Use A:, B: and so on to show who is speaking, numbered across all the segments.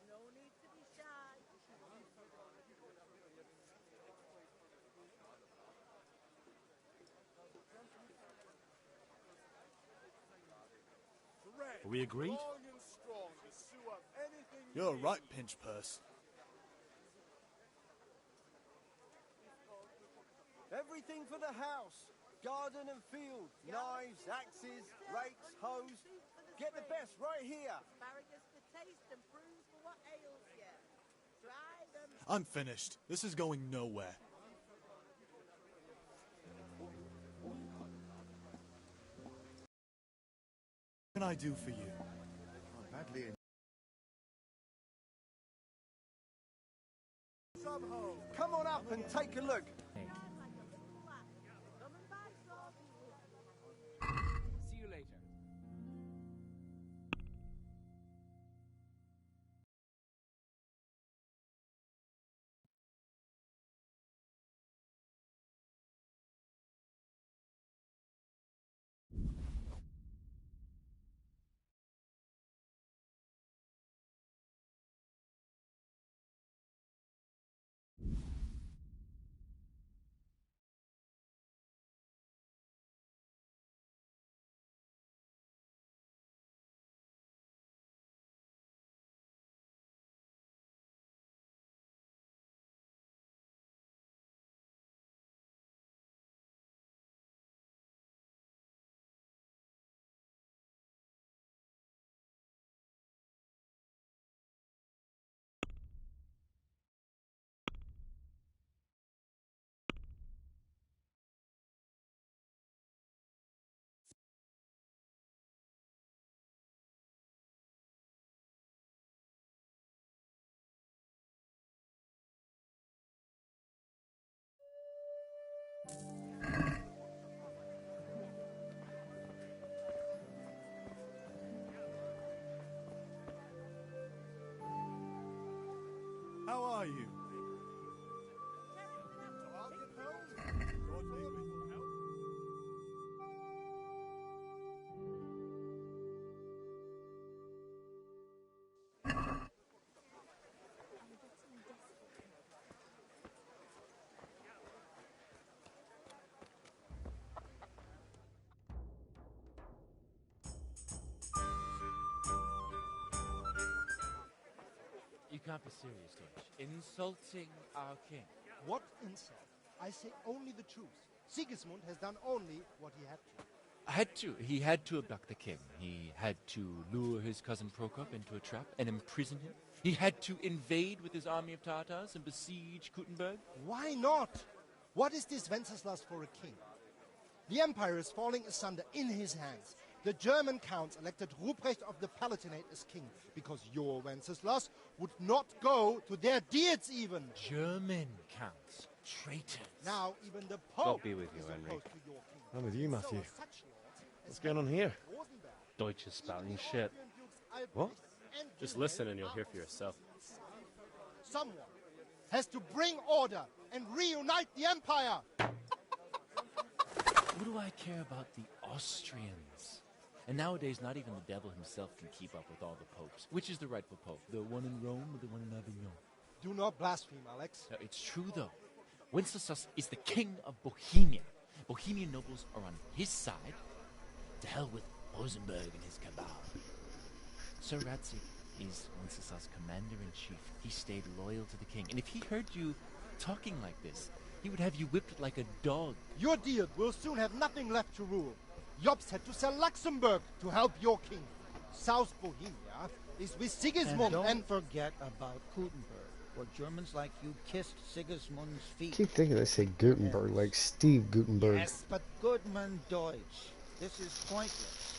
A: No need to be shy.
B: Are we agreed?
C: You're right, Pinch Purse.
D: Everything for the house. Garden and field. Knives, axes, rakes, hoes. Get the best right here.
A: Asparagus for taste and prunes for what ails you. Try them.
C: I'm finished. This is going nowhere. What can I do for you?
D: Badly. Come on up and take a look.
A: Come and buy some.
E: See you later.
C: How are you?
E: You can't be serious, Deutsch. Insulting our king.
F: What insult? I say only the truth. Sigismund has done only what he had to.
E: He had to abduct the king. He had to lure his cousin Prokop into a trap and imprison him. He had to invade with his army of Tatars and besiege Kuttenberg.
F: Why not? What is this Wenceslas for a king? The empire is falling asunder in his hands. The German counts elected Ruprecht of the Palatinate as king because your Wenceslas would not go to their deeds even.
E: German counts. Traitors.
F: Now even the Pope
G: God be with you,
F: is
G: Henry.
F: opposed to your king.
G: I'm with you, Matthew.
F: So such lords
G: What's
F: as
G: going on here?
F: Rosenberg,
G: Deutsch is spouting shit.
F: Albrecht,
G: What?
F: and
G: Just
F: Wilhelm
G: listen and you'll hear for
F: are
G: yourself.
F: Someone has to bring order and reunite the empire.
E: What do I care about the Austrians? And nowadays, not even the devil himself can keep up with all the popes. Which is the rightful pope? The one in Rome or the one in Avignon?
F: Do not blaspheme, Alex.
E: No, it's true, though. Wenceslas is the king of Bohemia. Bohemian nobles are on his side. To hell with Rosenberg and his cabal. Sir Ratzig is Wenceslas' commander-in-chief. He stayed loyal to the king. And if he heard you talking like this, he would have you whipped like a dog.
F: Your deal will soon have nothing left to rule. Jobst had to sell Luxembourg to help your king. South Bohemia is with Sigismund
H: And don't forget about Gutenberg, where Germans like you kissed Sigismund's feet.
I: I keep thinking they say Gutenberg, like Steve Gutenberg.
H: Yes, but Goodman Deutsch, this is pointless.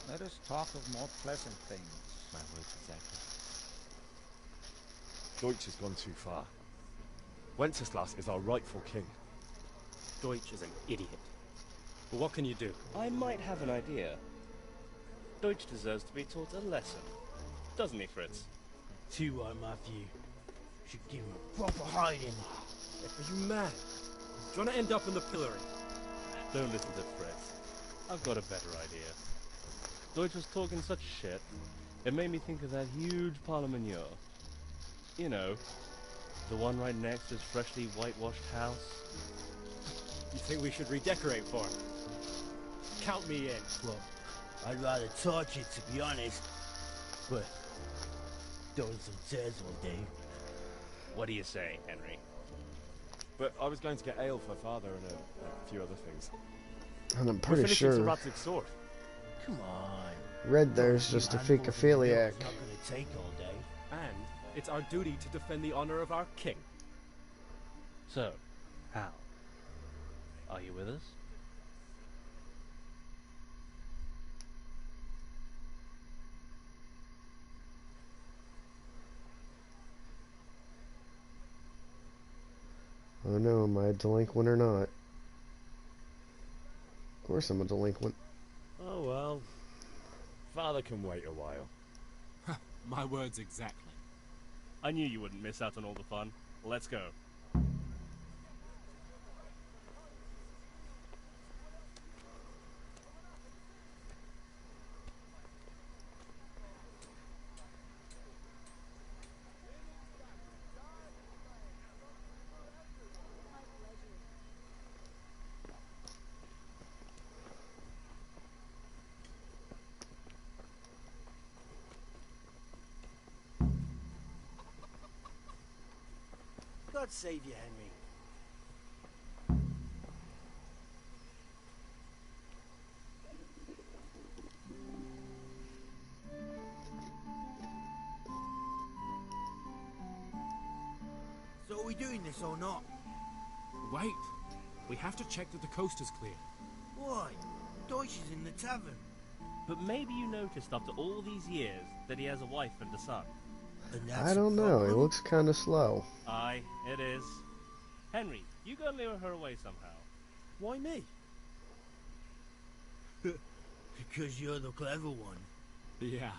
H: Let us talk of more pleasant things.
E: My words exactly.
G: Deutsch has gone too far. Wenceslas is our rightful king.
J: Deutsch is an idiot. But what can you do?
K: I might have an idea. Deutsch deserves to be taught a lesson. Doesn't he, Fritz?
J: Too right, Matthew. Should give him a proper hiding. Are you mad? Do you want to end up in the pillory?
K: Don't listen to Fritz. I've got a better idea. Deutsch was talking such shit. It made me think of that huge parliament. You know, the one right next to his freshly whitewashed house.
J: You think we should redecorate for him? Count me in.
B: Well, I'd rather torch it, to be honest. But throwing some chairs will do.
K: What do you say, Henry?
G: But I was going to get ale for Father and a few other things.
I: And I'm
G: We're
I: pretty
G: finishing
I: sure
G: Sir Radzig's sword.
B: Come on.
I: Red there's just a fecophiliac.
B: It's not gonna take all day.
J: And it's our duty to defend the honor of our king.
K: So, Hal, are you with us?
I: I don't know, am I a delinquent or not? Of course I'm a delinquent.
G: Oh well. Father can wait a while.
J: My words exactly.
K: I knew you wouldn't miss out on all the fun. Let's go.
B: God save you, Henry. So are we doing this or not?
J: Wait. We have to check that the coast is clear.
B: Why? Deutsch is in the tavern.
K: But maybe you noticed after all these years that he has a wife and a son.
I: I don't know, he looks kind of slow.
K: Aye, it is. Henry, you go and lure her away somehow.
J: Why me?
B: Because you're the clever one.
J: Yeah.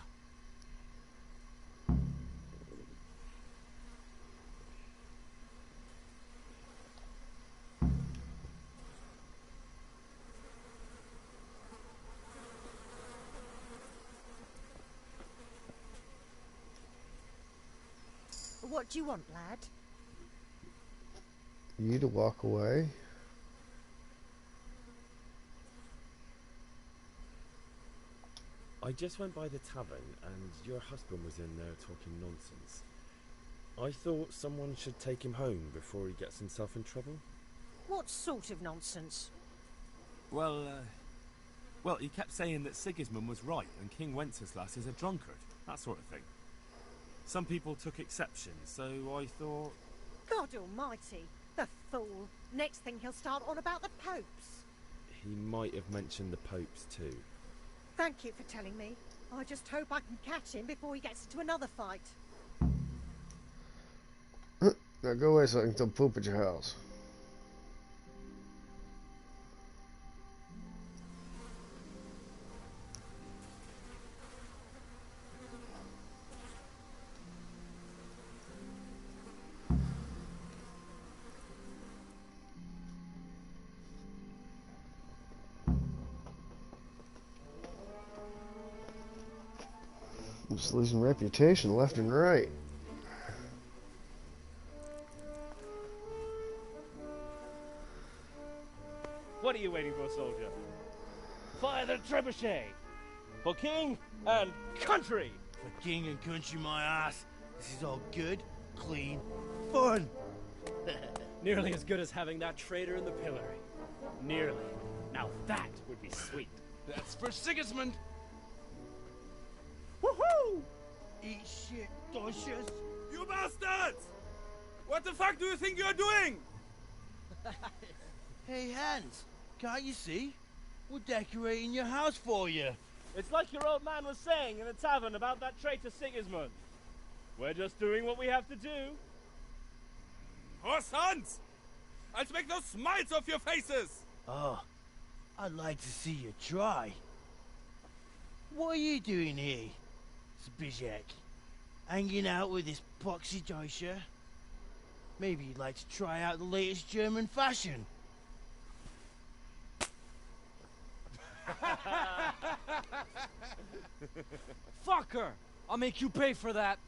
A: What do you want, lad?
I: You to walk away?
G: I just went by the tavern and your husband was in there talking nonsense. I thought someone should take him home before he gets himself in trouble.
A: What sort of nonsense?
L: Well, he kept saying that Sigismund was right and King Wenceslas is a drunkard, that sort of thing. Some people took exception, so I thought...
A: God almighty, the fool. Next thing he'll start on about the popes.
G: He might have mentioned the popes too.
A: Thank you for telling me. I just hope I can catch him before he gets into another fight.
I: Now go away so I can still poop at your house. I'm just losing reputation left and right.
K: What are you waiting for, soldier? Fire the trebuchet! For king and country!
B: For king and country, my ass. This is all good, clean, fun.
J: Nearly as good as having that traitor in the pillory. Nearly. Now that would be sweet.
L: That's for Sigismund!
B: Woohoo! Eat shit, Deutsches.
L: You bastards! What the fuck do you think you're doing?
B: Hey, Hans, can't you see? We're decorating your house for you.
K: It's like your old man was saying in the tavern about that traitor Sigismund. We're just doing what we have to do.
L: Oh, sons! I'll make those smiles off your faces!
B: Oh, I'd like to see you try. What are you doing here, Zbyszek? Hanging out with this poxy Deutscher? Maybe you'd like to try out the latest German fashion.
J: Fucker! I'll make you pay for that.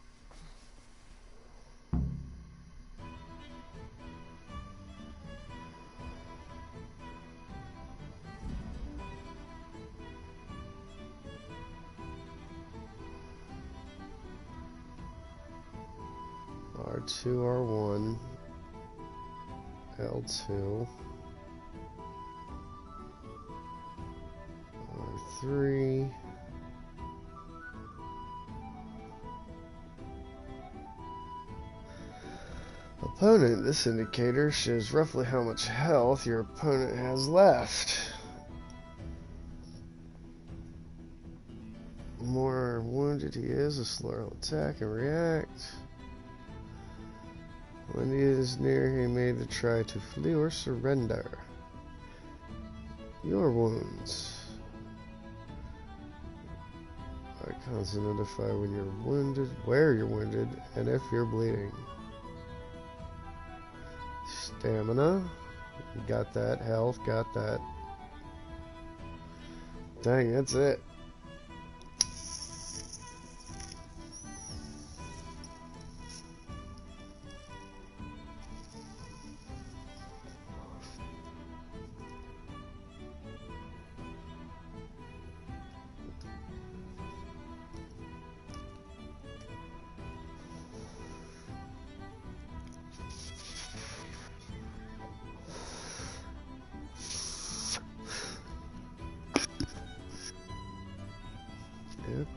I: R2, R1, L2, R3, opponent. This indicator shows roughly how much health your opponent has left. The more wounded he is, the slower he'll attack and react. When he is near, he may try to flee or surrender. Your wounds. Icons identify when you're wounded, where you're wounded, and if you're bleeding. Stamina. Got that. Health. Got that. Dang, that's it.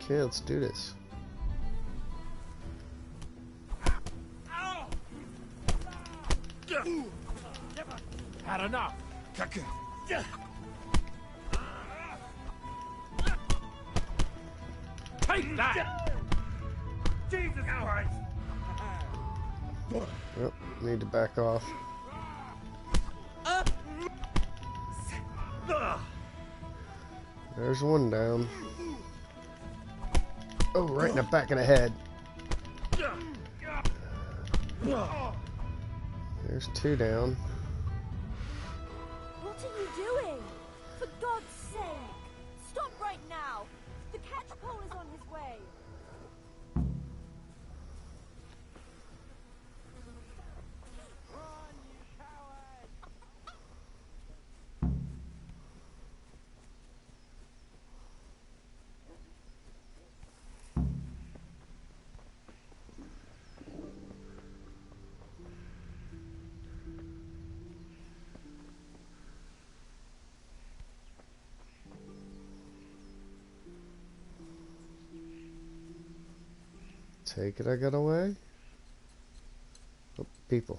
I: Okay, let's do this.
J: Had enough. Take that! Jesus Christ!
I: Yep, need to back off. There's one down. Oh, right in the back of the head. There's two down.
M: What are you doing? For God's sake! Stop right now! The catapult is on his way!
D: Run, you coward!
I: Take it, I got away. Oh, people.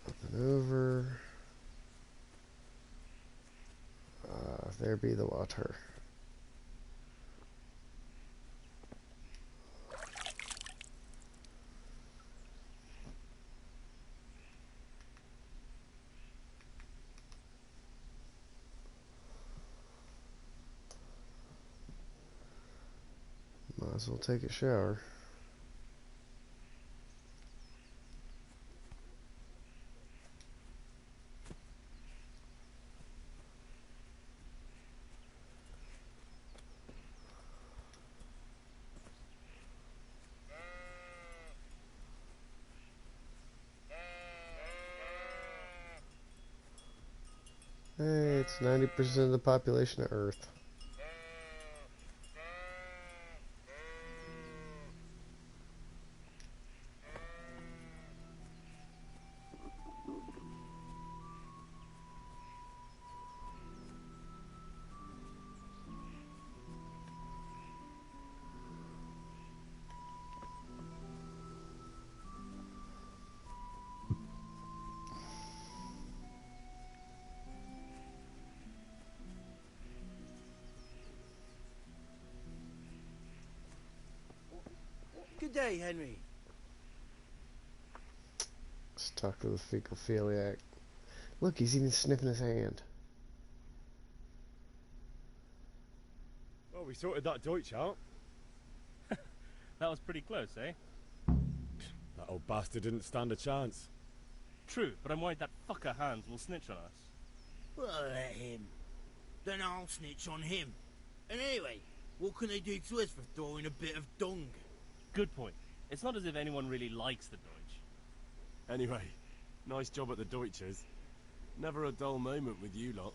I: Up and over. There be the water. Might as well take a shower. Hey, it's 90% of the population of Earth.
B: Good day, Henry.
I: Let's talk to the fecal-philiac. Look, he's even sniffing his hand.
J: Well, we sorted that Deutsch out.
K: That was pretty close, eh?
J: That old bastard didn't stand a chance.
K: True, but I'm worried that fucker Hans will snitch on us.
B: Well, let him. Then I'll snitch on him. And anyway, what can they do to us for throwing a bit of dung?
K: Good point. It's not as if anyone really likes the Deutsch.
J: Anyway, nice job at the Deutschers. Never a dull moment with you lot.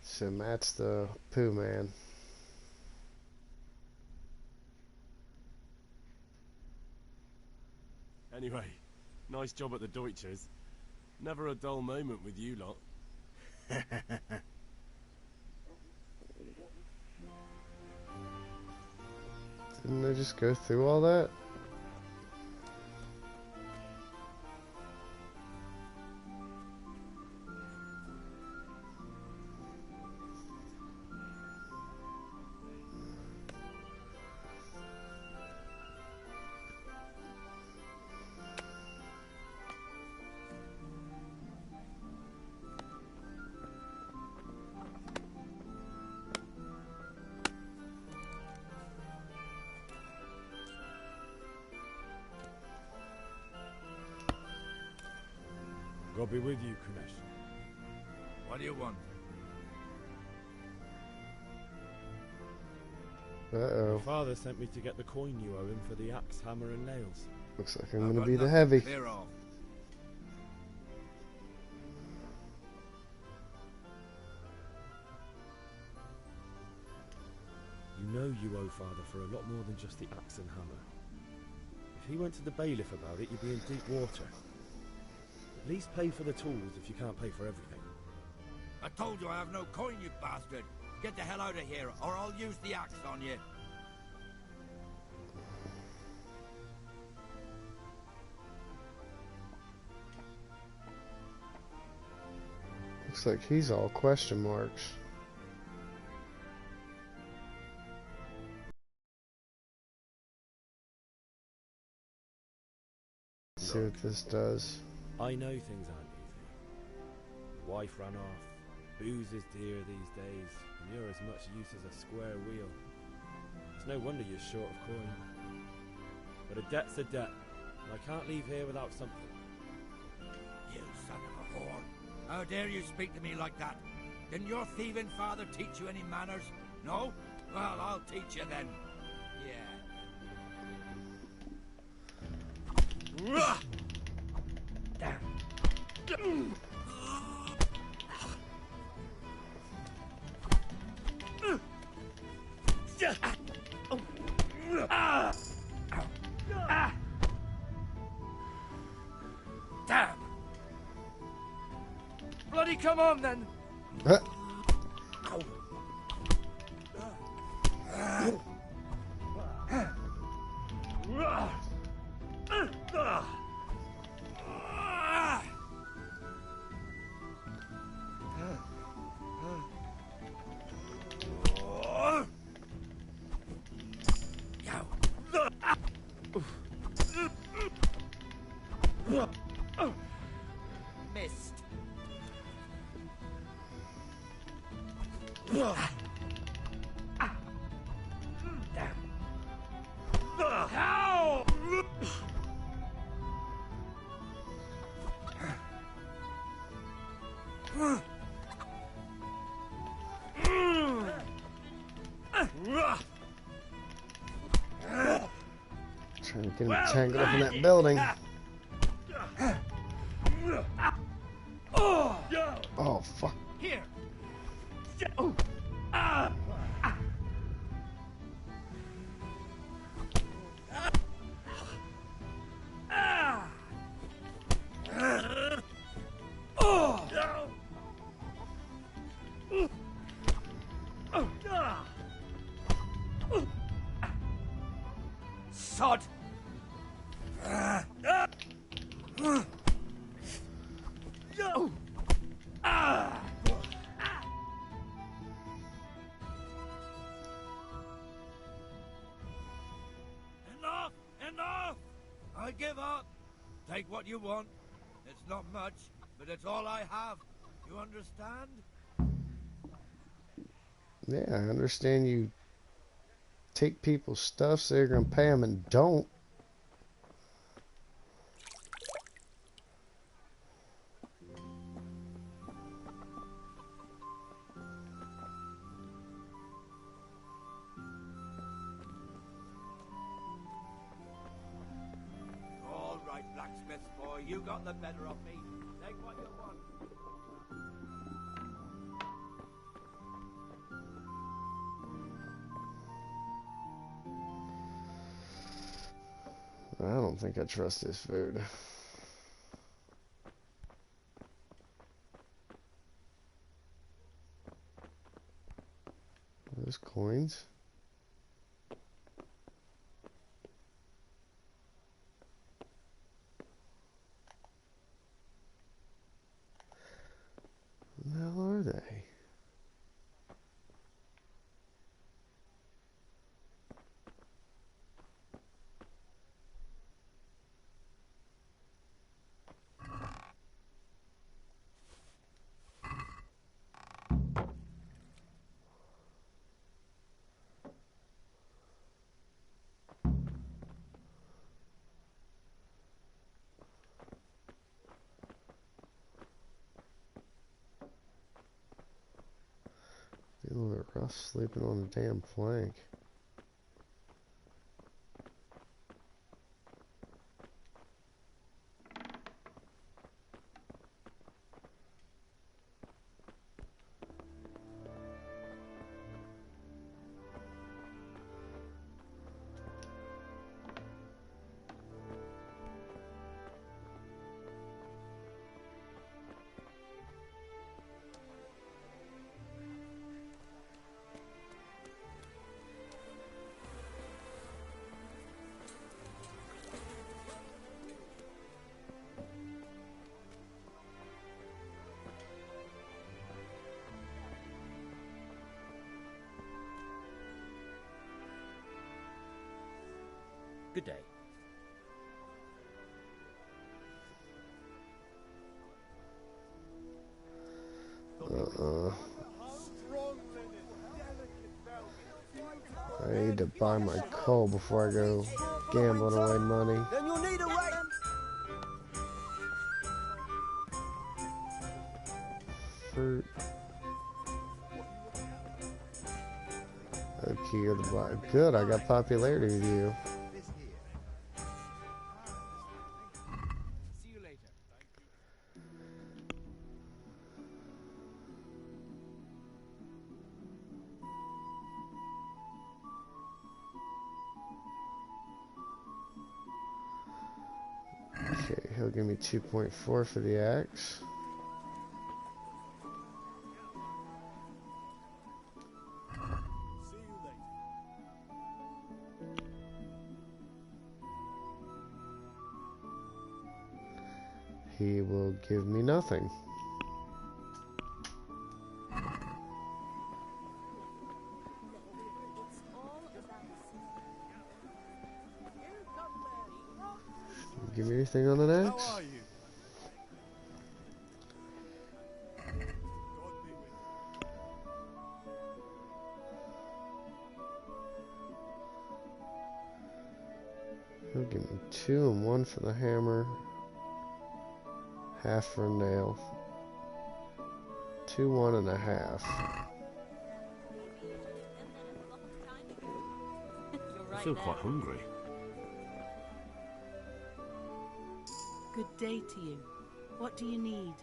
I: So Matt's the poo man.
J: Anyway, nice job at the Deutschers. Never a dull moment with you lot.
I: Didn't they just go through all that?
G: God be with you, Kunesh.
N: What do you want?
I: Uh-oh.
G: My father sent me to get the coin you owe him for the axe, hammer, and nails.
I: Looks like I'm gonna be the heavy.
N: Clear off.
G: You know you owe father for a lot more than just the axe and hammer. If he went to the bailiff about it, you'd be in deep water. At least pay for the tools if you can't pay for everything.
N: I told you I have no coin, you bastard. Get the hell out of here, or I'll use the axe on you.
I: Looks like he's all question marks. Let's see what this does.
G: I know things aren't easy. Wife ran off, booze is dear these days, and you're as much use as a square wheel. It's no wonder you're short of coin. But a debt's a debt, and I can't leave here without something.
N: You son of a whore. How dare you speak to me like that? Didn't your thieving father teach you any manners? No? Well, I'll teach you then. Yeah. Damn. Damn. Bloody come on then. Missed. Ow!
I: Trying to get him tangled up in that building. Oh, fuck.
N: Here. Sod. Enough! I give up. Take what you want. It's not much. but it's all I have. You understand?
I: Yeah, I understand you take people's stuff so you're going to pay them and don't.
N: All right, blacksmith boy, you got the better of me. Take what you want.
I: I don't think I trust this food. Those coins. What the hell are they? Feeling a bit rough sleeping on a damn plank.
E: Good day.
I: I need to buy my coal before I go gambling away money.
D: Then you'll need a rake.
I: Fruit. Okay, you're the black. Good, I got popularity with you.
N: See you later.
I: Okay, he'll give me 2.4 for the axe. He will give me nothing. Give me anything on the next?
C: How are you?
I: He'll give me 2 and 1 for the hammer. Half for a nail. 2, 1 and a half.
L: I feel quite hungry.
A: Good day to you. What do you need?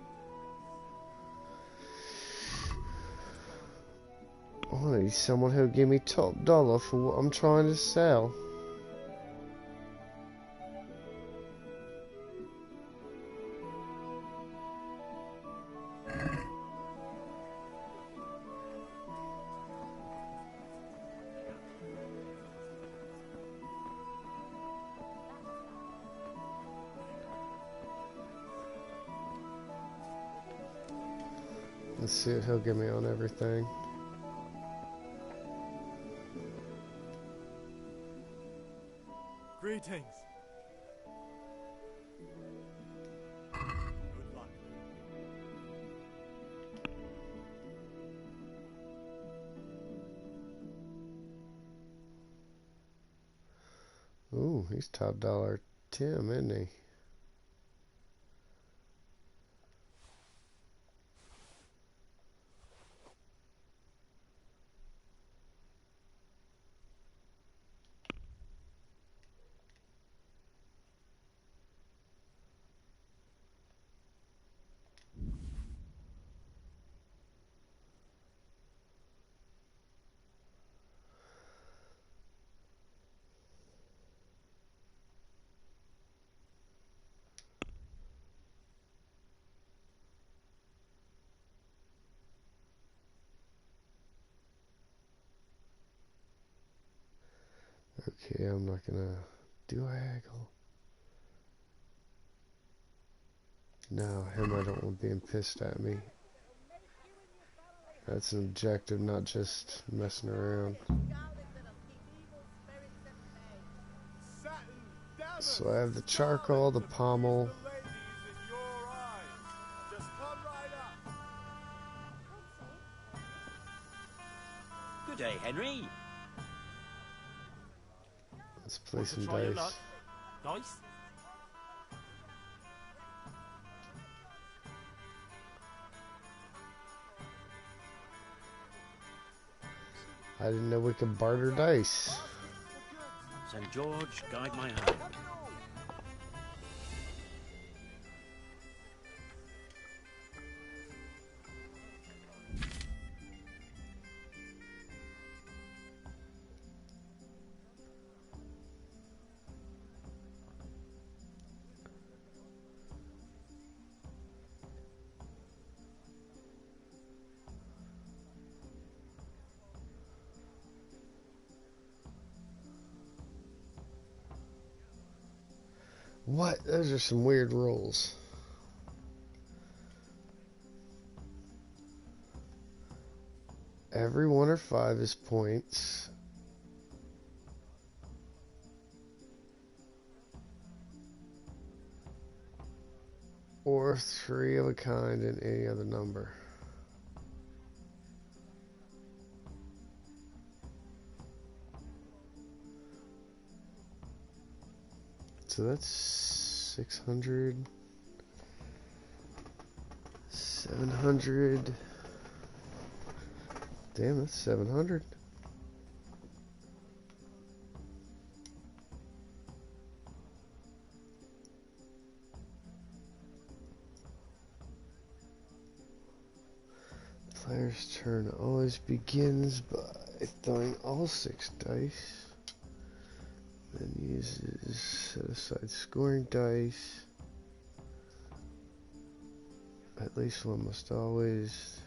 I: I need someone who'll give me top dollar for what I'm trying to sell. Let's see what he'll give me on everything.
C: Greetings. Good luck.
I: Ooh, he's top dollar Tim, isn't he? Okay, I'm not gonna do a haggle. No, him I don't want being pissed at me. That's an objective, not just messing around. So I have the charcoal, the pommel.
O: Good day, Henry.
I: Let's play some dice.
O: Dice?
I: I didn't know we could barter dice.
O: St. George, guide my hand.
I: What? Those are some weird rules. Every 1 or 5 is points. Or 3 of a kind in any other number. So that's 600, 700. Damn, that's 700. Player's turn always begins by throwing all 6 dice. Then uses set aside scoring dice. At least one must always.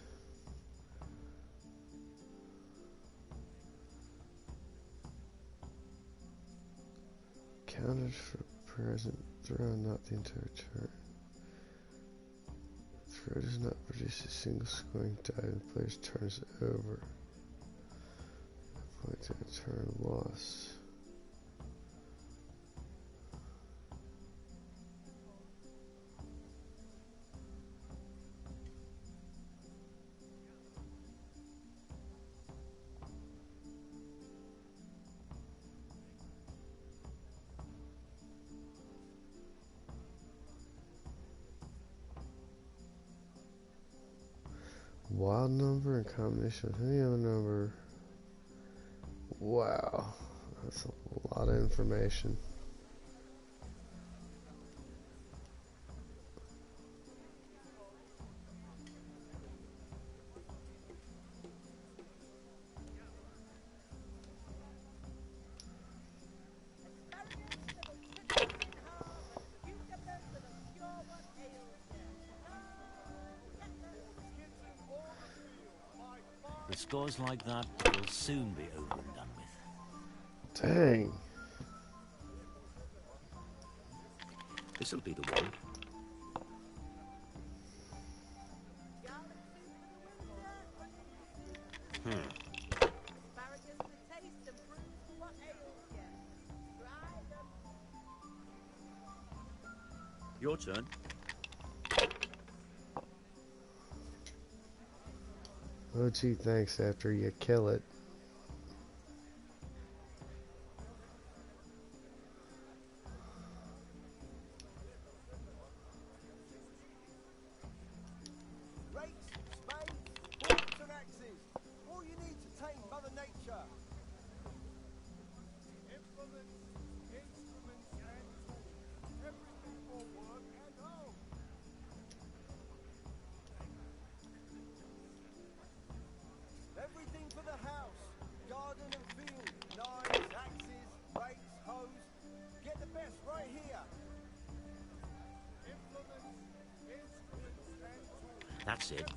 I: Counted for present throw, not the entire turn. Throw does not produce a single scoring die. The player's turn is over. Point to a turn lost. Wild number in combination with any other number. Wow, that's a lot of information.
O: With scores like that, will soon be over and done with.
I: Dang.
O: This'll be the one. Your turn.
I: Oh gee, thanks after you kill it.
O: That's it.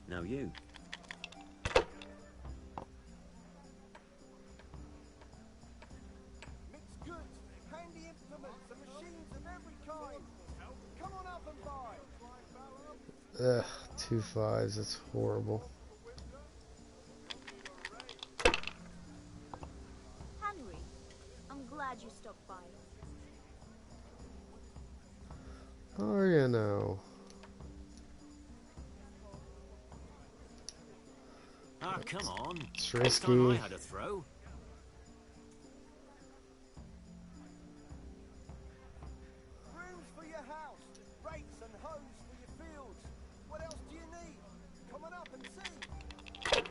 O: Now you.
D: Mixed goods, handy implements, and machines of every kind. Come on up and buy.
I: Ugh, 2 5s, that's horrible.
M: Henry, I'm glad you stopped by.
I: Oh, you know.
O: Ah, come on.
I: It's
O: Last time I
I: risky.
O: had a throw.
D: Brooms for your house, rakes and hoes for your fields. What else do you need? Come on up and see.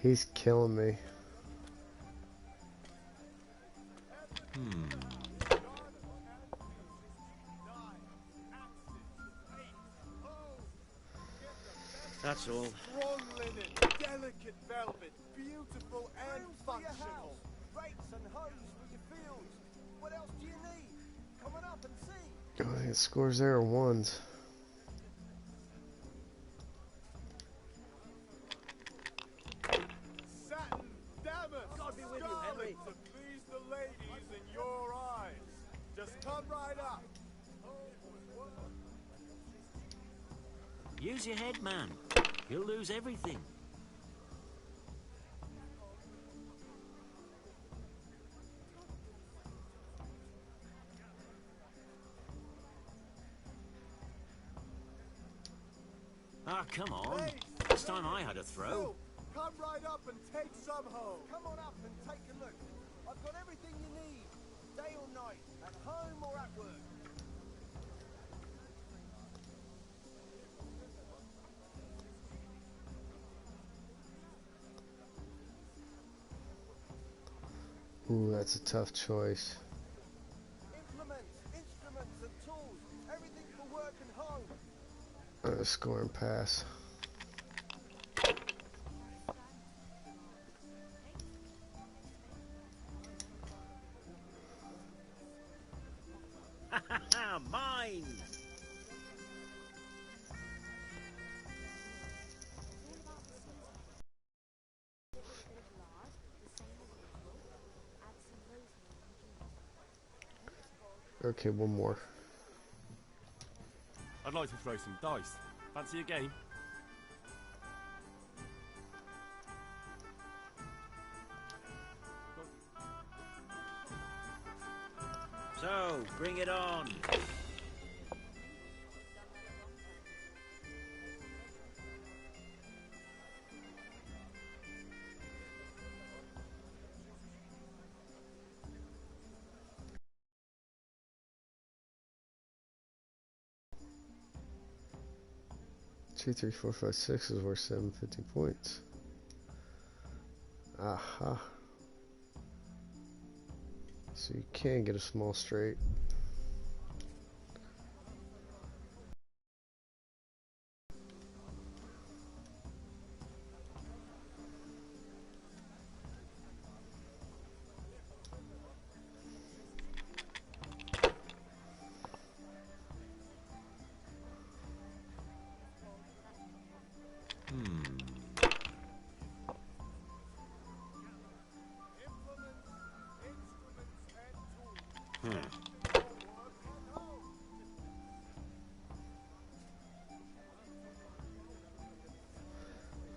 I: He's killing me.
O: That's all.
C: Strong linen, delicate velvet, beautiful and
D: Brooms for your
C: functional.
D: house, rakes and hoes for your fields. What else do you need? Come on up and see.
I: Oh, I think scores there are 1s.
C: Satin, damask,
A: God be with you, Henry.
C: scarlet to please the ladies in your eyes. Just come right up.
O: Use your head, man. You'll lose everything. Ah, come on. Last time I had a throw.
C: Come right up and take some home.
D: Come on up and take a look. I've got everything you need, day or night, at home or at work.
I: Ooh, that's a tough choice.
D: Implements, instruments and tools, everything for work and home.
I: Score and pass.
O: Mine!
I: Okay, one more.
L: I'd like to throw some dice. Fancy a game?
O: So, bring it on.
I: Two, three, four, five, 6 is worth 750 points. Aha. So you can get a small straight.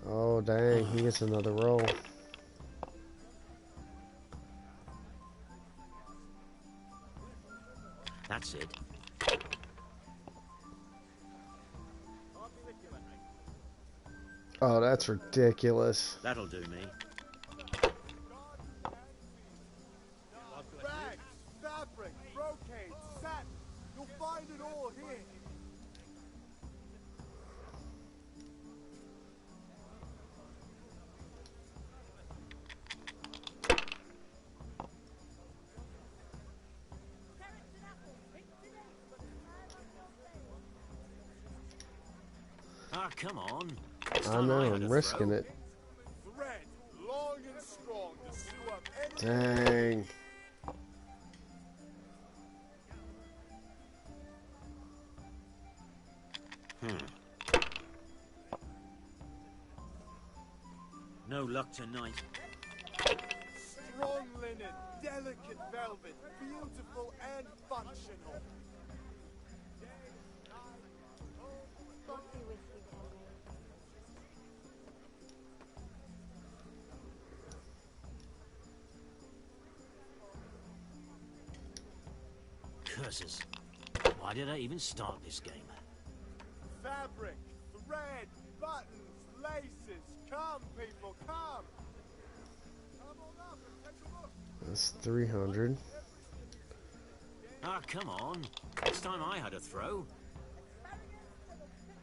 I: Oh dang, he gets another roll.
O: That's it.
I: Oh, that's ridiculous.
O: That'll do me.
C: Rags, fabric, brocade, satin. You'll find it all here.
O: Ah, come on.
I: I know, I'm risking it.
C: Thread, long and strong, to up any...
I: Dang.
O: No luck tonight.
C: Strong linen, delicate velvet, beautiful and functional.
M: God be with you, Henry.
O: Curses. Why did I even start this game?
C: Fabric, thread, buttons, laces. Come, people, come. Come on up and take a look.
I: That's 300.
O: Ah, come on. This time I had a throw.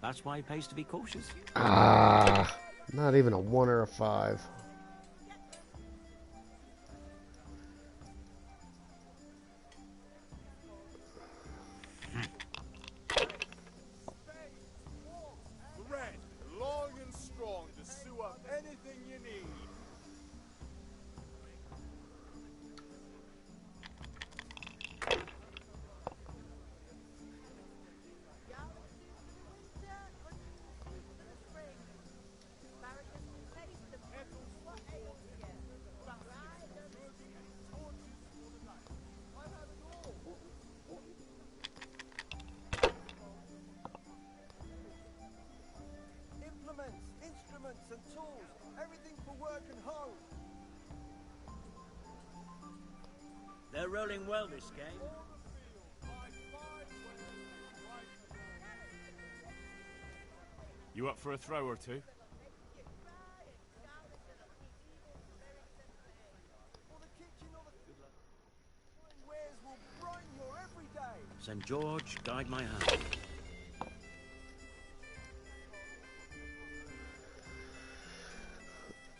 O: That's why it pays to be cautious.
I: Ah, not even a 1 or a 5.
C: Thread, long and strong to sew up anything you need.
D: Implements, instruments and tools. Everything for work and home.
O: They're rolling well this game.
L: You up for a throw or two?
D: Wares will brighten your everyday.
O: St. George, guide my hand.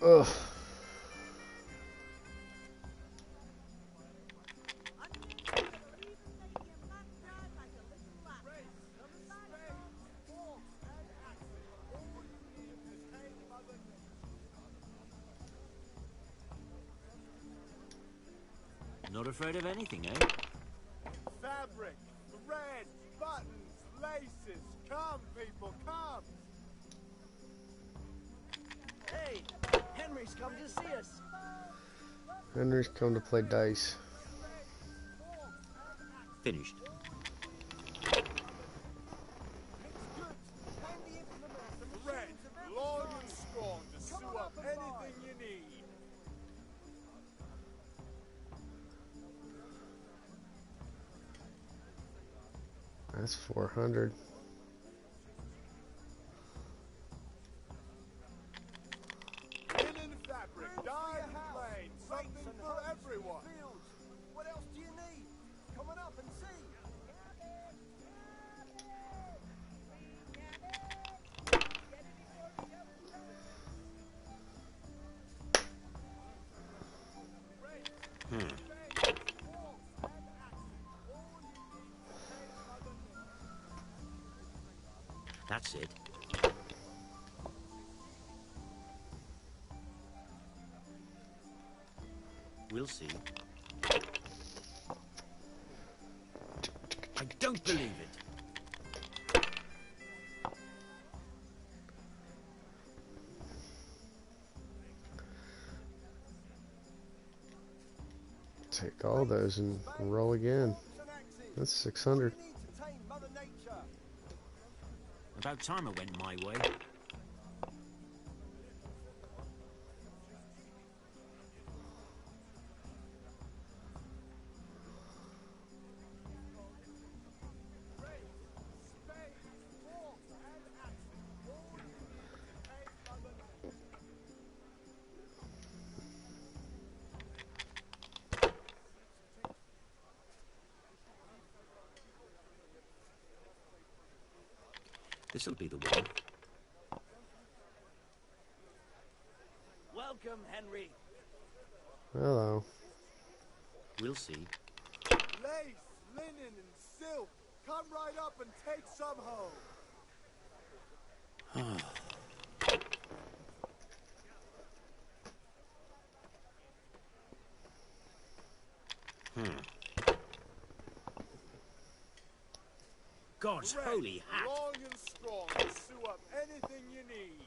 I: Ugh.
O: Not afraid of anything, eh?
C: Fabric, thread, buttons, laces. Come, people, come.
A: Hey, Henry's come to see us.
I: Henry's come to play dice.
O: Finished.
C: Thread, long and strong to sew up anything you need.
I: That's 400.
C: Linen fabric, dyed and plain, something for everyone.
D: What else do you need? Come on up and see.
O: That's it. We'll see. I don't believe it.
I: Take all those and roll again. That's 600.
O: About time it went my way. This'll be the one.
A: Welcome, Henry.
I: Hello.
O: We'll see.
C: Lace, linen, and silk. Come right up and take some home.
O: God's
C: Red,
O: holy hat.
C: long and strong to sew up anything you need.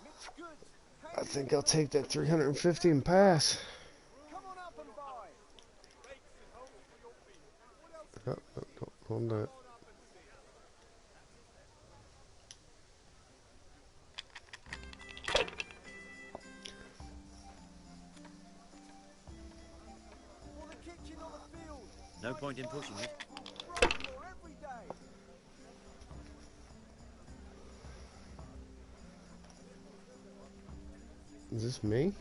D: Mixed goods.
I: I think I'll take that 350 and pass.
D: Come on up and buy.
I: No, no, no, hold that.
D: For the kitchen or the field.
O: No point in pushing it.
D: More every day.
I: Is this me?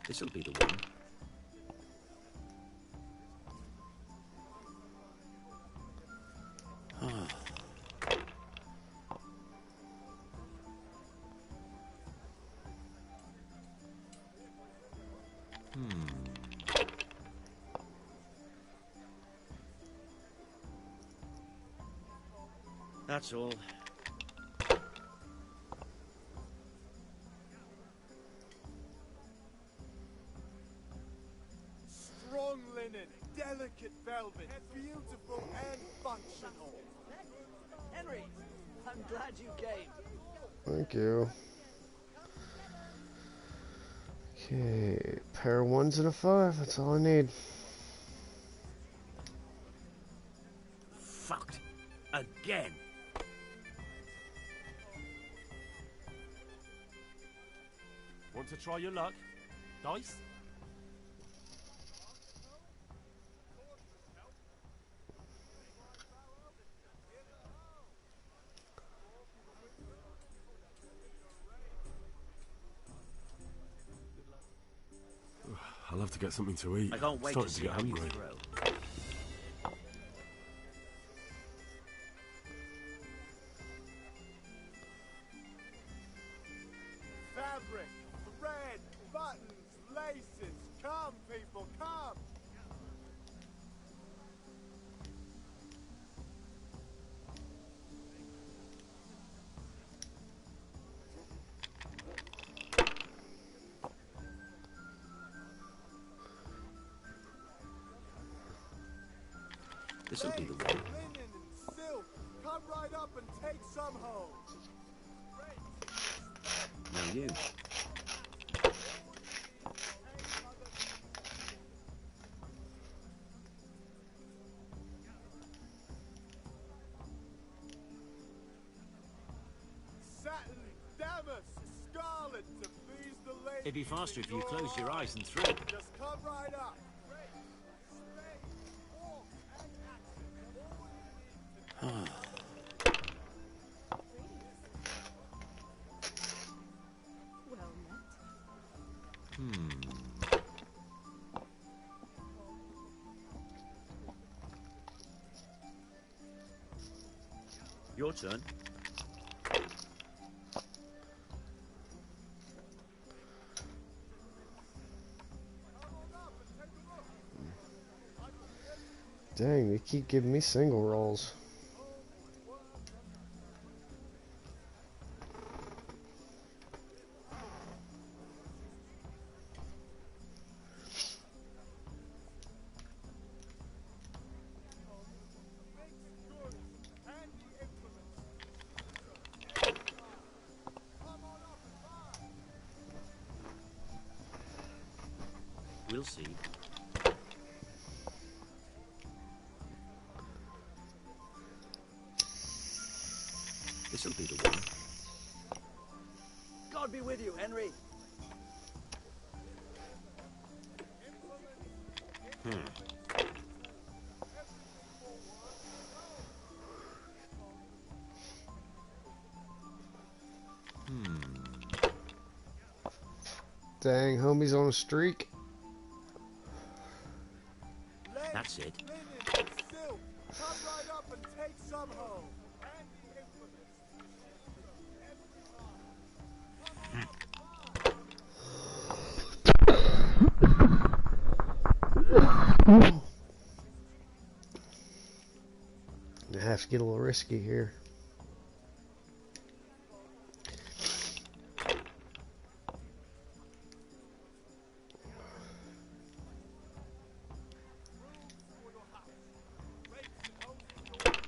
O: This'll be the one. That's all.
C: Strong linen, delicate velvet, beautiful and functional.
A: Henry, I'm glad you came.
I: Thank you. Okay, pair of 1s and a 5. That's all I need.
O: Fucked. Again.
L: Want to try your luck? Dice?
J: I'll have to get something to eat.
O: I can't wait
J: Starting
O: to see
J: get
O: how you
J: hungry.
O: throw.
C: Fabric, thread, buttons, laces. Come, people, come.
O: This'll be the
C: Lace,
O: one.
C: linen and silk. Come right up and take some home.
O: Now you.
C: Satin, damask, scarlet to please the ladies.
O: It'd be faster if you
C: in
O: closed your
C: your
O: eyes and threw.
C: Just come right up.
M: Well met.
O: Your turn.
I: Dang, they keep giving me single rolls.
O: We'll see. This'll be the one.
A: God be with you, Henry.
I: Dang, homie's on a streak.
O: That's it.
C: Linen and silk. Come right up and take some home.
I: to get a little risky here.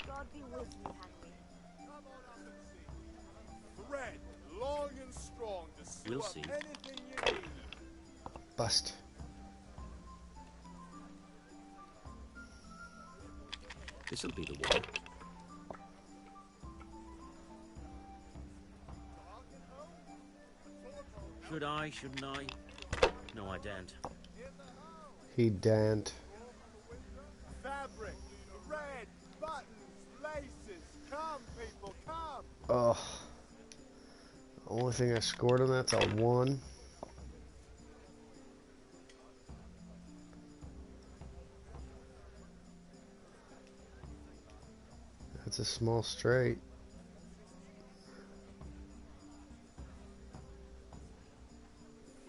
M: God be with you, Henry.
C: Thread, long and strong to sew
O: We'll
C: up
O: see.
C: anything you need.
I: Bust.
O: This'll be the one. Should I? Shouldn't I? No, I daren't.
I: He daren't.
C: Fabric, thread, buttons, laces. Come, people, come.
I: Oh. The only thing I scored on that's a 1. That's a small straight.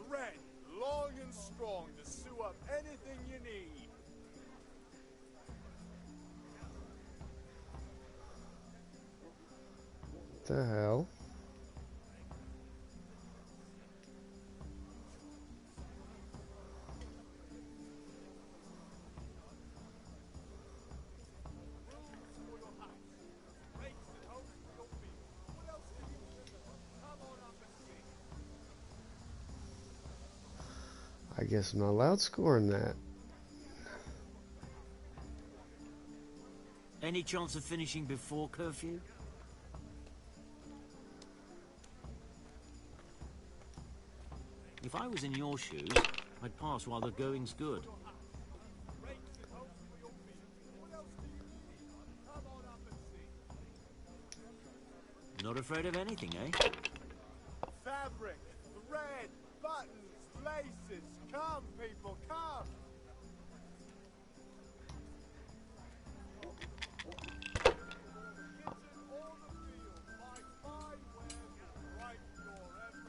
C: Thread, long and strong to sew up anything you need.
I: What the hell? I guess I'm not allowed scoring that.
O: Any chance of finishing before curfew? If I was in your shoes, I'd pass while the going's good. Not afraid of anything, eh?
C: Fabric, thread, buttons, laces. Come, people, come.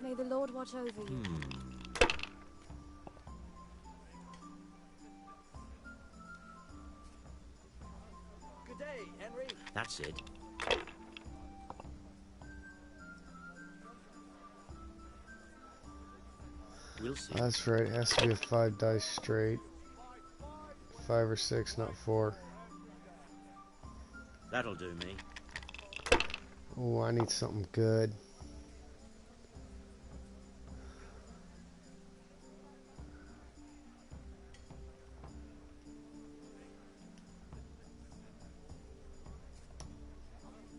M: May the Lord watch over you.
D: Good day, Henry.
O: That's it. We'll see.
I: That's right. It has to be a 5 dice straight. 5 or 6, not 4.
O: That'll do me.
I: Oh, I need something good.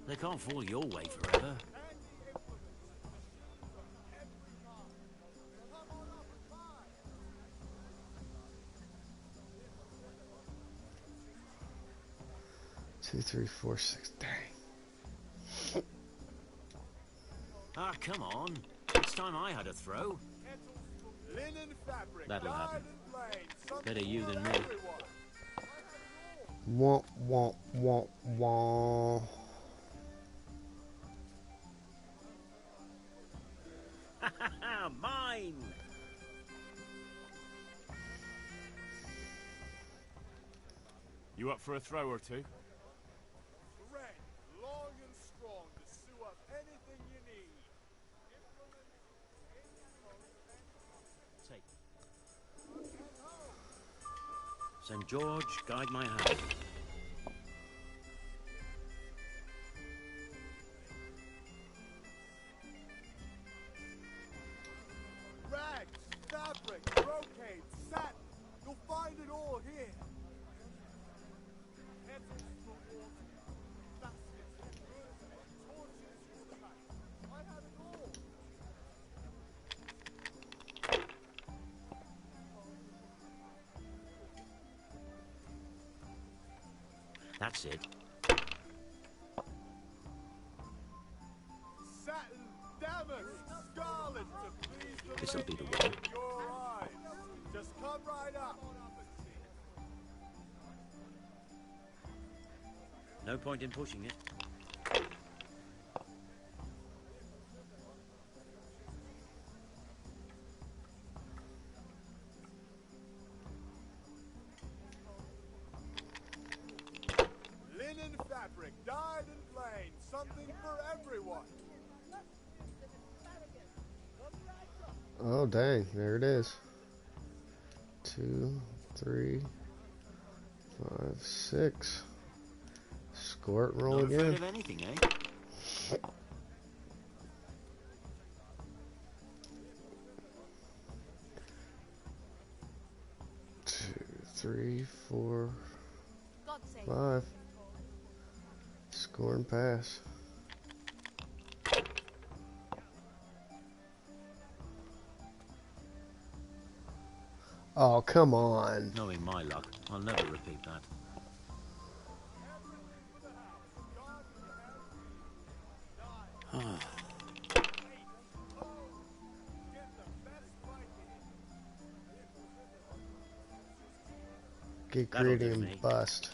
O: They can't fall your way forever.
I: Two, 3, 4, 6. Dang.
O: Ah, come on. It's time I had a throw.
C: Linen fabric,
O: That'll
C: dyed
O: happen.
C: and blade, something
O: Better you
C: for
O: than me.
C: everyone.
I: Wah, wah, wah, wah.
O: Mine!
L: You up for a throw or two?
C: Thread, long and strong to sew up anything you need.
O: Take. St. George, guide my hand.
C: Rags, fabric, brocade, satin. You'll find it all here. Kettles for water, baskets for goods, torches for the night. I have it all.
O: That's it.
C: Satin, damask, scarlet to please the
O: This'll be
C: lady
O: the one.
C: in your eyes. Just come right up.
O: No point in pushing it.
C: Linen fabric, dyed something for everyone.
I: Oh, dang. There it is. 2, 3, 5, 6. Squirt roll
O: Not
I: again.
O: afraid of anything, eh?
I: 2, 3, 4,
M: God's sake.
I: 5. Score and pass. Oh, come on.
O: Knowing my luck, I'll never repeat that.
I: Get
O: That'll
I: greedy
O: do
I: and
O: me.
I: bust.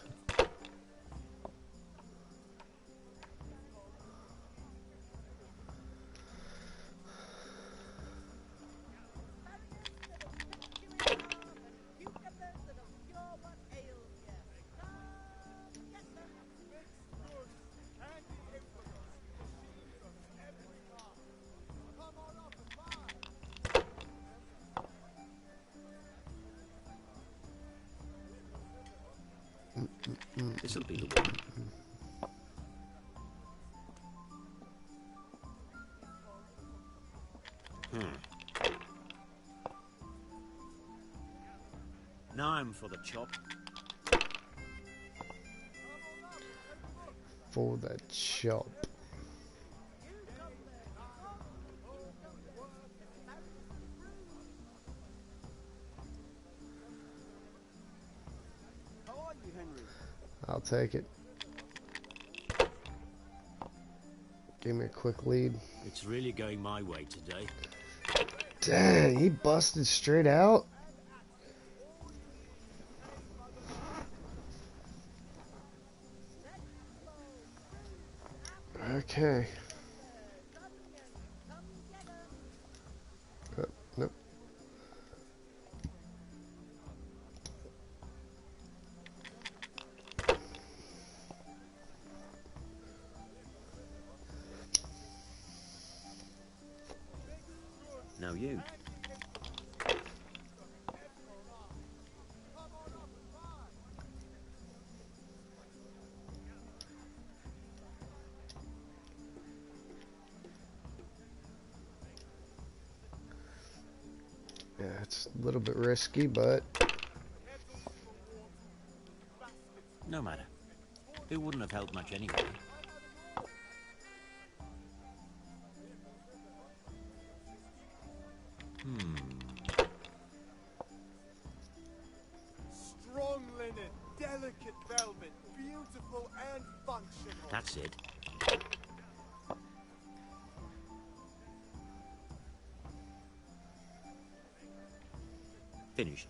O: This'll be the one. Now I'm for the chop.
I: For the chop.
D: How are you, Henry?
I: I'll take it. Give me a quick lead.
O: It's really going my way today.
I: Dang, he busted straight out. Okay. Nope.
O: Now you.
I: Yeah, it's a little bit risky, but
O: No matter. It wouldn't have helped much anyway.
C: Strong linen, delicate velvet, beautiful and functional.
O: That's it. Finished.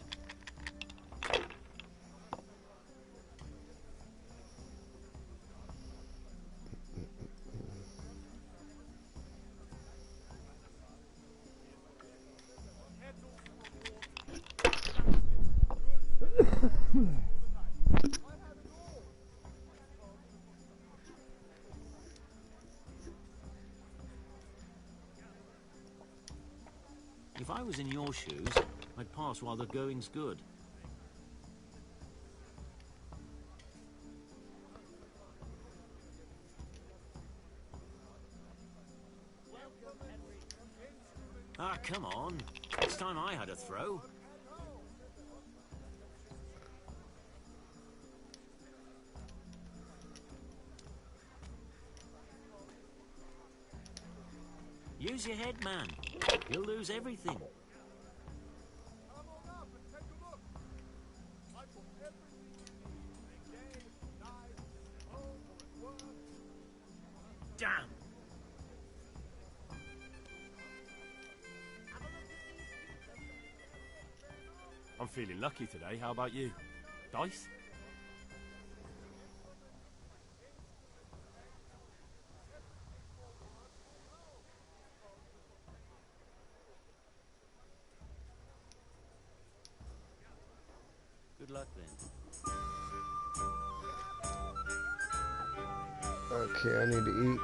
O: If I was in your shoes, I'd pass while the going's good. Ah, come on. It's time I had a throw. Use your head, man. You'll lose everything. Damn!
L: I'm feeling lucky today. How about you? Dice?
O: Good luck then.
I: Okay, I need to eat.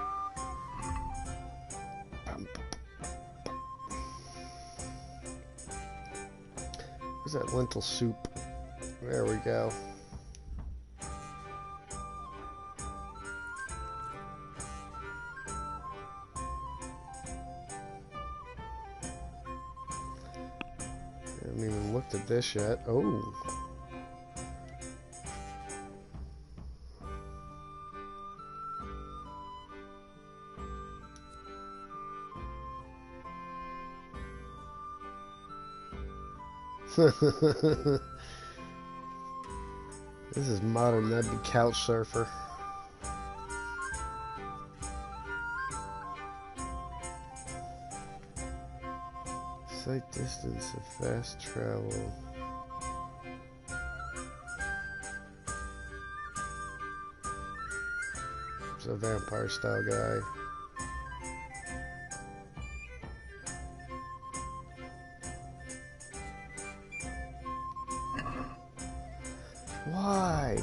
I: Where's that lentil soup? There we go. I haven't even looked at this yet. Oh. This is modern. That'd be couch surfer. Sight distance of fast travel. It's a vampire style guy. Why?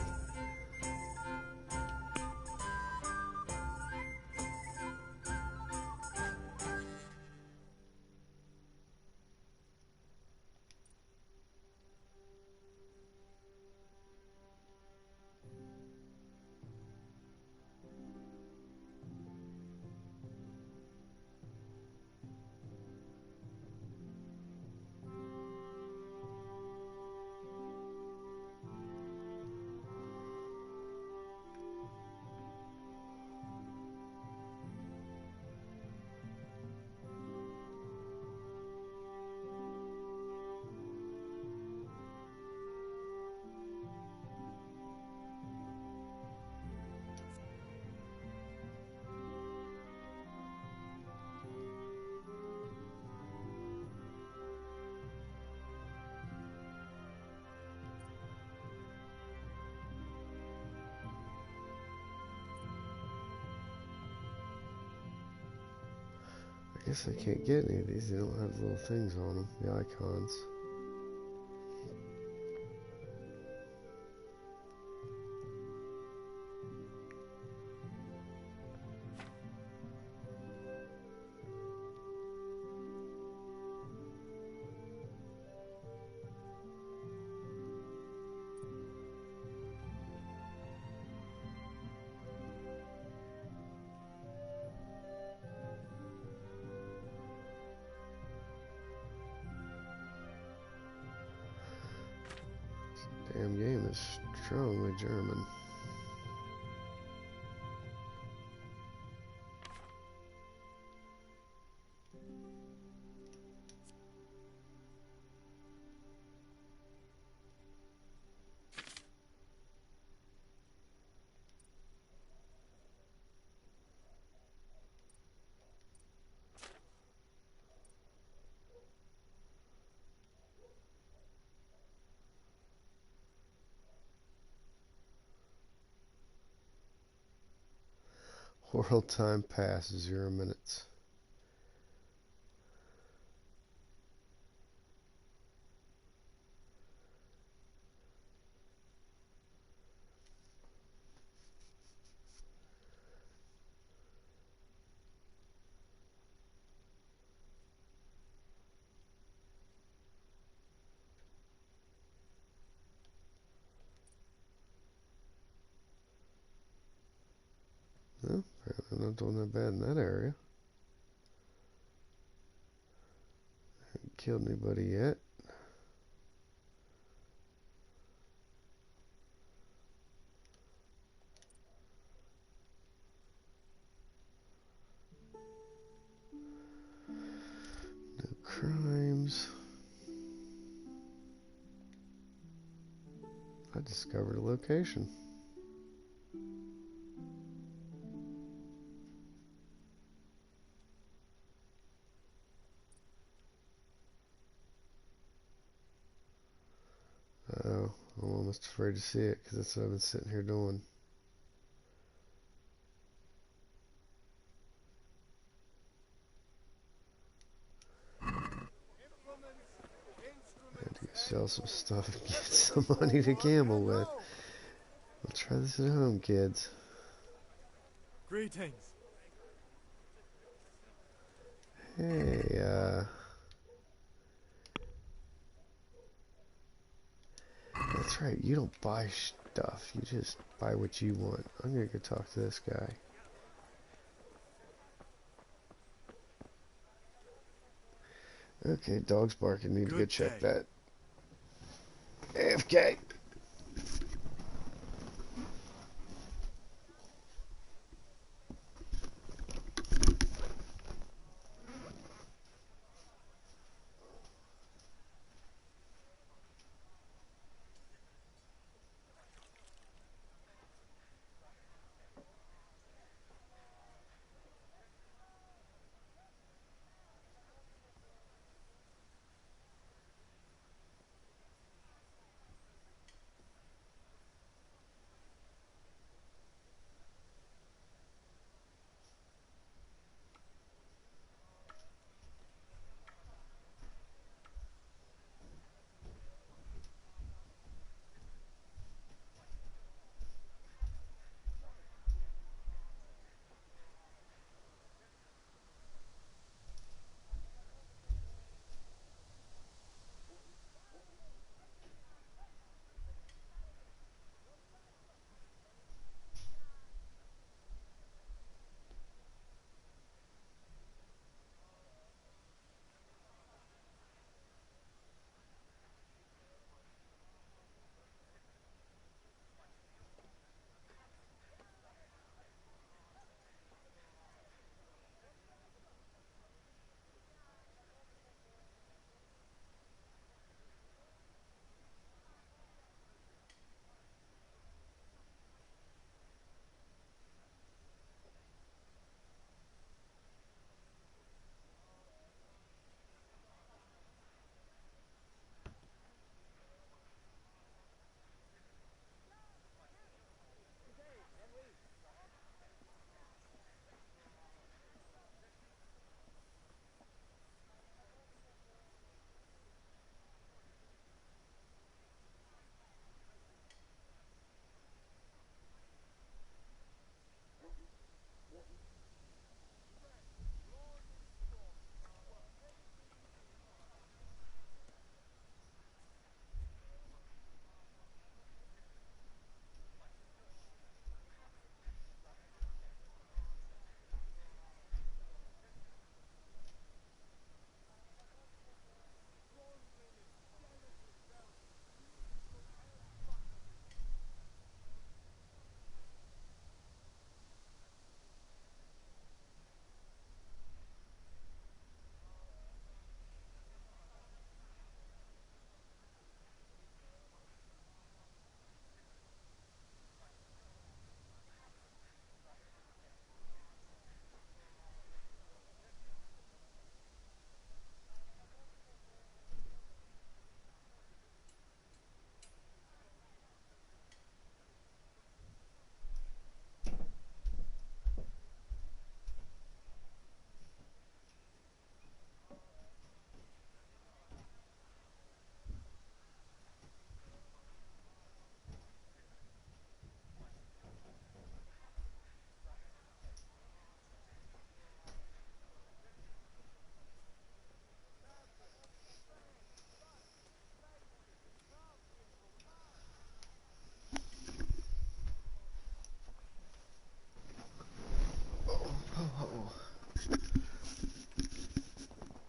I: I guess I can't get any of these. They don't have little things on them, the icons. Damn game is strongly German. World time pass, 0 minutes. Well, apparently I'm not doing that bad in that area. Haven't killed anybody yet. No crimes. I discovered a location. Oh, I'm almost afraid to see it because that's what I've been sitting here doing. I had to go sell some stuff and get some money to gamble with. We'll try this at home, kids.
C: Greetings.
I: Hey, that's right, you don't buy stuff, you just buy what you want. I'm gonna go talk to this guy. Okay, dog's barking, need to go check that. AFK!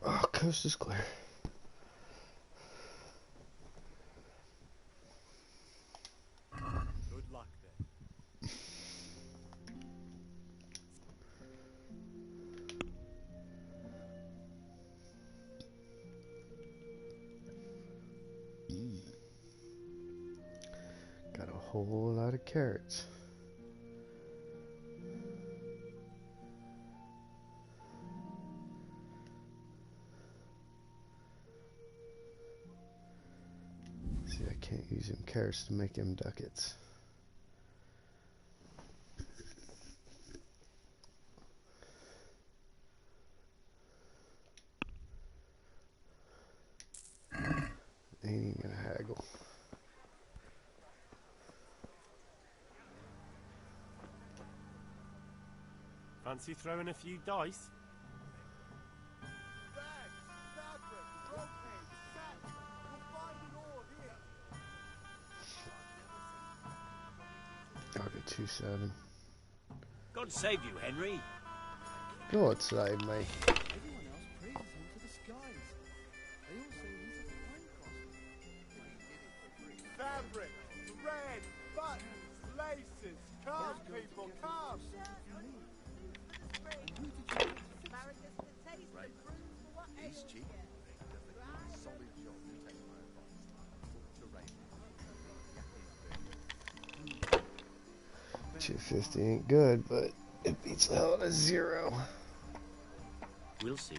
I: Oh, coast is clear.
C: Good luck then.
I: Got a whole lot of carrots. See, I can't use them carrots to make them ducats. Ain't even gonna haggle.
J: Fancy throwing a few dice?
C: Bags, fabric, brocade, satin. You'll find it all here.
I: I'll get 2-7.
O: God save you, Henry.
I: God save me.
D: Everyone else praises him to the skies. They all say he's a fine craftsman.
C: Fabric, thread, buttons, laces. Come, people, come.
A: Asparagus to taste and prove for what ails you.
P: Solid job. You take my advice. Terrain.
I: 250 ain't good, but it beats the hell out of 0.
O: We'll see.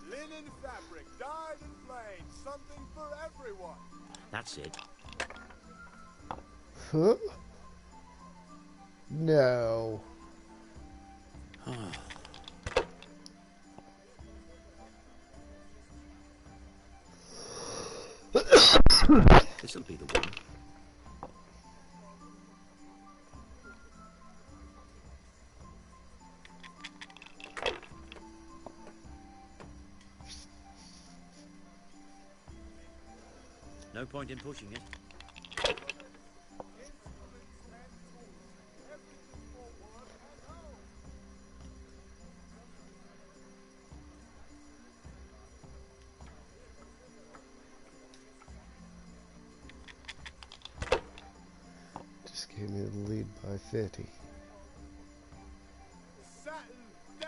C: Linen fabric, dyed and plain. Something for everyone.
O: That's it.
I: Huh? No.
O: This'll be the one. No point in pushing it.
I: Just gave me the lead by 50.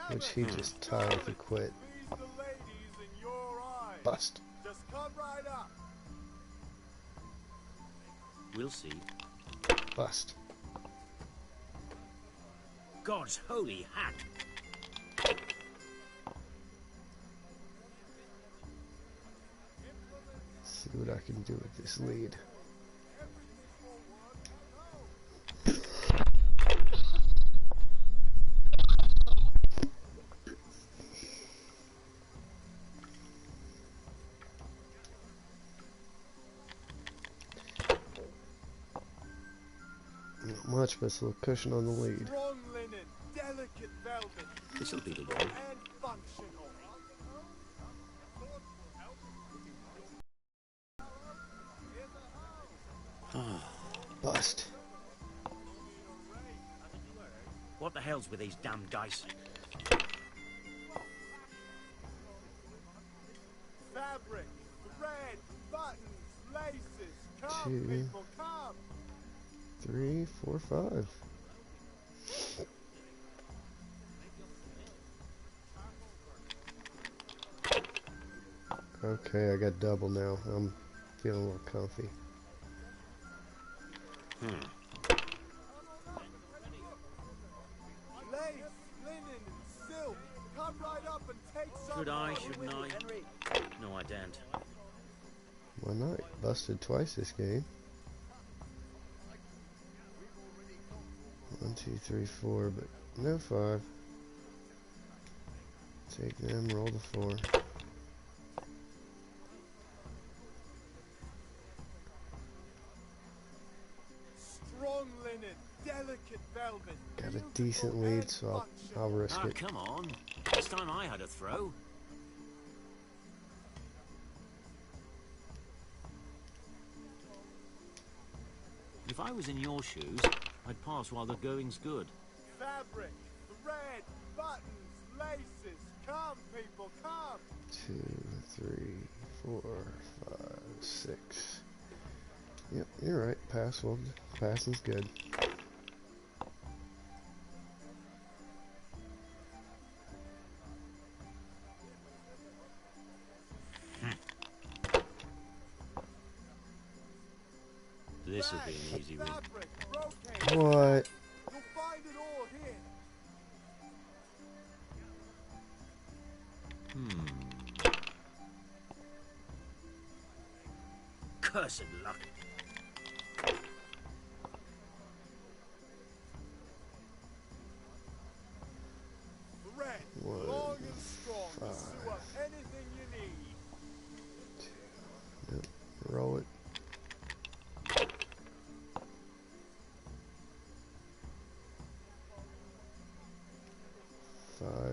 I: Which he just tirelessly quit. Bust.
C: Just come right up.
O: We'll see.
I: Bust.
O: God's holy hat.
I: See what I can do with this lead. Not much, but it's a little cushion on the lead.
C: Strong linen, delicate velvet.
O: This'll be the one.
C: And functional.
I: Bust.
O: What the hell's with these damn dice?
C: Fabric, thread, buttons, laces. Come,
I: 2,
C: people, come.
I: 3, 4, 5. Okay, I got double now. I'm feeling a little comfy.
C: Lace, linen, and silk. Come right up and take some.
O: Should I, shouldn't I? No, I daren't.
I: Why not? Busted twice this game. 1, 2, 3, 4, but no 5. Take them, roll the 4.
C: Strong linen, delicate velvet.
I: Got a decent lead, so I'll risk
O: Ah,
I: it.
O: come on. This time I had a throw. If I was in your shoes, I'd pass while the going's good.
C: Fabric, thread, buttons, laces. Come, people, come.
I: 2, 3, 4, 5, 6. Yep, you're right. Passing's good.
O: This'll be an easy win.
C: Fabric, brocade.
I: What?
C: You'll find it all here.
O: Cursed luck.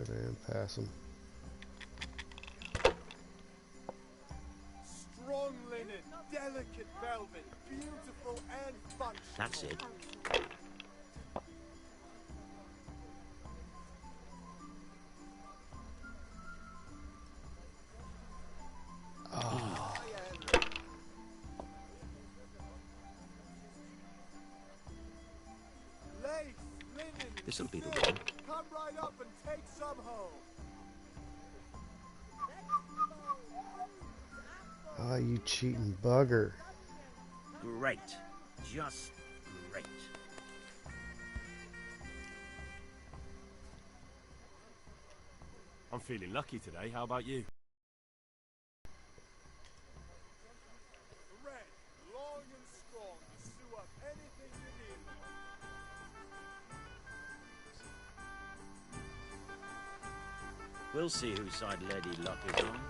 I: drive and pass them.
C: Strong linen, delicate velvet, beautiful and functional.
O: That's it.
I: Oh.
C: Lace, linen,
O: This'll be the
C: silk.
O: one.
C: Come right up and take some home.
I: Ah, you cheating bugger.
O: Great. Just great.
L: I'm feeling lucky today. How about you?
C: Red, long and strong to sew up anything you need.
O: We'll see whose side Lady Luck is on.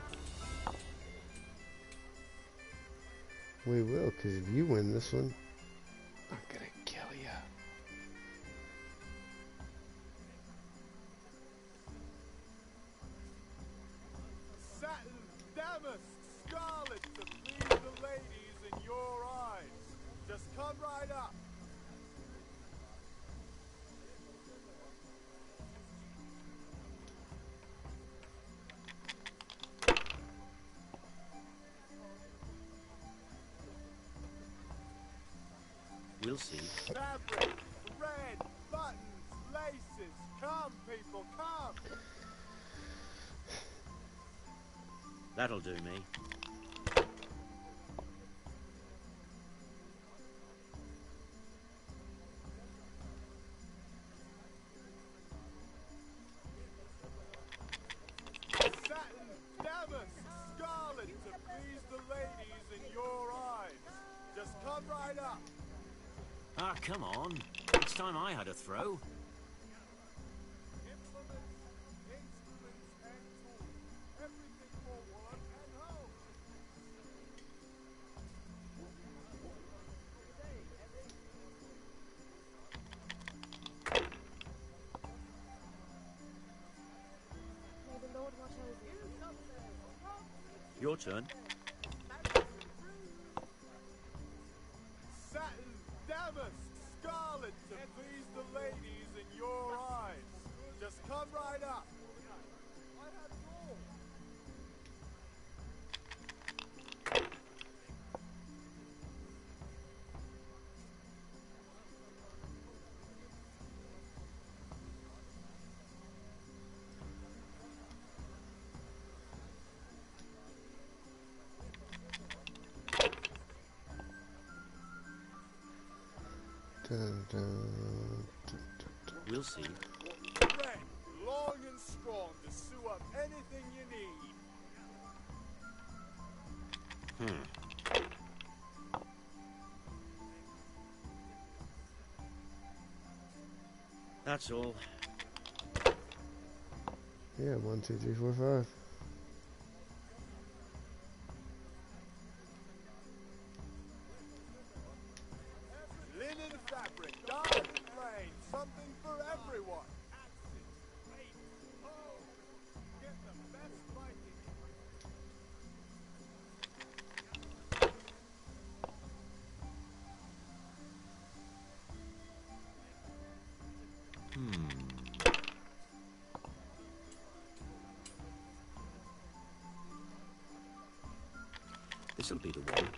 I: We will, because if you win this one, I'm gonna kill you.
C: Satin, damask, scarlet to please the ladies in your eyes. Just come right up.
O: We'll see.
C: Fabric, red, buttons, laces. Come, people, come.
O: That'll do me.
C: Satin, damask, scarlet to please the ladies in your eyes. Just come right up.
O: Ah, come on. It's time I had a throw.
C: Implements, instruments, and tools. Everything for work and home.
M: May the Lord watch over you.
O: Your turn.
C: Satin, damask, scarlet to please the ladies in your eyes. Just come right up. I have it all.
I: Dun, dun, dun, dun, dun.
O: We'll see.
C: Red, long and strong to sew up anything you need.
O: That's all.
I: Yeah, 1, 2, 3, 4, 5.
C: Linen fabric, dyed and plain, something for everyone. Get the best lighting.
O: This'll be the one.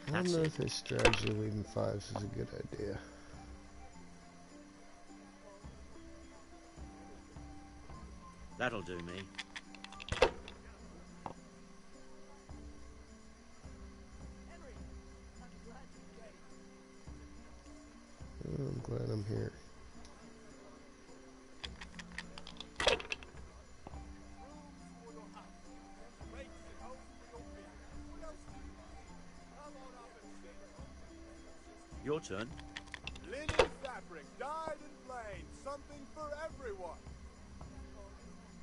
I: I don't know if his strategy of leaving 5s is a good idea.
O: That'll do me.
I: Oh, I'm glad I'm here.
O: Your turn.
C: Linen fabric, dyed and plain, something for everyone.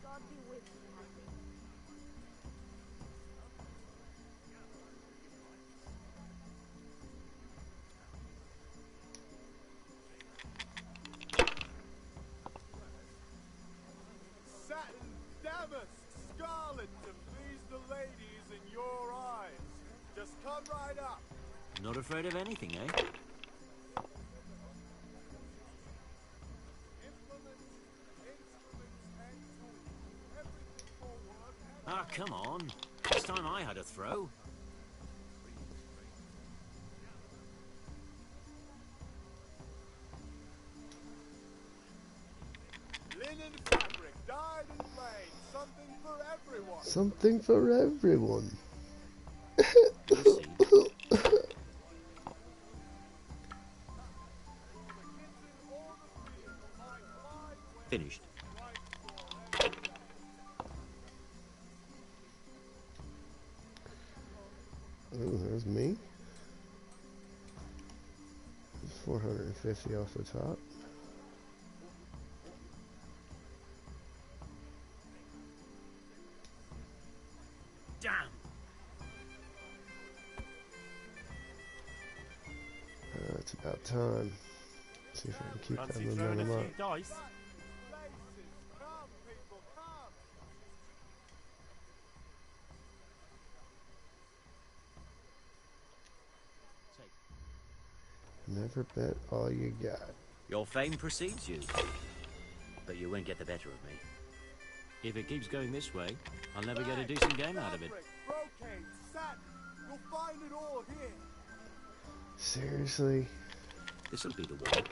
M: God be with you, Henry.
C: Just come right up.
O: Not afraid of anything, eh? Ah, come on. This time I had a throw.
C: Linen fabric, dyed and plain, something for everyone.
I: Something for everyone.
O: Finished.
I: Ooh, there's me. 450 off the top.
O: Damn.
I: It's about time. See if I can keep that
L: Fancy throwing a
I: momentum up.
L: few dice?
I: Never bet all you got.
O: Your fame precedes you. But you won't get the better of me. If it keeps going this way, I'll never get a decent game out of it.
C: Brocade, satin, you'll find it all here.
I: Seriously?
O: This'll be the one.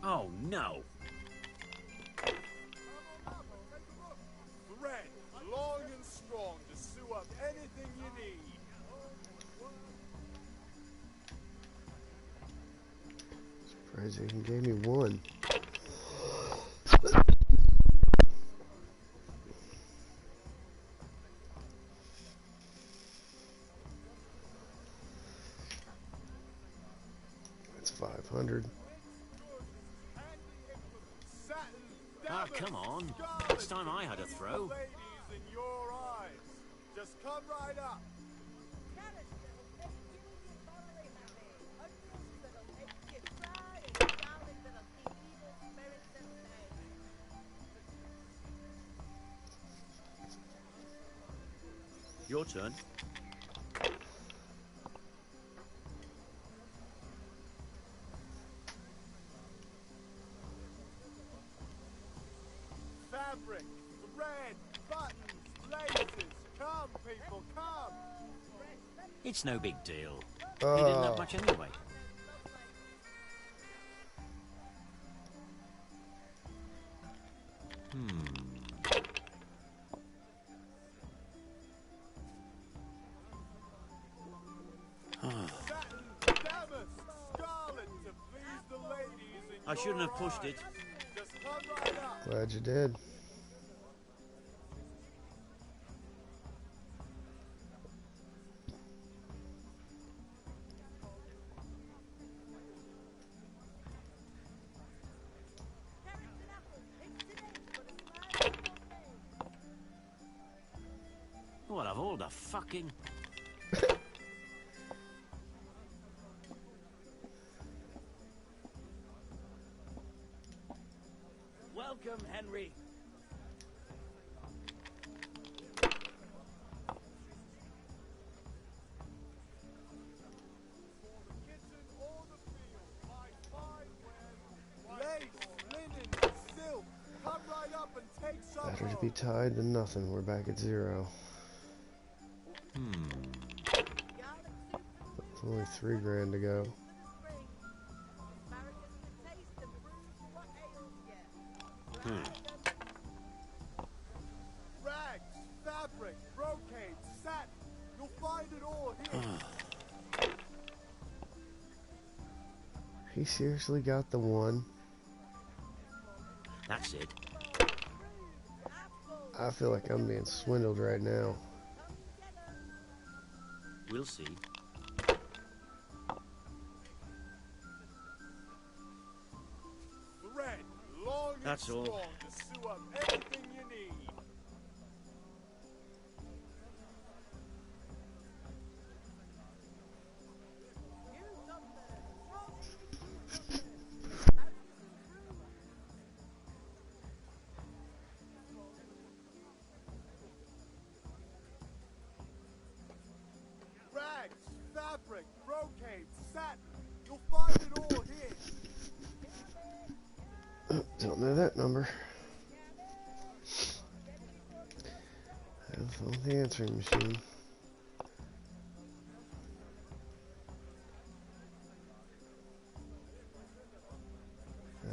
O: Oh no!
C: Thread, long and strong to sew up anything you need.
I: Surprised he even gave me one. That's 500.
O: Ah, come on. This time I had a throw.
C: Ladies in your eyes. Just come right up.
O: Your turn.
C: Fabric, thread, buttons, laces. Come, people, come.
O: It's no big deal. You didn't have much anyway. I shouldn't have pushed it.
I: Glad you did.
O: What of all the fucking...
N: Welcome, Henry.
I: Better to be tied than nothing. We're back at 0. Only 3 grand to go.
C: Rags, fabric, brocade, satin. You'll find it all here.
I: He seriously got the 1.
O: That's it.
I: I feel like I'm being swindled right now.
O: We'll see.
C: Thread, long
O: That's
C: and
O: all.
C: strong to sew up anything you need.
I: Don't know that number. I have found the answering machine.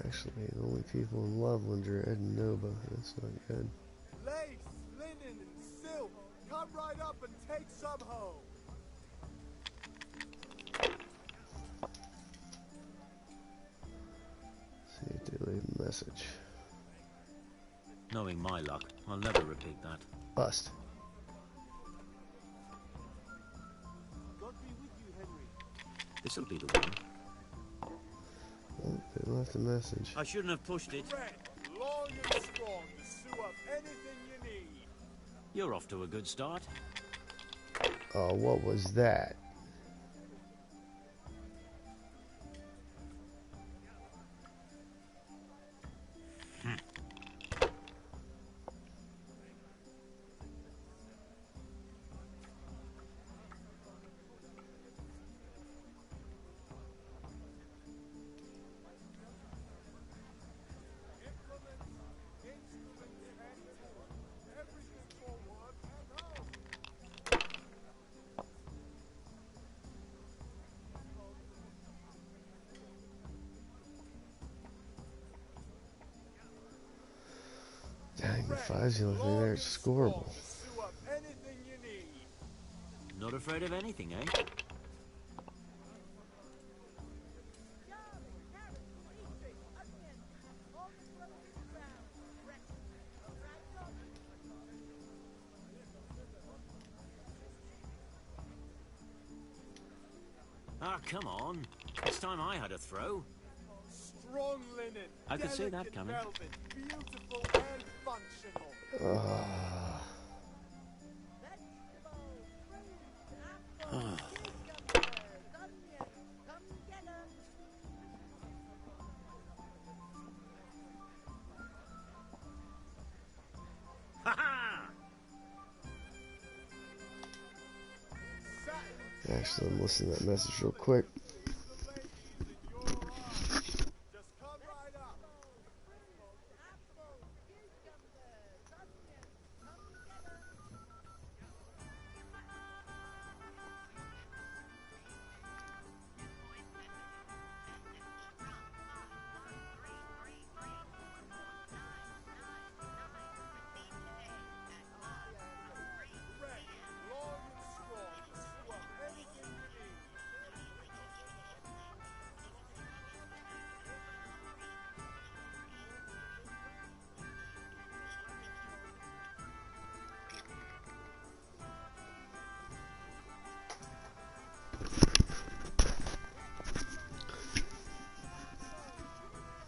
I: Actually, the only people in Loveland are Ed and Nova. That's not good.
C: Lace, linen, and silk. Come right up and take some home.
I: See, delete message.
O: Knowing my luck, I'll never repeat that.
I: Bust.
C: God be with you, Henry.
O: This'll be the one.
I: Oh, they left a message.
O: I shouldn't have pushed it.
C: Red, long and strong to sew up anything you need.
O: You're off to a good start.
I: Oh, what was that? Dang, the 5's the only thing there. It's scoreable.
C: Sew up anything you need.
O: Not afraid of anything, eh? Ah, come on. It's time I had a throw.
C: Strong linen.
O: I could see that
C: delicate
O: coming.
C: Velvet, beautiful and functional.
I: Actually, I'm listening to that message real quick.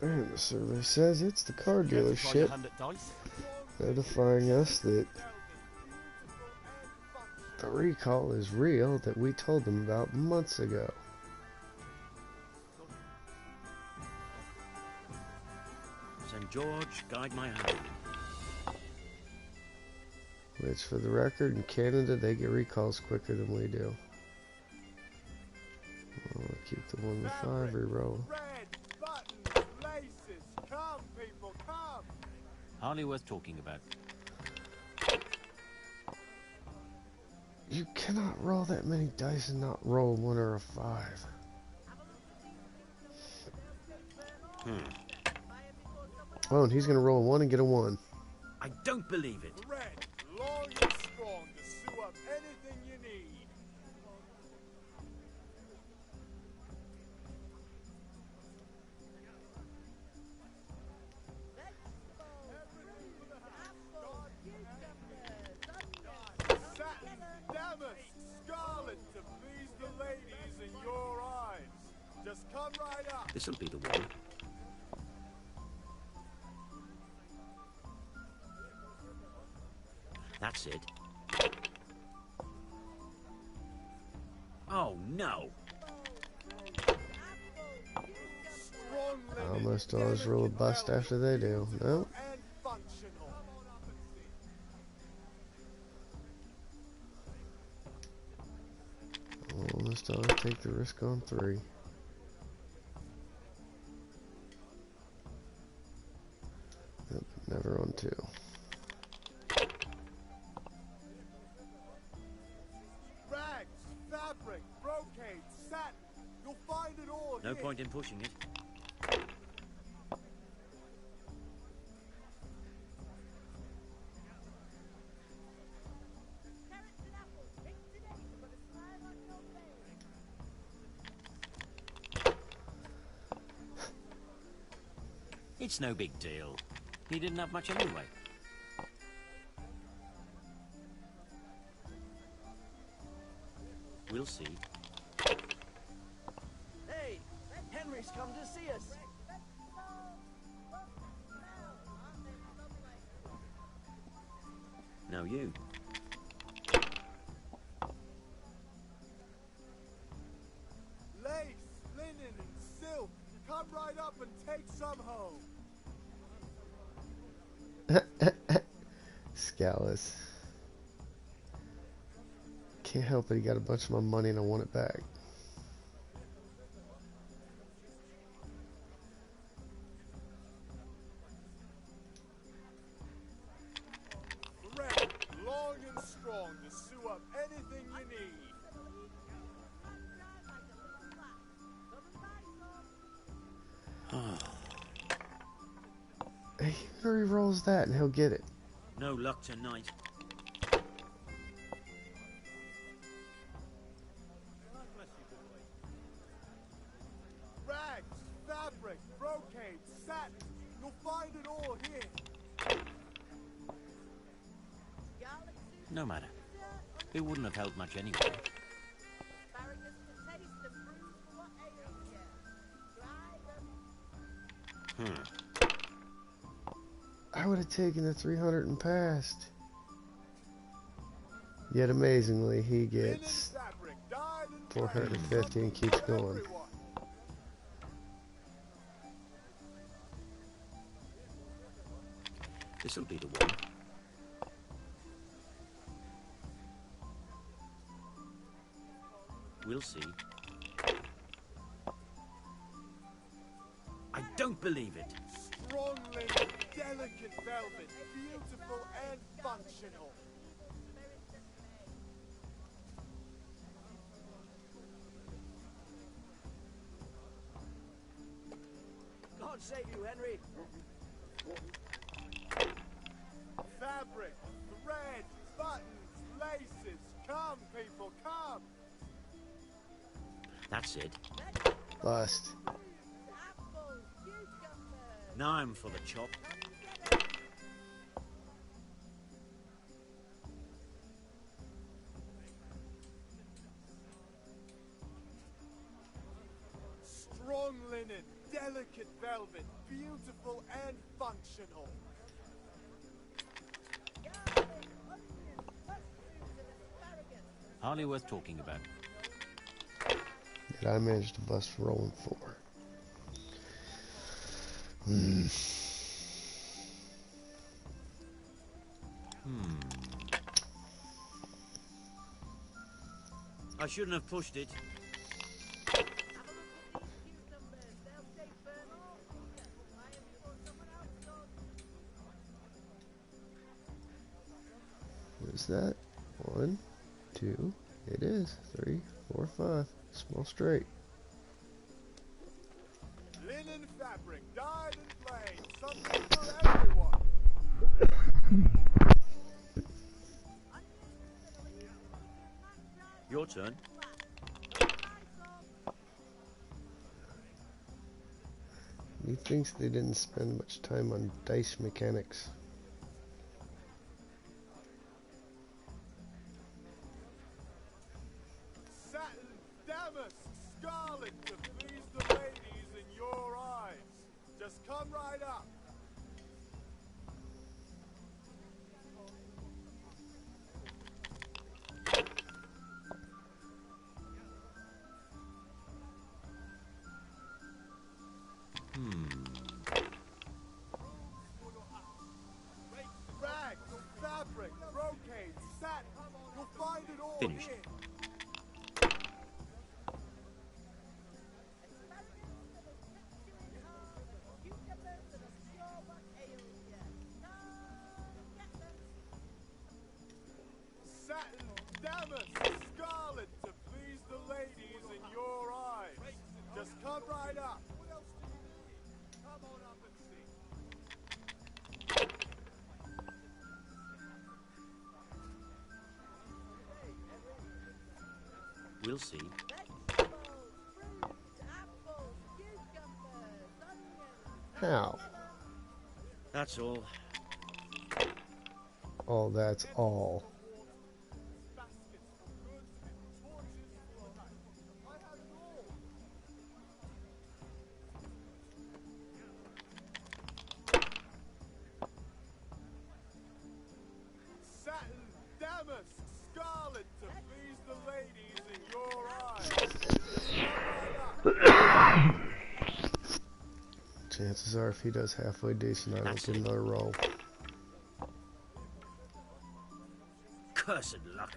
I: And the survey says it's the car dealership notifying us that the recall is real that we told them about months ago.
O: St. George, guide my hand.
I: Which, for the record, in Canada they get recalls quicker than we do. I'll keep the 1 to 5 reroll.
C: Come, people, come!
O: Hardly worth talking about.
I: You cannot roll that many dice and not roll 1 or a 5. Oh, and he's going to roll a 1 and get a 1.
O: I don't believe it.
C: Red, long and strong to sew up anything you need. Satin, damask, scarlet to please the ladies in your eyes. Just come right up.
O: This'll be the one. That's it. Oh, no.
I: I almost always roll a bust after they do. No. I'll almost always take the risk on 3. We're on 2.
C: Rags, fabric, brocade, satin. You'll find it all
O: No
C: here.
O: point in pushing it. It's no big deal. He didn't have much anyway. We'll see.
D: Hey, Henry's come to see us.
O: Now you.
C: Lace, linen, and silk. Come right up and take some home.
I: Scalus. Can't help it, he got a bunch of my money and I want it back.
C: Red, long and strong to sew up anything you need.
I: He re-rolls that and he'll get it.
O: No luck tonight.
C: Rags, fabric, brocade, satin. You'll find it all here.
O: No matter. It wouldn't have helped much anyway.
I: I would have taken the 300 and passed. Yet amazingly, he gets 450 and keeps going.
O: This'll be the one. We'll see. I don't believe it.
C: Strong linen, delicate velvet, beautiful and functional.
D: God save you, Henry.
C: Fabric, thread, buttons, laces. Come, people, come.
O: That's it.
I: Bust.
O: Now I'm for the chop.
C: Strong linen, delicate velvet, beautiful and functional.
O: Hardly worth talking about.
I: Did I manage to bust rolling 4?
O: I shouldn't have pushed it.
I: What is that? 1, 2, it is. 3, 4, 5. Small straight.
C: Linen fabric, dyed and plain, something for everyone.
O: Your turn.
I: He thinks they didn't spend much time on dice mechanics.
C: Satin, damask, scarlet to please the ladies in your eyes. Just come right up. Rags, fabric, brocade, satin. You'll find it all
O: Finished.
C: here.
O: We'll see.
I: How?
O: That's all.
I: Oh, that's all.
C: Satin, damask, scarlet to please the ladies in your eyes.
I: Chances are, if he does halfway decent, I don't get another roll.
O: Cursed luck.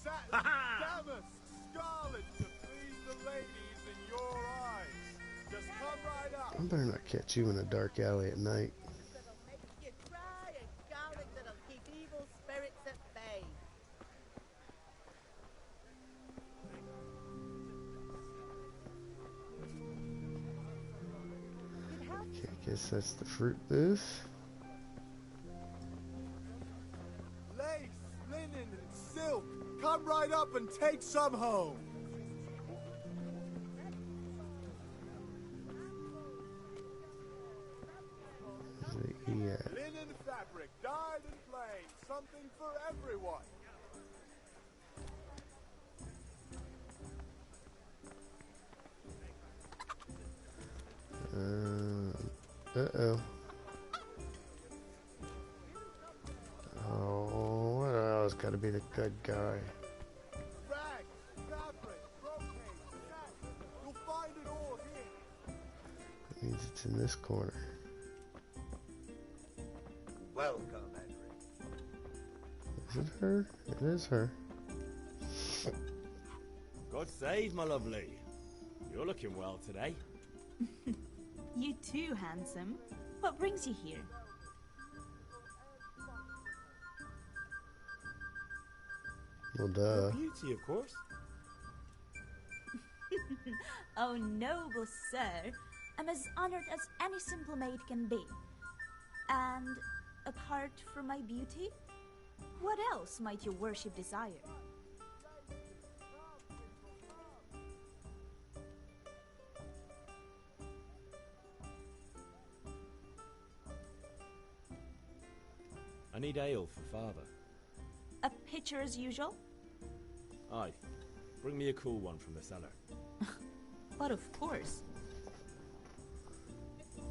C: Satin, damask, scarlet to please the ladies in your eyes. Just come right up.
I: I better not catch you in a dark alley at night.
A: Make you cry and garlic that'll keep evil spirits at bay.
I: Okay, I guess that's the fruit booth.
C: Lace, linen, and silk. Come right up and take some home.
I: Yeah.
C: Linen fabric, dyed and plain. Something for everyone.
I: Uh-oh. Oh, well, it's got to be the good guy.
C: Rags, fabric, brocade, satin. You'll find it all here.
I: That means it's in this corner.
D: Welcome, Henry.
I: Is it her? It is her.
G: God save, my lovely. You're looking well today.
Q: You too, handsome. What brings you here?
I: Well, duh.
G: Beauty, of course.
Q: Oh, noble sir. I'm as honored as any simple maid can be. And apart from my beauty, what else might your worship desire?
G: I need ale for father.
Q: A pitcher as usual?
G: Aye. Bring me a cool one from the cellar.
Q: But of course. Here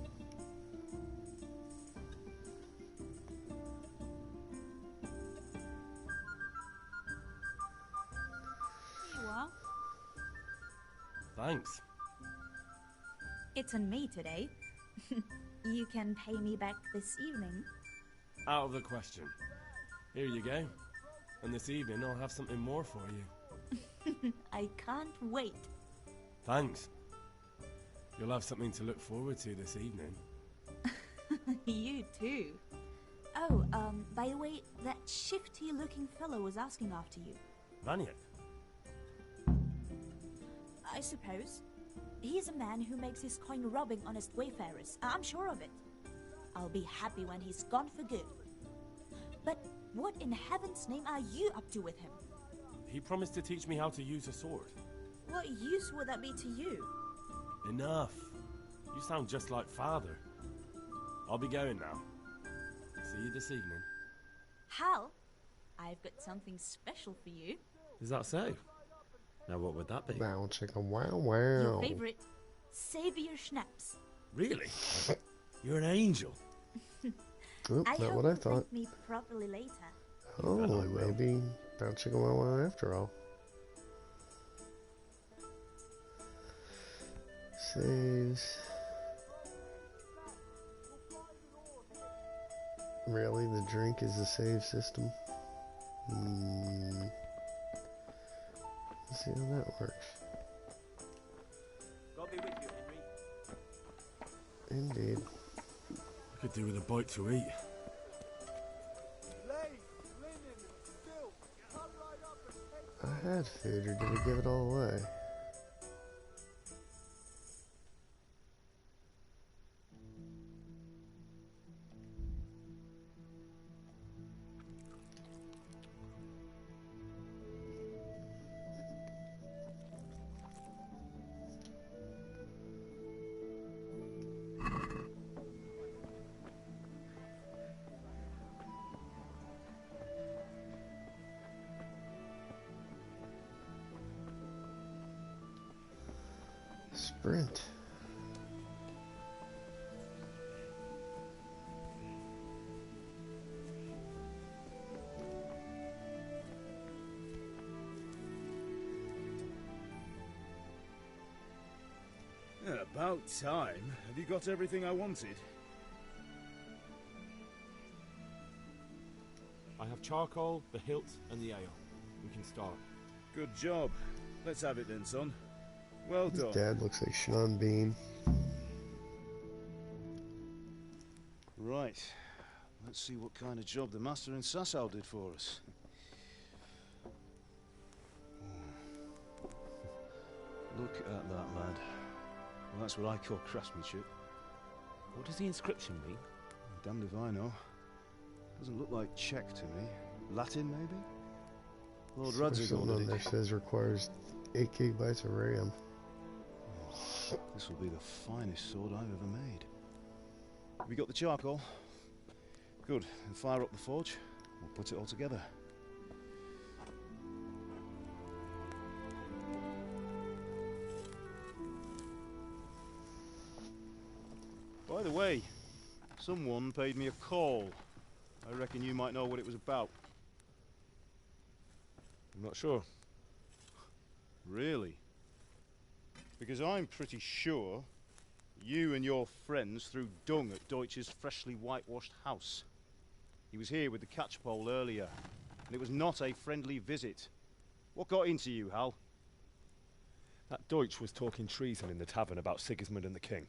Q: you are.
G: Thanks.
Q: It's on me today. You can pay me back this evening.
G: Out of the question. Here you go. And this evening I'll have something more for you.
Q: I can't wait.
G: Thanks. You'll have something to look forward to this evening.
Q: You too. Oh, by the way, that shifty-looking fellow was asking after you.
G: Vanian?
Q: I suppose. He's a man who makes his coin robbing honest wayfarers. I'm sure of it. I'll be happy when he's gone for good. But what in heaven's name are you up to with him?
G: He promised to teach me how to use a sword.
Q: What use would that be to you?
G: Enough. You sound just like father. I'll be going now. See you this evening.
Q: Hal, I've got something special for you.
G: Is that so? Now what would that be?
I: Wow, chicken, wow, wow.
Q: Your favorite, Savior Schnapps.
G: Really? You're an angel.
I: Oop,
Q: I
I: not
Q: hope
I: what I
Q: you'll
I: thought.
Q: thank me properly later.
I: Oh, maybe about chicken wow wow after all. Saves. Really, the drink is the save system? Let's see how that works.
L: God be with you, Henry.
I: Indeed.
L: I could do with a bite to eat.
C: Lace, linen, and silk. Come right up and take
I: I had food, or did I give it all away? Sprint.
R: Yeah, about time. Have you got everything I wanted?
L: I have charcoal, the hilt, and the ale. We can start.
R: Good job. Let's have it then, son. Well
I: His
R: done.
I: dad looks like Sean Bean.
R: Right. Let's see what kind of job the master in Sasau did for us. Look at that, lad. Well, that's what I call craftsmanship.
L: What does the inscription mean?
R: Damned if I know. Doesn't look like Czech to me. Latin, maybe? Lord
I: Something
R: Radzig
I: on
R: ordered
I: there
R: it.
I: says requires 8 gigabytes of RAM.
R: This will be the finest sword I've ever made. Have you got the charcoal? Good. Then fire up the forge. We'll put it all together. By the way, someone paid me a call. I reckon you might know what it was about.
L: I'm not sure.
R: Really? Because I'm pretty sure you and your friends threw dung at Deutsch's freshly whitewashed house. He was here with the catchpole earlier, and it was not a friendly visit. What got into you, Hal?
L: That Deutsch was talking treason in the tavern about Sigismund and the king.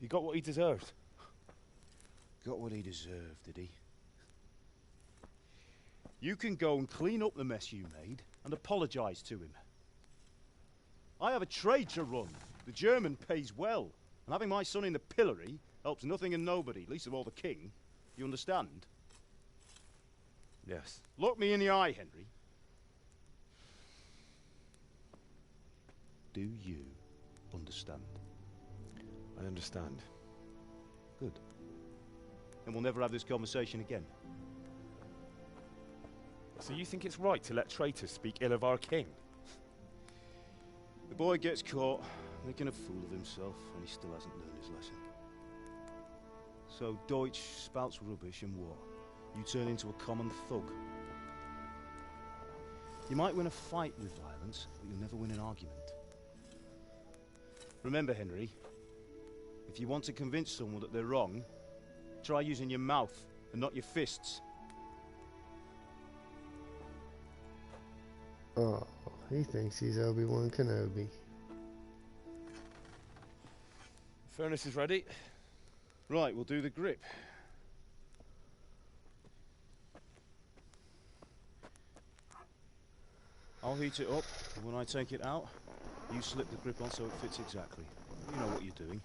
L: He got what he deserved.
R: Got what he deserved, did he? You can go and clean up the mess you made and apologise to him. I have a trade to run. The German pays well, and having my son in the pillory helps nothing and nobody, least of all the king. You understand?
L: Yes.
R: Look me in the eye, Henry. Do you understand?
L: I understand.
R: Good. Then we'll never have this conversation again.
L: So you think it's right to let traitors speak ill of our king?
R: The boy gets caught, making a fool of himself, and he still hasn't learned his lesson. So Deutsch spouts rubbish, and what? You turn into a common thug. You might win a fight with violence, but you'll never win an argument. Remember, Henry, if you want to convince someone that they're wrong, try using your mouth and not your fists.
I: Oh, he thinks he's Obi-Wan Kenobi.
L: Furnace is ready.
R: Right, we'll do the grip. I'll heat it up, and when I take it out, you slip the grip on so it fits exactly. You know what you're doing.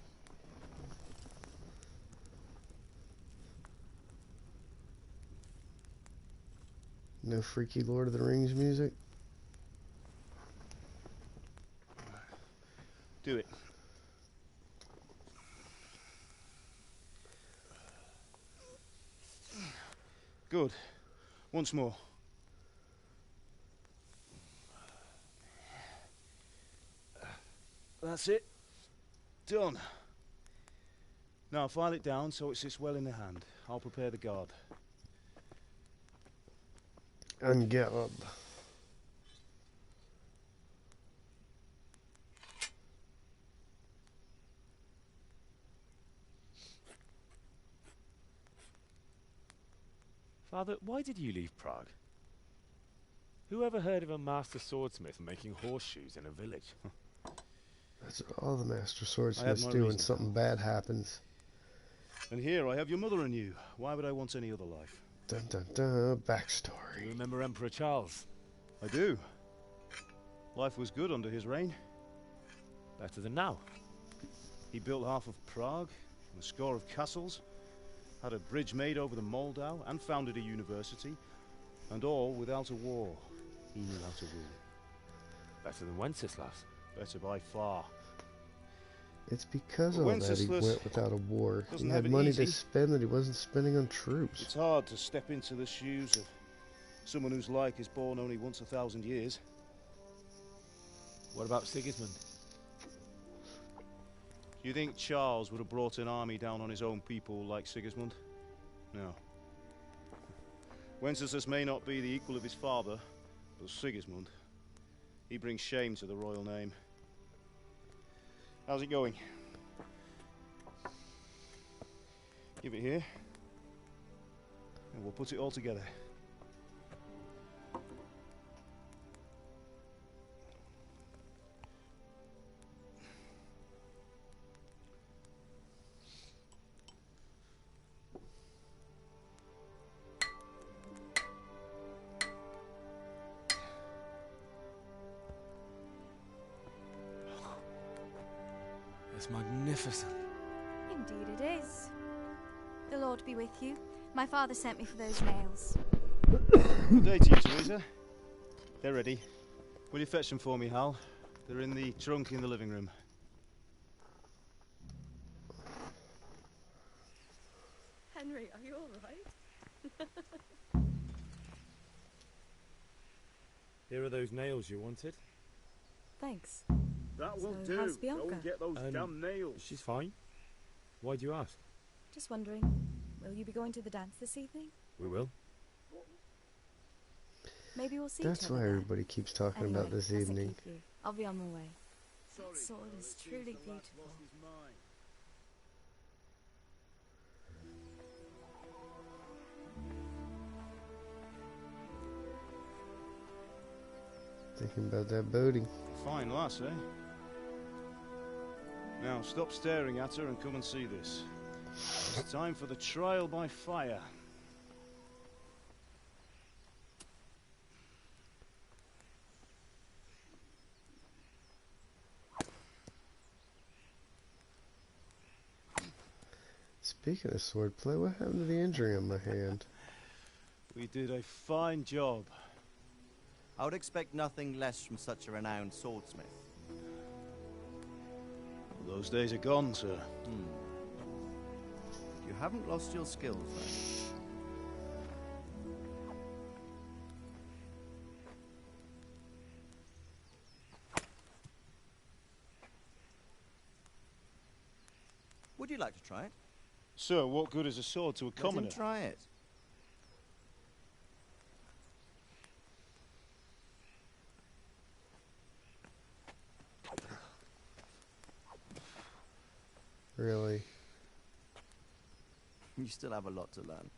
I: No freaky Lord of the Rings music?
R: Do it. Good. Once more. That's it. Done. Now file it down so it sits well in the hand. I'll prepare the guard.
I: And get up.
L: Father, why did you leave Prague?
G: Who ever heard of a master swordsmith making horseshoes in a village?
I: That's what all the master
R: I
I: swordsmiths
R: have my
I: do when
R: reasons,
I: something bad happens.
R: And here I have your mother and you. Why would I want any other life?
I: Dun dun dun, backstory.
G: Do you remember Emperor Charles?
R: I do. Life was good under his reign.
G: Better than now.
R: He built half of Prague, and a score of castles, had a bridge made over the Moldau, and founded a university, and all without a war. He knew how to rule.
G: Better than Wenceslas.
R: Better by far.
I: It's because
R: But
I: of all that he
R: Wenceslas
I: went without a war. He
R: doesn't
I: had
R: have it
I: money
R: easy.
I: to spend that he wasn't spending on troops.
R: It's hard to step into the shoes of someone whose like is born only once 1,000 years.
G: What about Sigismund?
R: Do you think Charles would have brought an army down on his own people like Sigismund? No. Wenceslas may not be the equal of his father, but Sigismund, he brings shame to the royal name. How's it going? Give it here, and we'll put it all together.
L: It's magnificent.
S: Indeed it is. The Lord be with you. My father sent me for those nails.
R: Good day to you, Teresa. They're ready. Will you fetch them for me, Hal? They're in the trunk in the living room.
A: Henry, are you alright?
G: Here are those nails you wanted.
S: Thanks.
C: That
S: So,
C: won't do.
S: how's Bianca?
C: Don't get those damn nails.
G: She's fine. Why do you ask?
S: Just wondering, will you be going to the dance this evening?
G: We will.
S: Maybe we'll see
I: That's
S: each other
I: why
S: there.
I: everybody keeps talking
S: Anyway,
I: about this
S: mustn't
I: evening.
S: keep you. I'll be on my way. That sword is truly beautiful.
I: Thinking about that boating.
R: Fine lass, eh? Now stop staring at her and come and see this. It's time for the trial by fire.
I: Speaking of swordplay, what happened to the injury on my hand?
R: We did a fine job.
T: I would expect nothing less from such a renowned swordsmith.
R: Those days are gone, sir.
T: You haven't lost your skills, then. Would you like to try it?
R: Sir, what good is a sword to a commoner?
T: Let him try it.
I: Really?
T: You still have a lot to learn.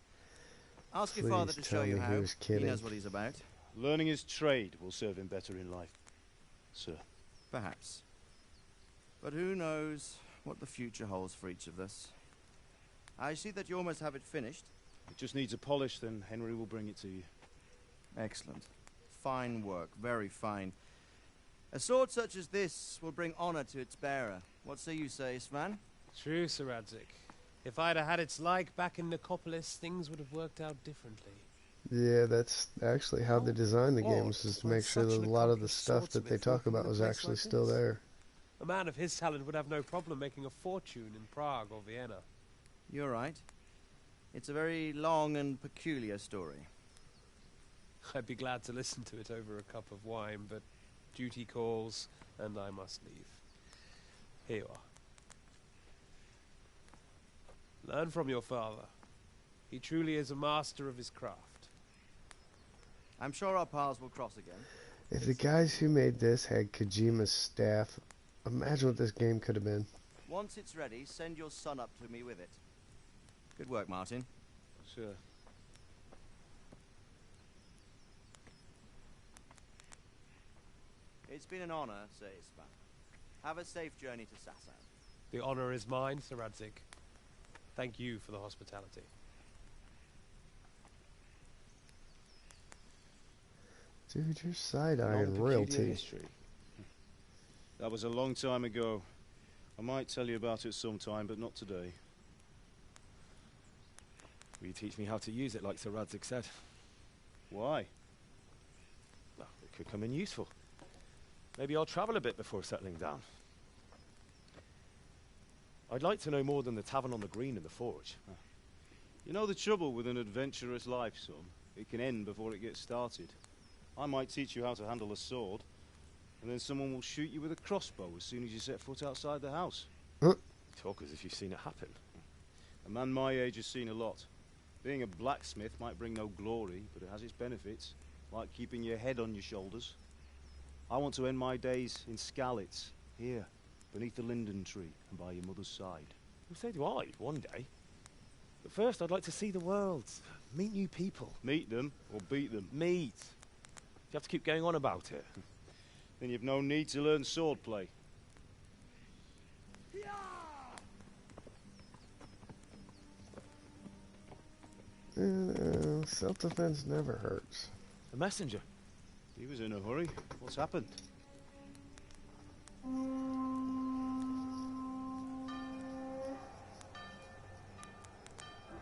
T: Ask your
I: Please
T: father to show
I: tell
T: you
I: me he
T: how.
I: was
T: He
I: kidding.
T: knows what he's about.
R: Learning his trade will serve him better in life, sir.
T: Perhaps. But who knows what the future holds for each of us. I see that you almost have it finished.
R: It just needs a polish, then Henry will bring it to you.
T: Excellent. Fine work, very fine. A sword such as this will bring honor to its bearer. What say you, Svan?
J: True, Sir Radzik. If I'd have had its like back in Nicopolis, things would have worked out differently.
I: Yeah, that's actually how they designed the games, is to make sure that a lot of the stuff that they talk about was actually still there.
J: A man of his talent would have no problem making a fortune in Prague or Vienna.
T: You're right. It's a very long and peculiar story.
J: I'd be glad to listen to it over a cup of wine, but duty calls, and I must leave. Here you are. Learn from your father. He truly is a master of his craft.
T: I'm sure our paths will cross again.
I: If the guys who made this had Kojima's staff, imagine what this game could have been.
T: Once it's ready, send your son up to me with it. Good work, Martin.
R: Sure.
T: It's been an honor, Sir Ispan. Have a safe journey to Sassan.
J: The honor is mine, Sir Radzig. Thank you for the hospitality.
I: Dude, you're side-eyeing royalty.
R: History. That was a long time ago. I might tell you about it sometime, but not today.
G: Will you teach me how to use it like Sir Radzig said?
R: Why?
G: Well, it could come in useful. Maybe I'll travel a bit before settling down. I'd like to know more than the tavern on the green and the forge.
R: You know the trouble with an adventurous life, son? It can end before it gets started. I might teach you how to handle a sword, and then someone will shoot you with a crossbow as soon as you set foot outside the house.
G: You talk as if you've seen it happen.
R: A man my age has seen a lot. Being a blacksmith might bring no glory, but it has its benefits, like keeping your head on your shoulders. I want to end my days in Skalitz, here, beneath the linden tree and by your mother's side.
G: Well, so do I, one day. But first I'd like to see the world, meet new people.
R: Meet them or beat them?
G: Meet. You have to keep going on about it.
R: Then you've no need to learn swordplay.
I: Self-defense never hurts.
G: A messenger.
R: He was in a hurry. What's happened?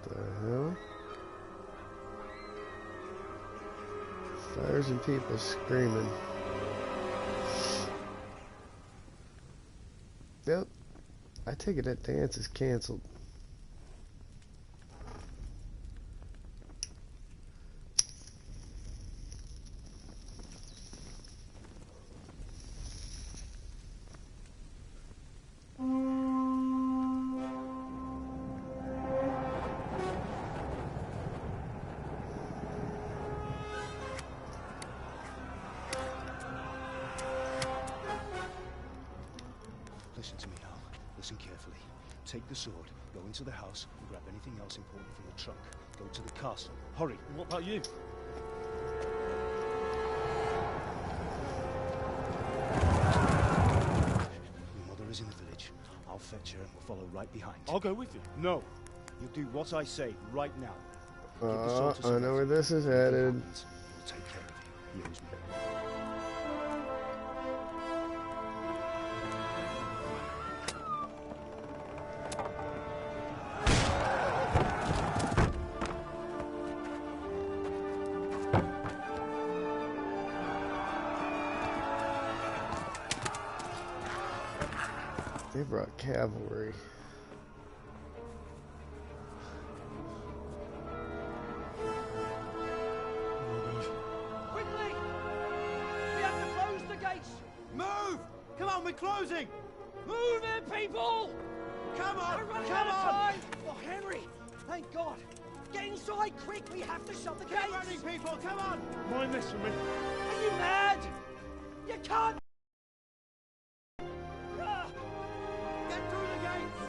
I: The hell? Fires and people screaming. Yep. I take it that dance is canceled.
R: Listen to me now. Listen carefully. Take the sword, go into the house, and grab anything else important from the trunk. Go to the castle. Hurry.
G: And what about you?
R: Your mother is in the village. I'll fetch her and we'll follow right behind.
G: I'll go with you.
R: No. You'll do what I say right now.
I: I know where this is headed.
R: We'll take care of you. Use me.
I: They brought cavalry.
A: Quickly! We have to close the gates!
C: Move! Come on, we're closing!
A: Move it, people!
C: Come on!
A: We're running
C: Come
A: out of
C: on!
A: time! Oh, Henry! Thank God! Get inside, quick! We have to shut the gates!
C: Keep running, people! Come on!
G: Mind this for me.
A: Are you mad? You can't...
C: Get through the gates!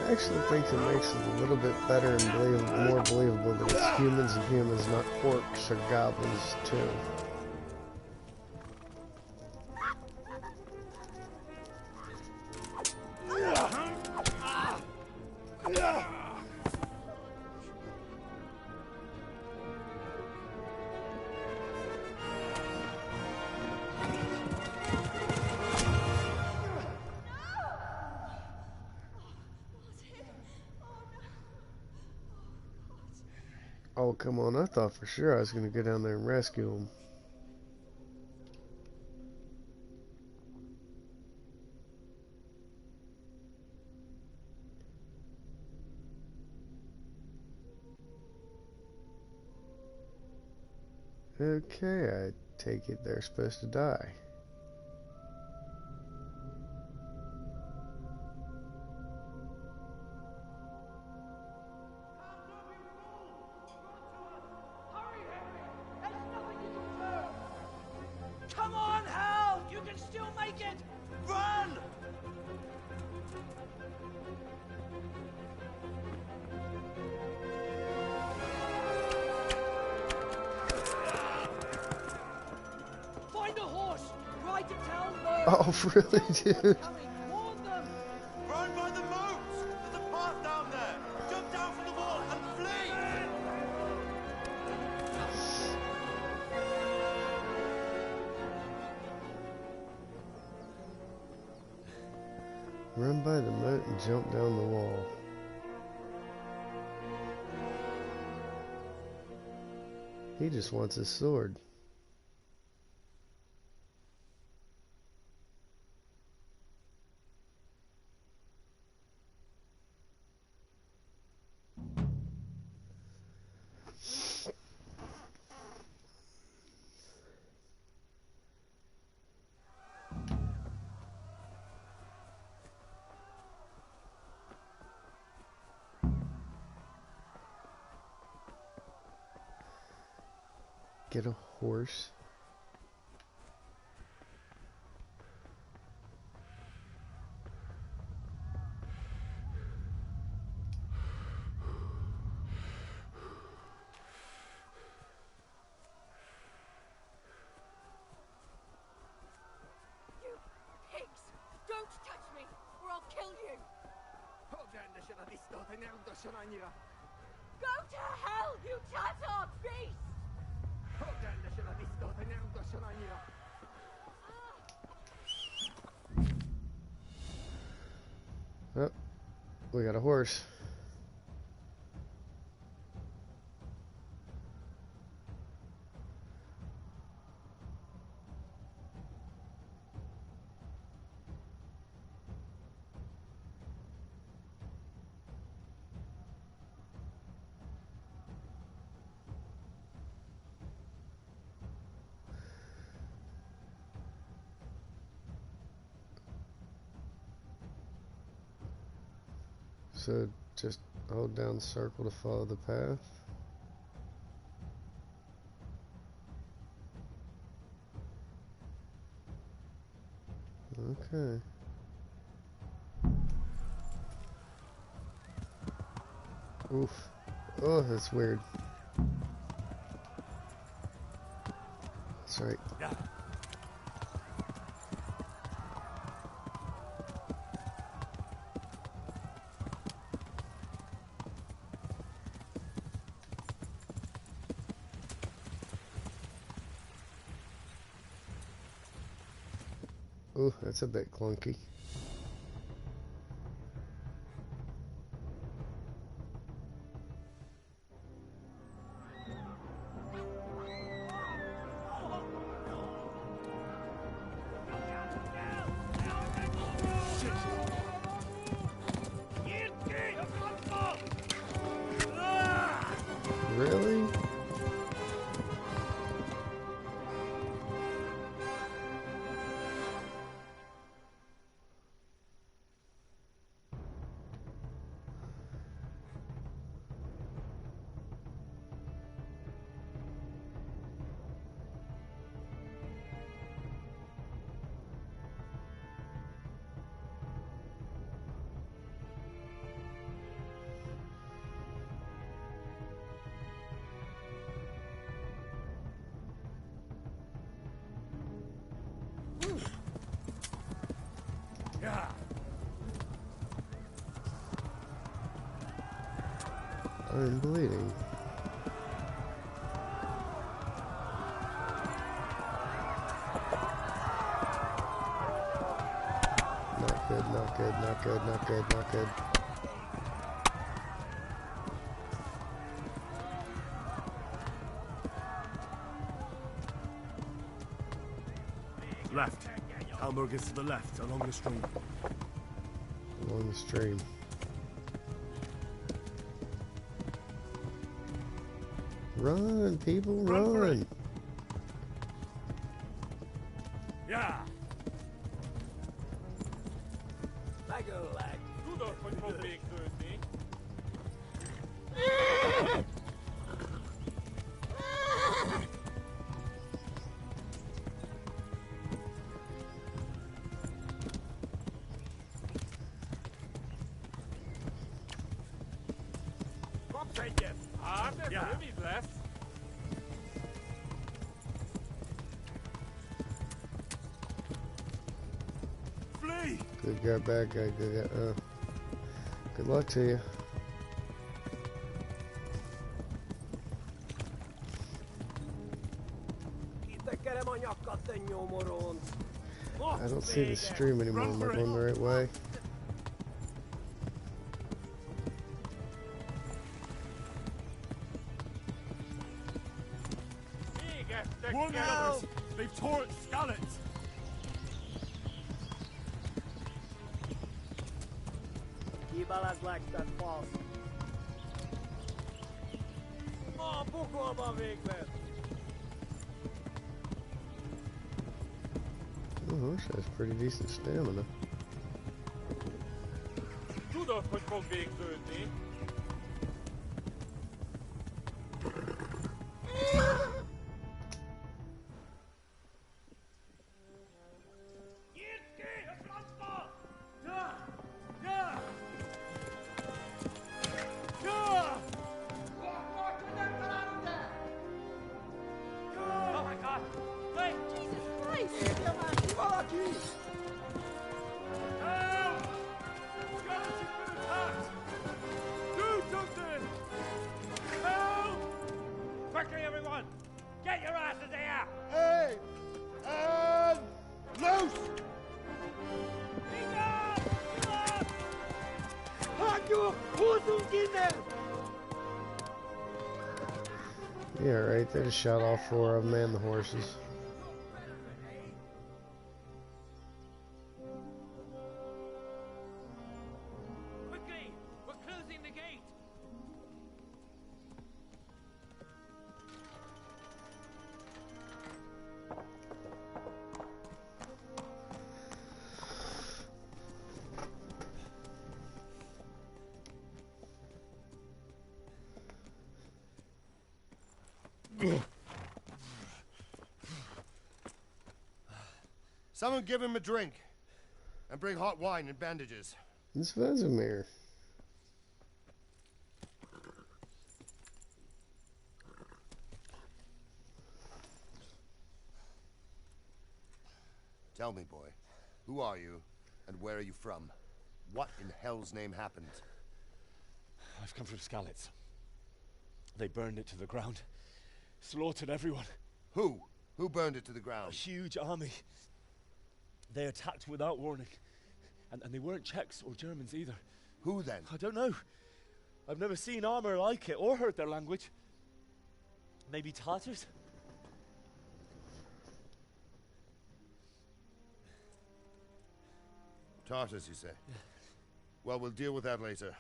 I: I actually think it makes it a little bit better and more believable that it's humans and humans, not orcs or goblins too. Oh, come on. I thought for sure I was going to go down there and rescue him. Okay, I take it they're supposed to die.
A: Come on,
I: Oh, really, dude?
C: Run by the moat! There's a path down there! Jump down from the wall and flee!
I: Run by the moat and jump down the wall. He just wants his sword. Get a horse.
M: You pigs! Don't touch me, or I'll kill you! Go to hell, you Tatar beast!
I: Oh, we got a horse. So just hold down circle to follow the path. Okay. Oof. Oh, that's weird. That's right.
L: Yeah.
I: Ooh, that's a bit clunky. Really?
L: Yeah.
I: I'm bleeding. Not good, not good, not good, not good, not good.
L: Left. Alberg is to the left, along the stream.
I: Along the stream. Run, people, run!
L: Yeah.
C: Lego lag.
L: Du doch von vom Weg für mich.
C: Kom zijn je.
L: Ja.
C: Left.
I: Good guy, bad guy, good guy. Good luck to you. I don't see the stream anymore. Am I going the right way?
L: Warn the others! They've torched Skalitz!
D: Ibalas like that false. Oh, pouco abavegler.
I: Oh, horse has pretty decent stamina.
L: Du darf mich vom Weg töten.
N: Quickly, everyone! Get your asses here!
C: Hey! And loose!
I: Yeah, right. They just shot all four of them and the horses.
N: Quickly! We're closing the gate!
C: Someone give him a drink. And bring hot wine and bandages.
I: It's Vesemir.
C: Tell me, boy, who are you, and where are you from? What in hell's name happened?
E: I've come from Skalitz. They burned it to the ground. Slaughtered everyone.
C: Who? Who burned it to the ground?
E: A huge army. They attacked without warning. And they weren't Czechs or Germans either.
C: Who then?
E: I don't know. I've never seen armor like it or heard their language. Maybe Tatars?
C: Tartars, you say? Yeah. Well, we'll deal with that later.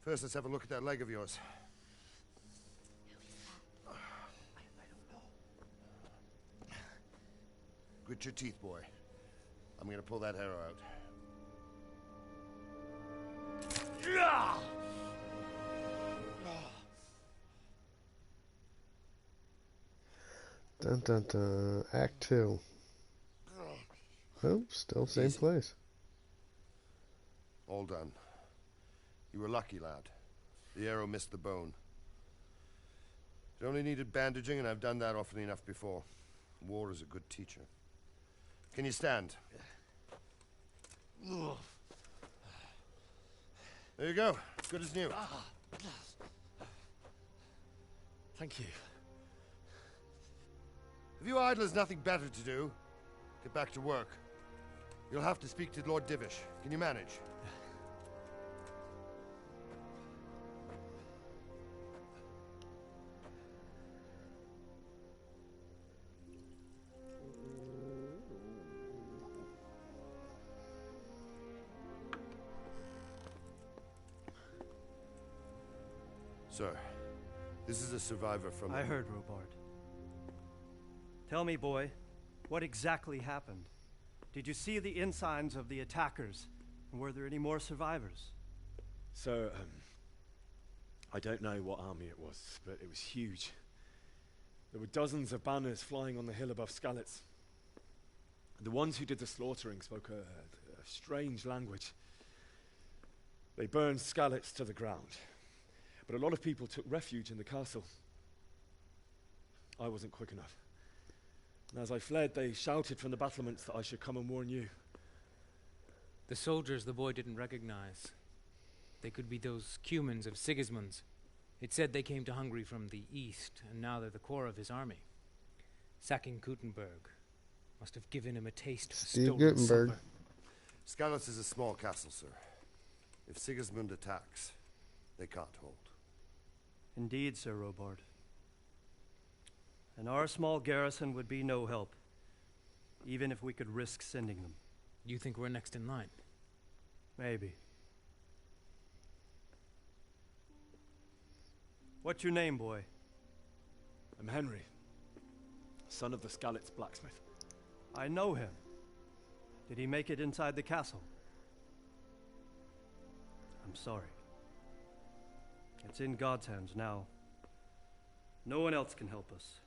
C: First, let's have a look at that leg of yours. Grit your teeth, boy. I'm gonna pull that arrow out.
I: Dun dun dun. Act 2. Oh, still same place.
C: All done. You were lucky, lad. The arrow missed the bone. It only needed bandaging, and I've done that often enough before. War is a good teacher. Can you stand? There you go. Good as new.
E: Thank you.
C: If you idlers nothing better to do, get back to work. You'll have to speak to Lord Divish. Can you manage? Sir, this is a survivor from...
U: I heard, Robard. Tell me, boy, what exactly happened? Did you see the ensigns of the attackers? And were there any more survivors?
E: So, I don't know what army it was, but it was huge. There were dozens of banners flying on the hill above Skalitz. The ones who did the slaughtering spoke a strange language. They burned Skalitz to the ground. But a lot of people took refuge in the castle. I wasn't quick enough. And as I fled, they shouted from the battlements that I should come and warn you.
F: The soldiers the boy didn't recognize. They could be those Cumans of Sigismund's. It said they came to Hungary from the east, and now they're the core of his army. Sacking Gutenberg must have given him a taste for
I: Steve
F: stolen
I: Gutenberg.
F: silver.
C: Skalitz is a small castle, sir. If Sigismund attacks, they can't hold.
U: Indeed, Sir Robard. And our small garrison would be no help, even if we could risk sending them.
F: You think we're next in line?
U: Maybe. What's your name, boy?
V: I'm Henry, son of the Skalitz blacksmith.
U: I know him. Did he make it inside the castle? I'm sorry. It's in God's hands now. No one else can help us.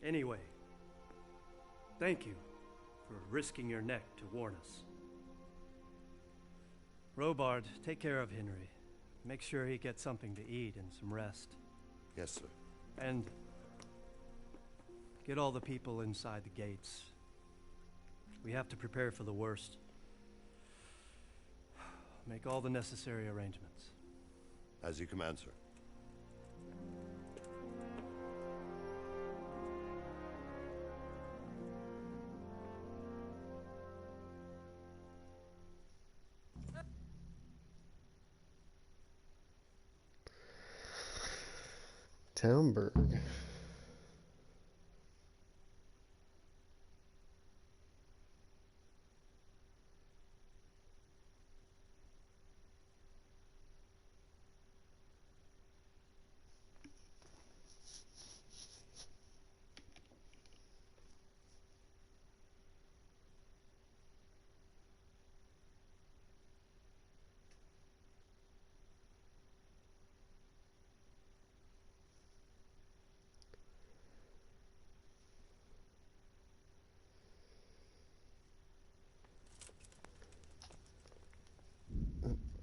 U: Anyway, thank you for risking your neck to warn us. Robard, take care of Henry. Make sure he gets something to eat and some rest.
C: Yes, sir.
U: And get all the people inside the gates. We have to prepare for the worst. Make all the necessary arrangements.
C: As you command, sir.
I: Townburg.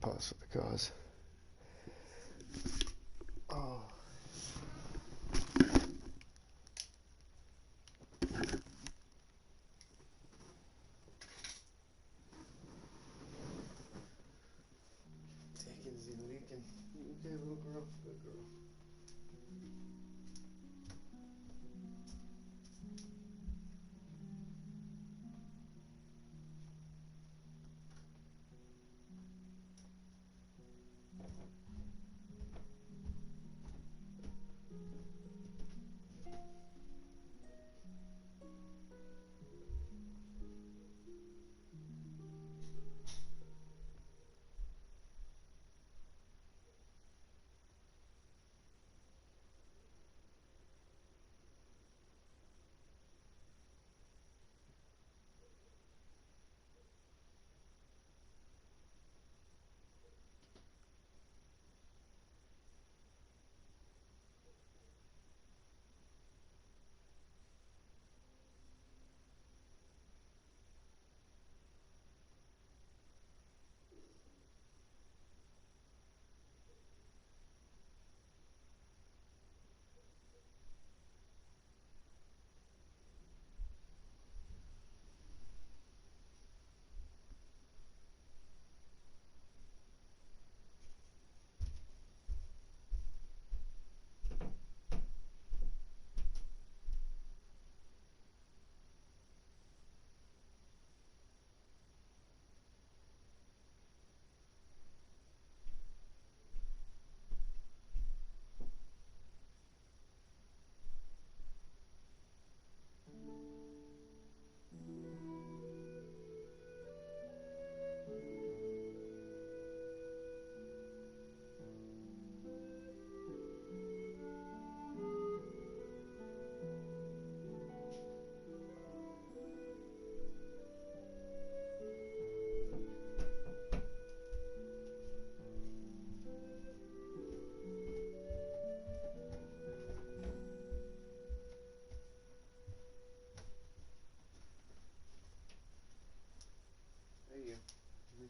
I: Pause for the cause. Oh. Dickens and leaking. Okay, little girl. Good girl.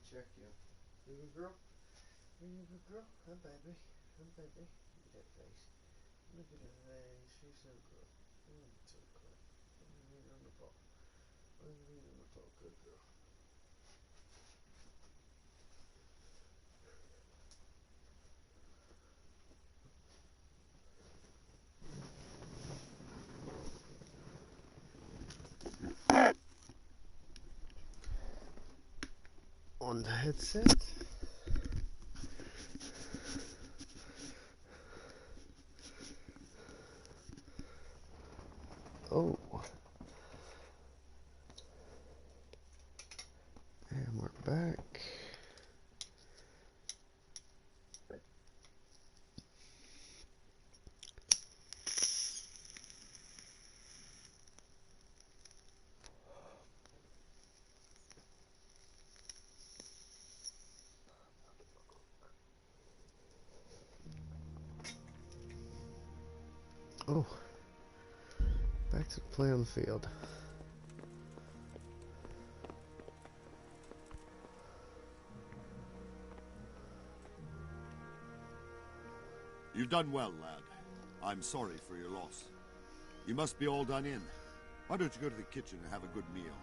I: Check you. You good girl? Are you a good girl? Huh, baby? Huh, baby? Look at that face. Look at that face. She's so good. So good. Look at me on the paw. Look at me on the paw. Good girl. sound headset. Oh. And we're back. Oh, back to the play on the field.
B: You've done well, lad. I'm sorry for your loss. You must be all done in. Why don't you go to the kitchen and have a good meal?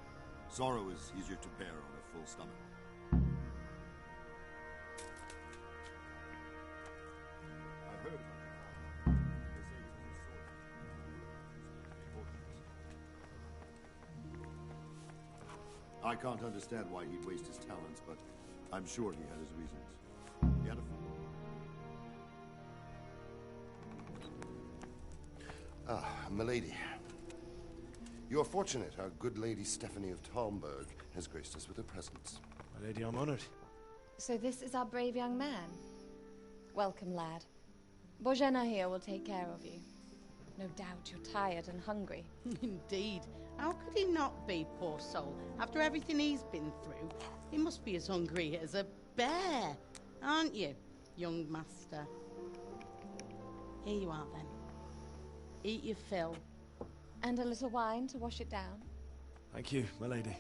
B: Sorrow is easier to bear on a full stomach. I've heard about your father. They say he was a soldier. I can't understand why he'd waste his talents, but I'm sure he had his reasons. He had a
C: Ah, milady. You're fortunate our good lady Stephanie of Talmberg has graced us with her presence.
V: My lady, I'm honored.
H: So this is our brave young man. Welcome, lad. Bojena here will take care of you. No doubt you're tired and hungry.
A: Indeed. How could he not be, poor soul? After everything he's been through, he must be as hungry as a bear, aren't you, young master? Here you are, then. Eat your fill.
H: And a little wine to wash it down.
V: Thank you, my lady.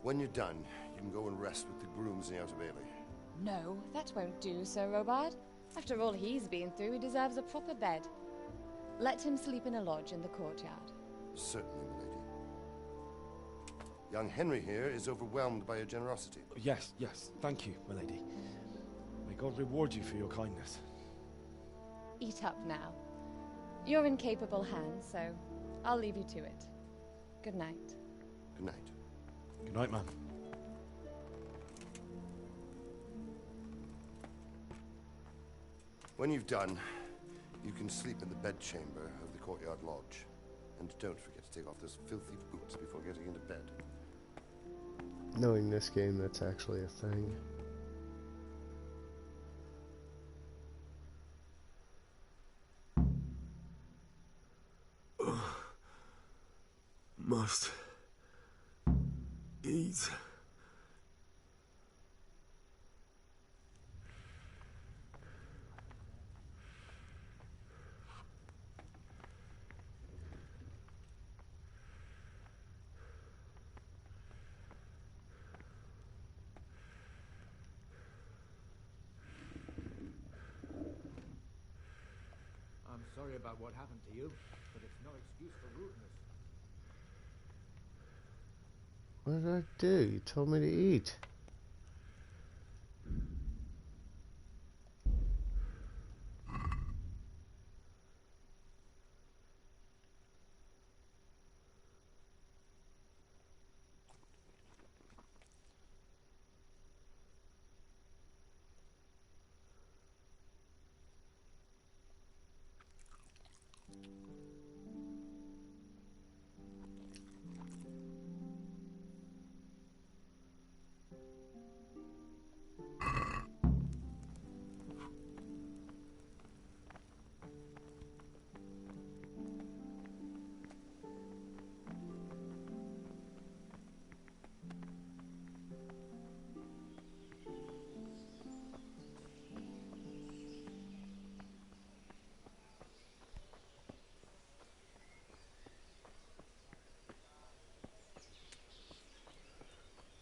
C: When you're done, you can go and rest with the grooms in the Outer Bailey.
H: No, that won't do, Sir Robard. After all he's been through, he deserves a proper bed. Let him sleep in a lodge in the courtyard.
C: Certainly, milady. Young Henry here is overwhelmed by your generosity.
V: Yes, yes. Thank you, my lady. May God reward you for your kindness.
H: Eat up now. You're in capable hands, so I'll leave you to it. Good night.
C: Good night.
V: Good night, ma'am.
C: When you've done, you can sleep in the bedchamber of the courtyard lodge. And don't forget to take off those filthy boots before getting into bed.
I: Knowing this game, that's actually a thing.
V: Must eat.
N: I'm sorry about what happened to you, but it's no excuse for rudeness.
I: What did I do? You told me to eat.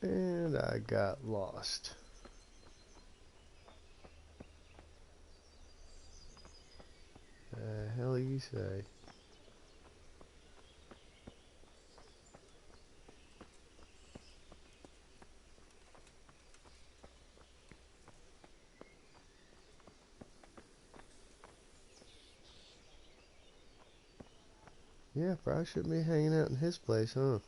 I: And I got lost. The hell you say? Yeah, probably shouldn't be hanging out in his place, huh?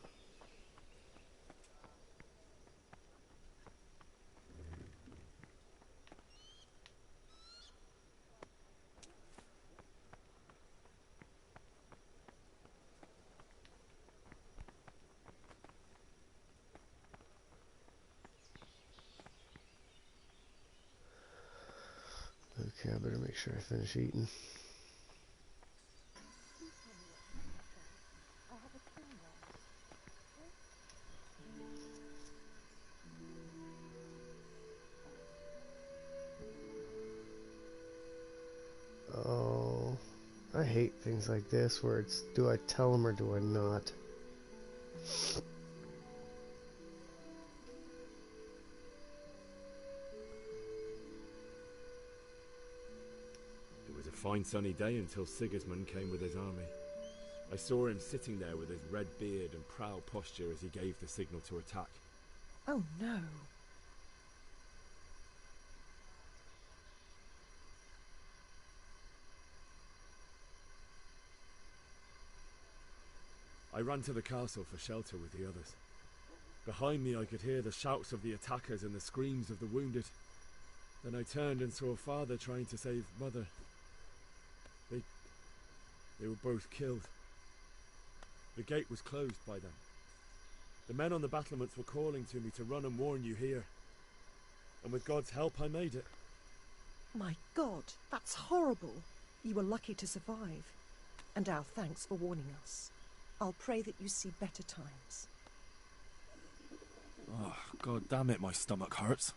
I: Okay, I better make sure I finish eating. Oh, I hate things like this where it's, do I tell them or do I not?
L: It was a fine sunny day until Sigismund came with his army. I saw him sitting there with his red beard and proud posture as he gave the signal to attack.
K: Oh no.
L: I ran to the castle for shelter with the others. Behind me I could hear the shouts of the attackers and the screams of the wounded. Then I turned and saw Father trying to save Mother. They were both killed. The gate was closed by them. The men on the battlements were calling to me to run and warn you here. And with God's help I made it.
K: My God, that's horrible. You were lucky to survive. And our thanks for warning us. I'll pray that you see better times.
L: Oh, God damn it, my stomach hurts.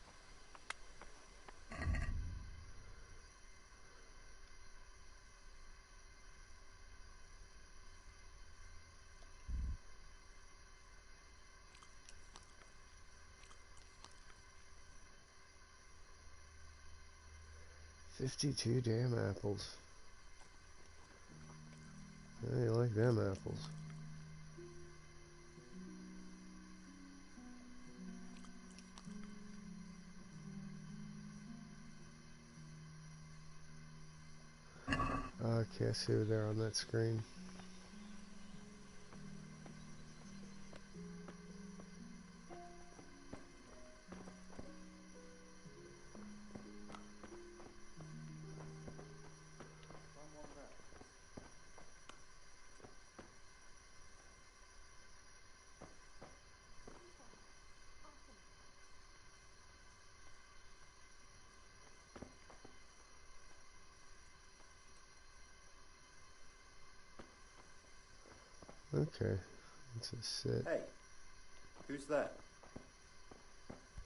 I: $52 damn apples. I like them apples. Okay, I see who they're on that screen. Okay, let's just sit.
T: Hey, who's that?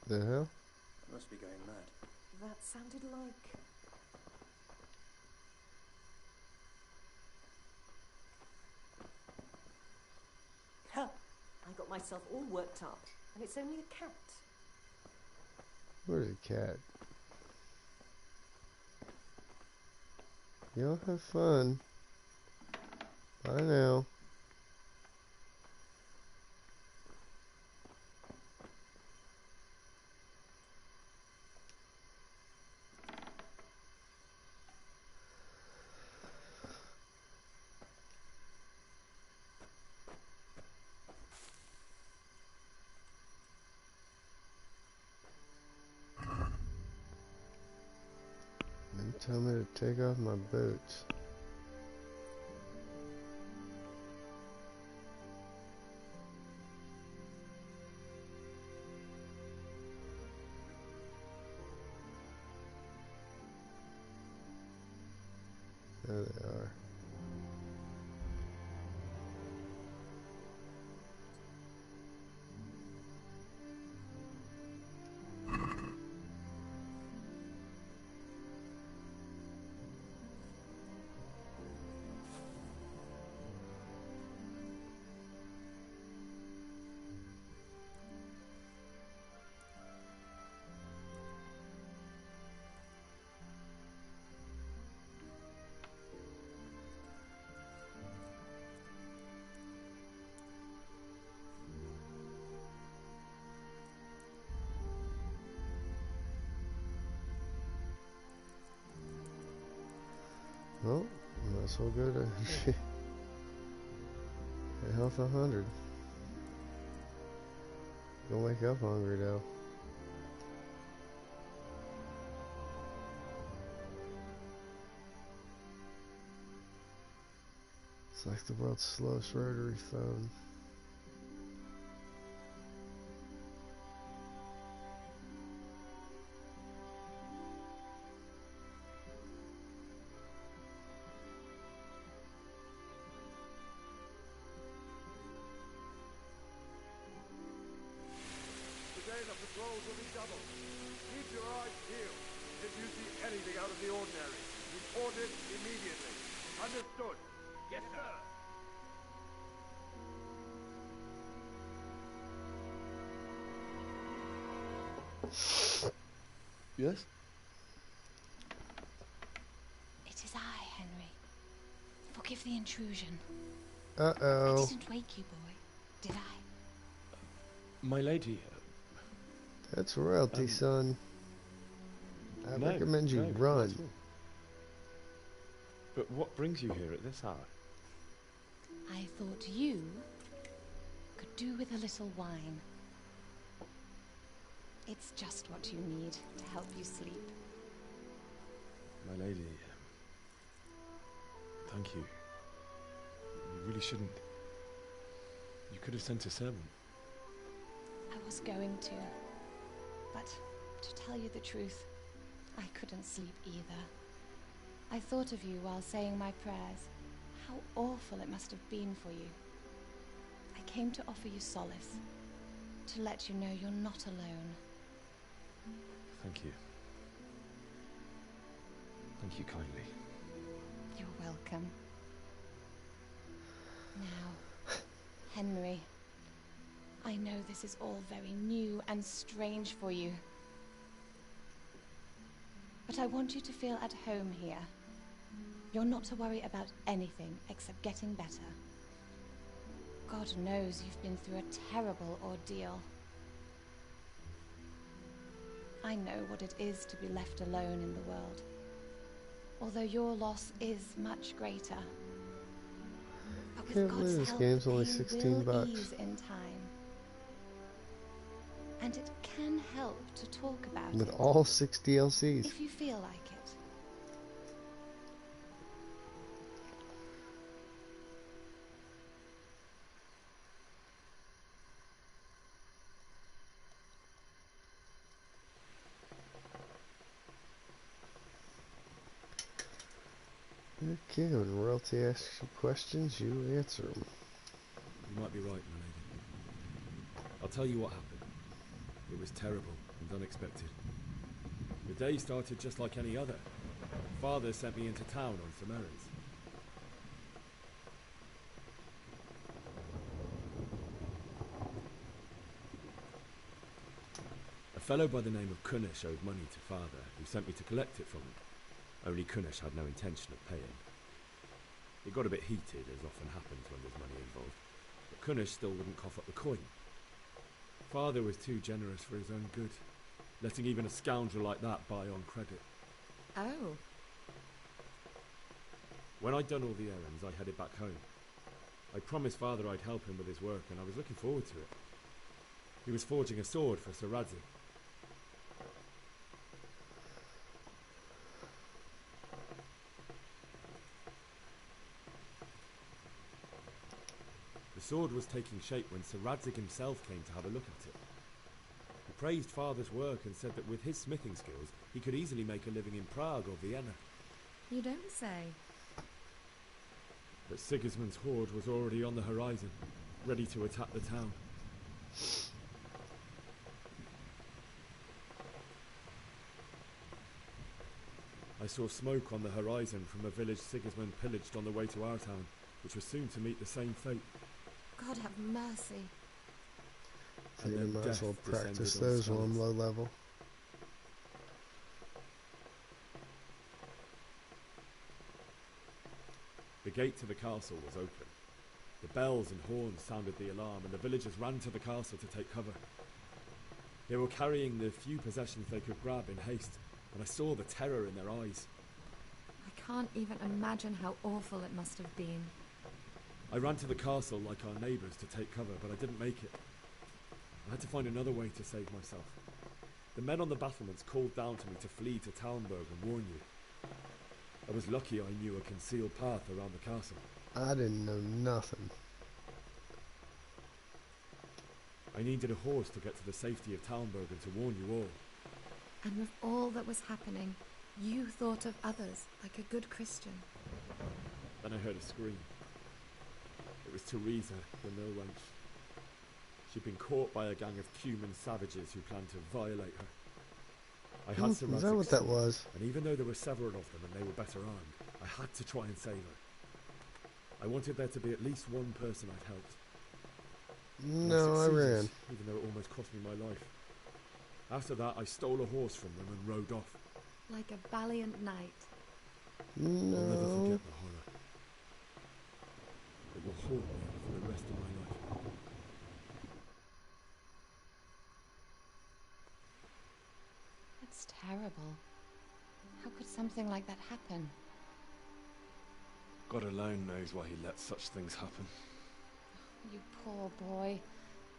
I: The hell?
T: I must be going mad.
K: That sounded like... Huh. I got myself all worked up, and it's only a cat.
I: Where's the cat? Y'all have fun. Bye now. Tell me to take off my boots. There they are. Well, might as well go to health 100. Don't wake up hungry though. It's like the world's slowest rotary phone.
O: trouble. Keep your eyes peeled. If you see anything out of the ordinary, report it immediately. Understood? Yes, sir.
I: Yes?
P: It is I, Henry. Forgive the intrusion.
I: Uh-oh.
P: I didn't wake you, boy, did I?
L: My lady.
I: That's royalty, son. I
L: No,
I: recommend you
L: no, not
I: run.
L: at all. But what brings you here at this hour?
P: I thought you could do with a little wine. It's just what you need to help you sleep.
L: My lady, thank you. You really shouldn't. You could have sent a servant.
P: I was going to, but to tell you the truth, I couldn't sleep either. I thought of you while saying my prayers. How awful it must have been for you. I came to offer you solace, to let you know you're not alone.
L: Thank you. Thank you kindly.
P: You're welcome. Now, Henry, I know this is all very new and strange for you. But I want you to feel at home here. You're not to worry about anything except getting better. God knows you've been through a terrible ordeal. I know what it is to be left alone in the world. Although your loss is much greater. But with
I: Can't
P: God's
I: believe this
P: help,
I: game's only
P: pain
I: 16
P: will
I: bucks.
P: ease in time. And it can help to talk about
I: With
P: it.
I: all 6 DLCs.
P: If you feel like it.
I: Okay, when royalty asks you questions, you answer them.
L: You might be right, my lady. I'll tell you what happened. It was terrible and unexpected. The day started just like any other. Father sent me into town on some errands. A fellow by the name of Kunish owed money to Father, who sent me to collect it from him. Only Kunish had no intention of paying. It got a bit heated, as often happens when there's money involved, but Kunish still wouldn't cough up the coin. Father was too generous for his own good, letting even a scoundrel like that buy on credit.
H: Oh.
L: When I'd done all the errands, I headed back home. I promised Father I'd help him with his work, and I was looking forward to it. He was forging a sword for Sir Radzik. The sword was taking shape when Sir Radzik himself came to have a look at it. He praised Father's work and said that with his smithing skills, he could easily make a living in Prague or Vienna.
H: You don't say.
L: But Sigismund's horde was already on the horizon, ready to attack the town. I saw smoke on the horizon from a village Sigismund pillaged on the way to our town, which was soon to meet the same fate.
H: God have mercy.
I: So you might as well practice those while I'm low level.
L: The gate to the castle was open. The bells and horns sounded the alarm, and the villagers ran to the castle to take cover. They were carrying the few possessions they could grab in haste, and I saw the terror in their eyes.
H: I can't even imagine how awful it must have been.
L: I ran to the castle like our neighbours to take cover, but I didn't make it. I had to find another way to save myself. The men on the battlements called down to me to flee to Talmberg and warn you. I was lucky I knew a concealed path around the castle.
I: I didn't know nothing.
L: I needed a horse to get to the safety of Talmberg and to warn you all.
H: And with all that was happening, you thought of others like a good Christian.
L: Then I heard a scream. It was Teresa, the mill wench. She'd been caught by a gang of Cuman savages who planned to violate her. I had
I: Is that what that was?
L: And even though there were several of them and they were better armed, I had to try and save her. I wanted there to be at least one person I'd helped.
I: No, I ran.
L: Even though it almost cost me my life. After that, I stole a horse from them and rode off.
H: Like a valiant knight.
L: I'll never
I: No.
L: forget the horror. It will haunt me for the rest of my life.
P: It's terrible. How could something like that happen?
V: God alone knows why he lets such things happen.
P: You poor boy.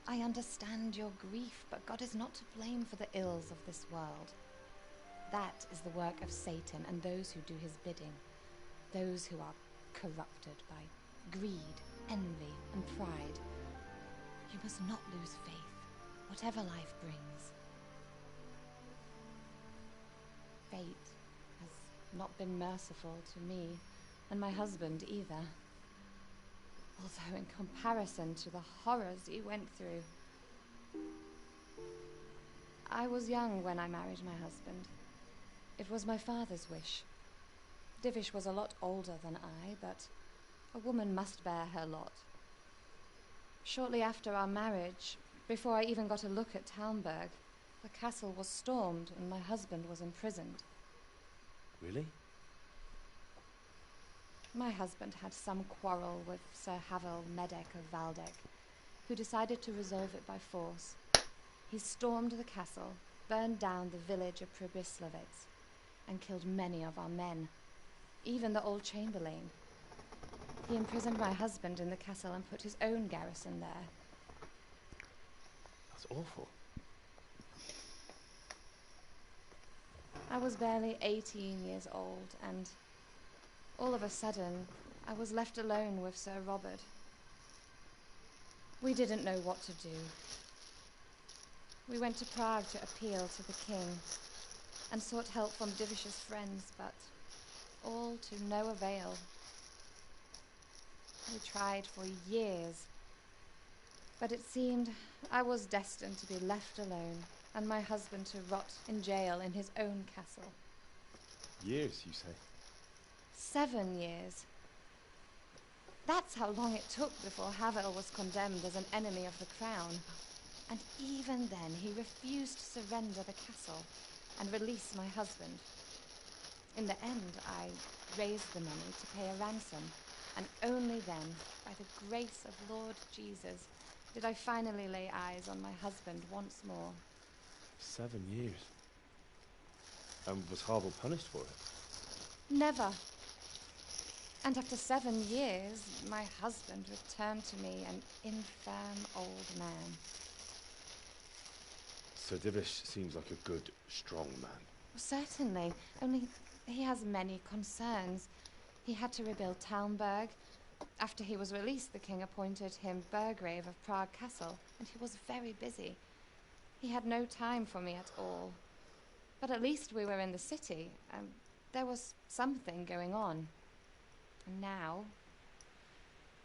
P: I understand your grief, but God is not to blame for the ills of this world. That is the work of Satan and those who do his bidding. Those who are corrupted by greed, envy, and pride. You must not lose faith, whatever life brings. Fate has not been merciful to me, and my husband either. Although in comparison to the horrors he went through. I was young when I married my husband. It was my father's wish. Divish was a lot older than I, but a woman must bear her lot. Shortly after our marriage, before I even got a look at Talmberg, the castle was stormed and my husband was imprisoned.
V: Really?
P: My husband had some quarrel with Sir Havel Medek of Valdek, who decided to resolve it by force. He stormed the castle, burned down the village of Pribyslavitz, and killed many of our men, even the old chamberlain. He imprisoned my husband in the castle and put his own garrison there.
V: That's awful.
P: I was barely 18 years old, and all of a sudden, I was left alone with Sir Robert. We didn't know what to do. We went to Prague to appeal to the king, and sought help from Divish's friends, but all to no avail. We tried for years, but it seemed I was destined to be left alone, and my husband to rot in jail in his own castle.
V: Years, you say?
P: 7 years. That's how long it took before Havel was condemned as an enemy of the crown. And even then, he refused to surrender the castle and release my husband. In the end, I raised the money to pay a ransom, and only then, by the grace of Lord Jesus, did I finally lay eyes on my husband once more.
V: 7 years. And was Havel punished for it?
P: Never. And after 7 years, my husband returned to me an infirm old man.
V: Sir Divish seems like a good, strong man.
P: Certainly, only he has many concerns. He had to rebuild Talmberg. After he was released, the king appointed him Burgrave of Prague Castle, and he was very busy. He had no time for me at all. But at least we were in the city, and there was something going on. And now,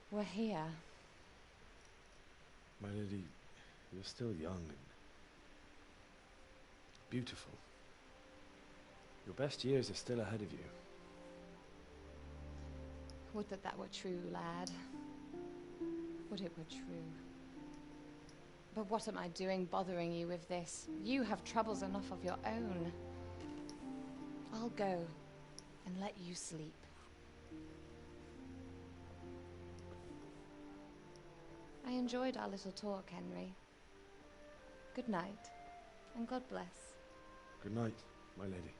P: we're here.
V: My lady, you're still young and beautiful. Your best years are still ahead of you.
P: Would that that were true, lad. Would it were true. But what am I doing bothering you with this? You have troubles enough of your own. I'll go and let you sleep. I enjoyed our little talk, Henry. Good night, and God bless.
V: Good night, my lady.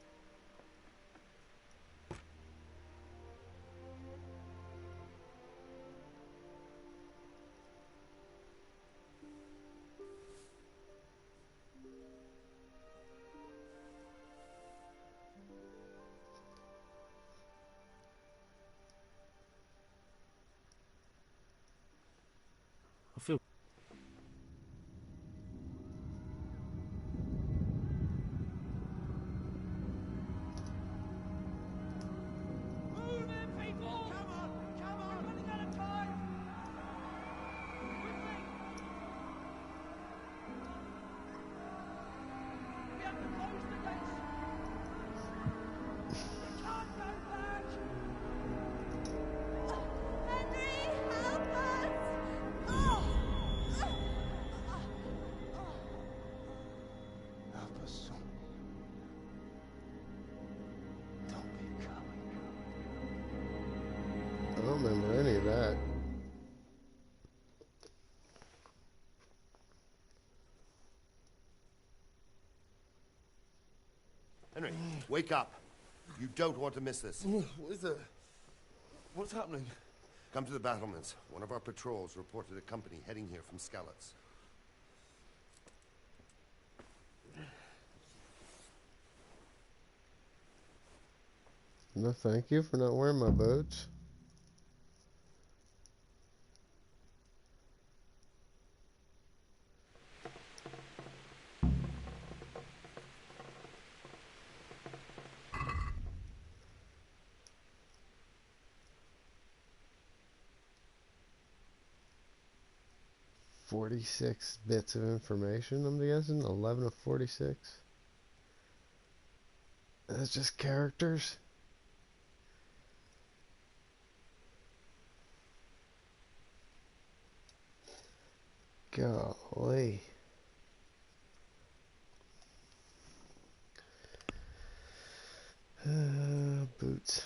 V: I feel
I: remember any of that.
C: Henry, wake up. You don't want to miss this.
Q: What is it? What's happening?
C: Come to the battlements. One of our patrols reported a company heading here from Skalitz.
I: No, thank you for not wearing my boots. "46 bits of information," I'm guessing? 11 of 46? That's just characters? Golly. Boots.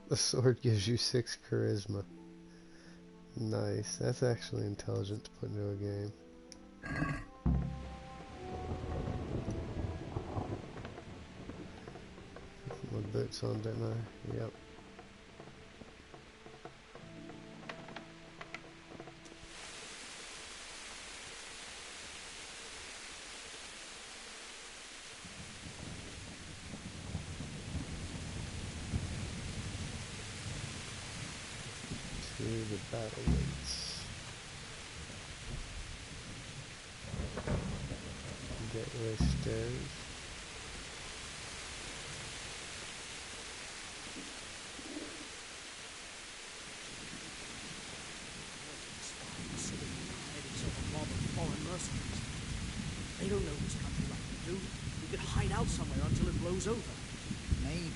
I: The sword gives you 6 charisma. Nice. That's actually intelligent to put into a game. Put my boots on, didn't I? Yep. To the battlements. Gateway stairs.
S: They don't know this country like we do. We could hide out somewhere until it blows over.
W: Maybe.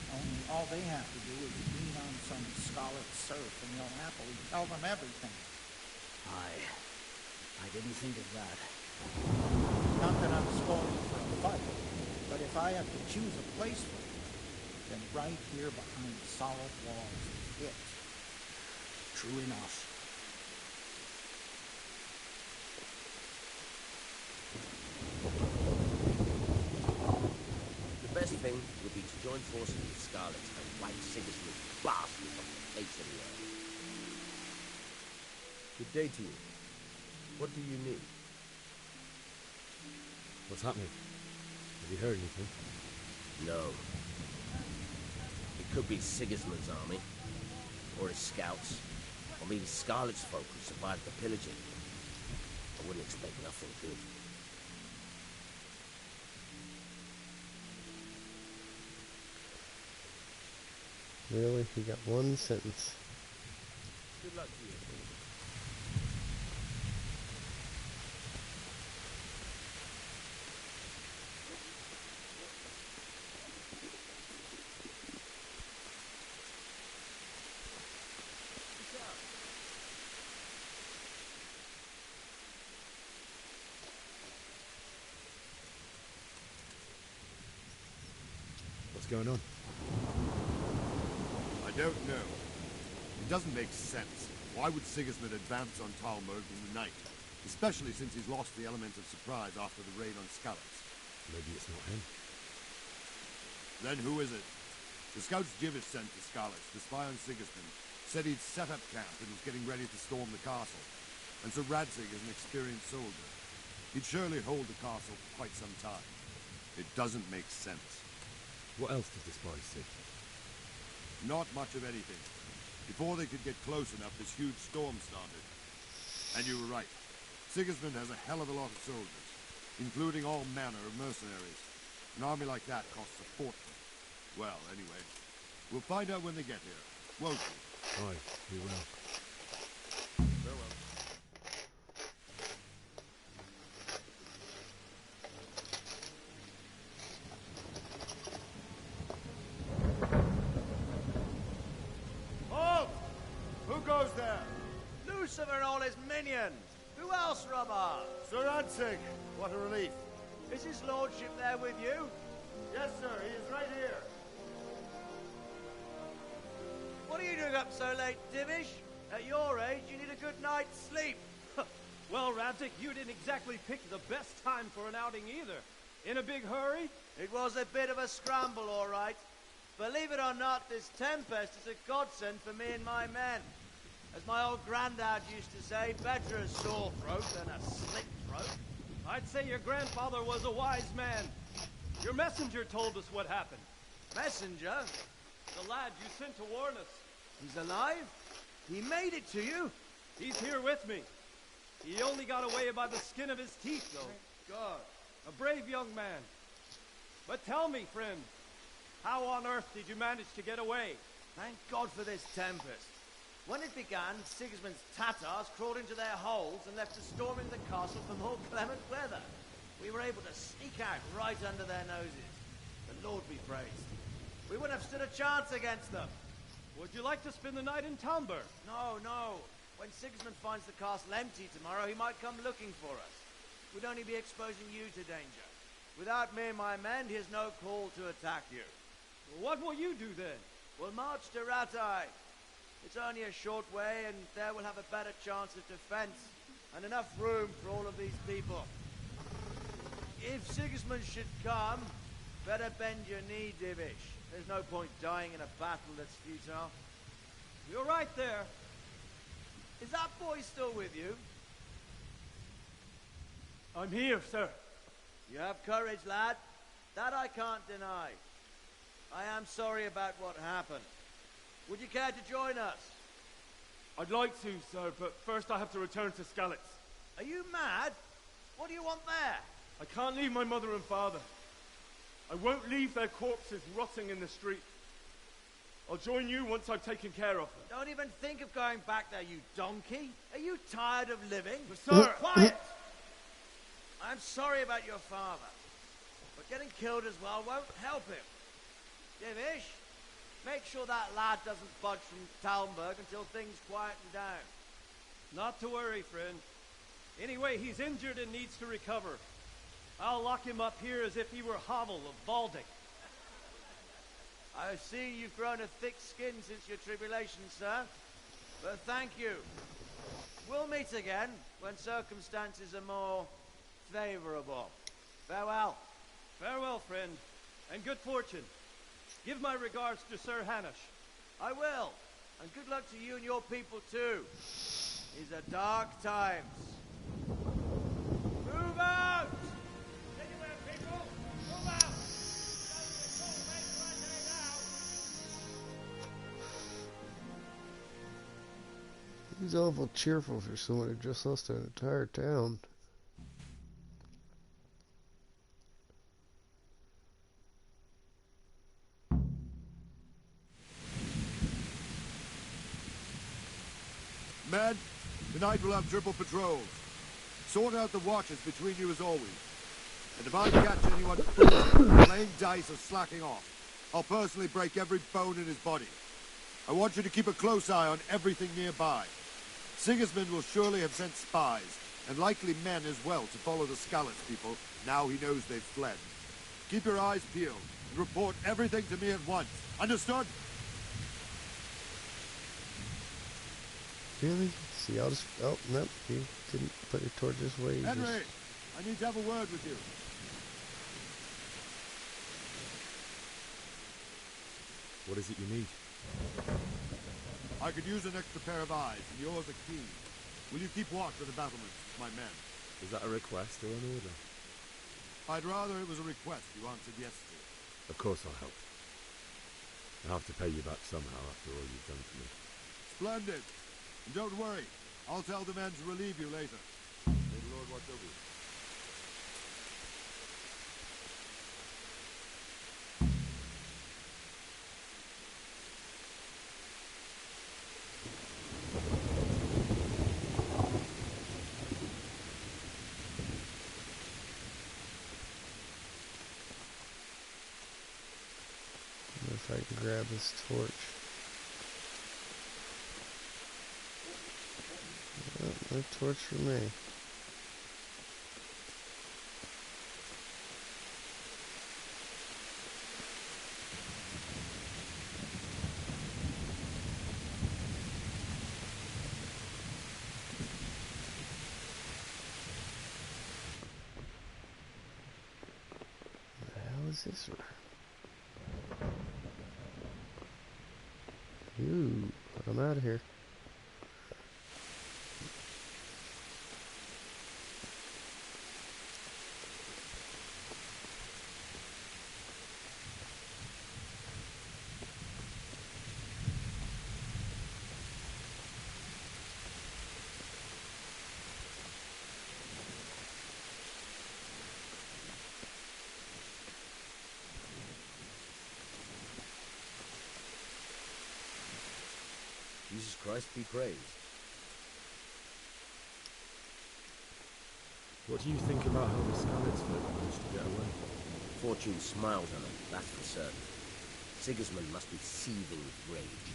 W: Only all they have to do is lean on some scarlet surf and they'll happily tell them everything.
S: I didn't think of that.
W: Not that I'm spoiling for a fight, but if I have to choose a place for it, then right here behind the solid walls is it.
S: True enough.
X: The best thing would be to join forces with Skalitz and wipe Sigismund's bastards off the face of the earth.
Q: Good day to you. What do you need?
L: What's happening? Have you heard anything?
X: No. It could be Sigismund's army, or his scouts, or maybe Skalitz folk who survived the pillaging. I wouldn't expect nothing good.
I: Really? You got one sentence.
Q: Good luck to you.
L: What's going on?
B: I don't know. It doesn't make sense. Why would Sigismund advance on Talmberg in the night? Especially since he's lost the element of surprise after the raid on Skalitz.
L: Maybe it's not him.
B: Then who is it? The scouts Jivish sent to Skalitz to spy on Sigismund said he'd set up camp and was getting ready to storm the castle. And so Radzig is an experienced soldier. He'd surely hold the castle for quite some time. It doesn't make sense.
L: What else did the spies see?
B: Not much of anything. Before they could get close enough, this huge storm started. And you were right. Sigismund has a hell of a lot of soldiers, including all manner of mercenaries. An army like that costs a fortune. Well, anyway, we'll find out when they get here, won't we?
L: Aye, we will.
C: Farewell.
D: Halt! Who goes there?
T: Lucifer and all his minions! Who else, Robert?
C: Sir Ansig, what a relief.
T: Is his lordship there with you?
C: Yes, sir, he is right here.
T: What are you doing up so late, Divish? At your age, you need a good night's sleep.
G: Well, Radzik, you didn't exactly pick the best time for an outing either. In a big hurry?
T: It was a bit of a scramble, all right. Believe it or not, this tempest is a godsend for me and my men. As my old granddad used to say, better a sore throat than a slit throat.
G: I'd say your grandfather was a wise man. Your messenger told us what happened.
T: Messenger?
G: The lad you sent to warn us.
T: He's alive? He made it to you?
G: He's here with me. He only got away by the skin of his teeth, though.
T: Thank God.
G: A brave young man. But tell me, friend, how on earth did you manage to get away?
T: Thank God for this tempest. When it began, Sigismund's Tatars crawled into their holes and left us storming the castle for more clement weather. We were able to sneak out right under their noses. The Lord be praised. We wouldn't have stood a chance against them.
G: Would you like to spend the night in Talmberg?
T: No, no. When Sigismund finds the castle empty tomorrow, he might come looking for us. We'd only be exposing you to danger. Without me and my men, he has no call to attack you.
G: What will you do then?
T: We'll march to Ratai. It's only a short way, and there we'll have a better chance of defense, and enough room for all of these people. If Sigismund should come, better bend your knee, Divish. There's no point dying in a battle that's futile.
G: You're right there.
T: Is that boy still with you?
G: I'm here, sir.
T: You have courage, lad. That I can't deny. I am sorry about what happened. Would you care to join us?
G: I'd like to, sir, but first I have to return to Skalitz.
T: Are you mad? What do you want there?
G: I can't leave my mother and father. I won't leave their corpses rotting in the street. I'll join you once I've taken care of them.
T: Don't even think of going back there, you donkey. Are you tired of living?
G: Sir!
T: Quiet! I'm sorry about your father, but getting killed as well won't help him. Divish, make sure that lad doesn't budge from Talmberg until things quieten down.
G: Not to worry, friend. Anyway, he's injured and needs to recover. I'll lock him up here as if he were Havel of Baldic.
T: I've seen you've grown a thick skin since your tribulation, sir. But thank you. We'll meet again when circumstances are more favorable. Farewell.
G: Farewell, friend, and good fortune. Give my regards to Sir Hanush.
T: I will. And good luck to you and your people, too. These are dark times. Move out! Anywhere, people! Move out!
I: He's awful cheerful for someone who just lost an entire town.
B: Men, tonight we'll have triple patrols. Sort out the watches between you as always. And if I catch anyone playing dice or slacking off, I'll personally break every bone in his body. I want you to keep a close eye on everything nearby. Sigismund will surely have sent spies, and likely men as well, to follow the Skalitz people now he knows they've fled. Keep your eyes peeled, and report everything to me at once. Understood?
I: Really? See, I'll just... Oh, no, he didn't put it towards his way.
B: Henry, I need to have a word with you.
L: What is it you need?
B: I could use an extra pair of eyes, and yours are keen. Will you keep watch of the battlements, my men?
L: Is that a request or an order?
B: I'd rather it was a request you answered yes to.
L: Of course I'll help. I'll have to pay you back somehow after all you've done for me.
B: Splendid. And don't worry, I'll tell the men to relieve you later. May the Lord watch over you.
I: If I can grab this torch. Oh, no torch for me. What the hell is this one? Ooh, I'm out of here.
X: Jesus Christ be praised.
L: What do you think about how the Skalitz folk managed to get away?
X: Fortune smiled on him, that's for certain. Sigismund must be seething with rage.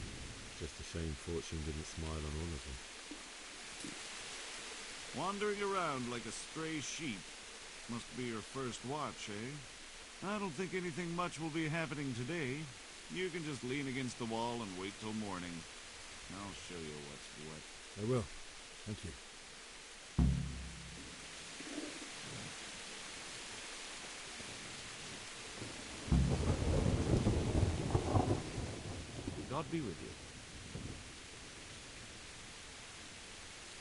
L: Just a shame Fortune didn't smile on all of them.
E: Wandering around like a stray sheep. Must be your first watch, eh? I don't think anything much will be happening today. You can just lean against the wall and wait till morning. I'll show you what's what.
L: I will. Thank you.
E: God be with you.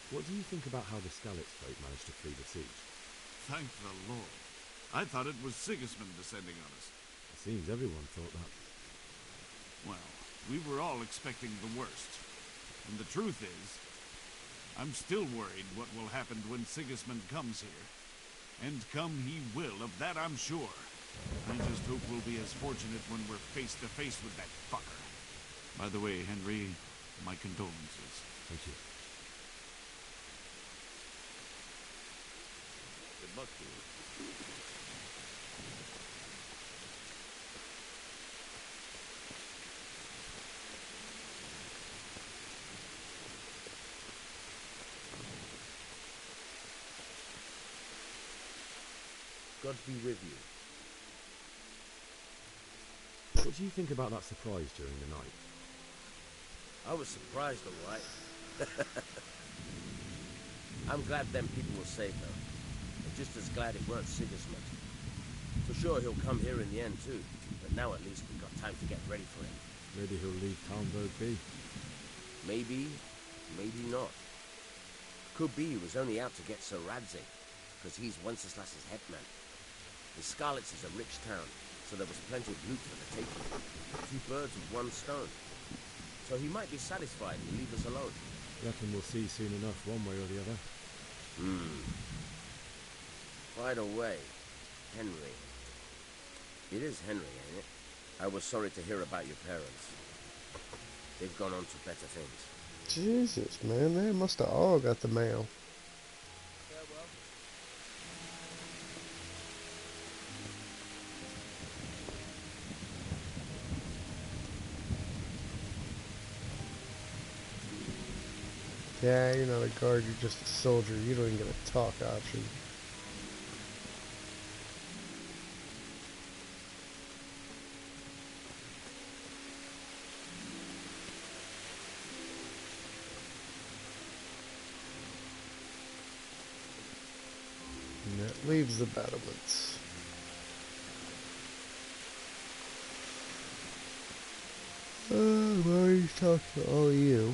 L: What do you think about how the Skalitz folk managed to flee the siege?
E: Thank the Lord. I thought it was Sigismund descending on us.
L: It seems everyone thought that.
E: Well, we were all expecting the worst. And the truth is, I'm still worried what will happen when Sigismund comes here. And come he will, of that I'm sure. I just hope we'll be as fortunate when we're face to face with that fucker. By the way, Henry, my condolences.
L: Thank you.
E: Good luck to you.
X: God be with you.
L: What do you think about that surprise during the night?
X: I was surprised, all right. I'm glad them people were safe, though. I'm just as glad it weren't Sigismund. For sure he'll come here in the end, too. But now at least we've got time to get ready for him.
L: Maybe he'll leave Talmberg be.
X: Maybe, maybe not. Could be he was only out to get Sir Radzig, because he's Wenceslas's headman. The Skalitz is a rich town, so there was plenty of loot for the taking. 2 birds with 1 stone. So he might be satisfied and leave us alone.
L: Reckon we'll see soon enough, one way or the other.
X: By the way, Henry. It is Henry, ain't it? I was sorry to hear about your parents. They've gone on to better things.
I: Jesus, man, they must have all got the mail. Yeah, you're not a guard, you're just a soldier. You don't even get a talk option. And that leaves the battlements. I've already talked to all of you.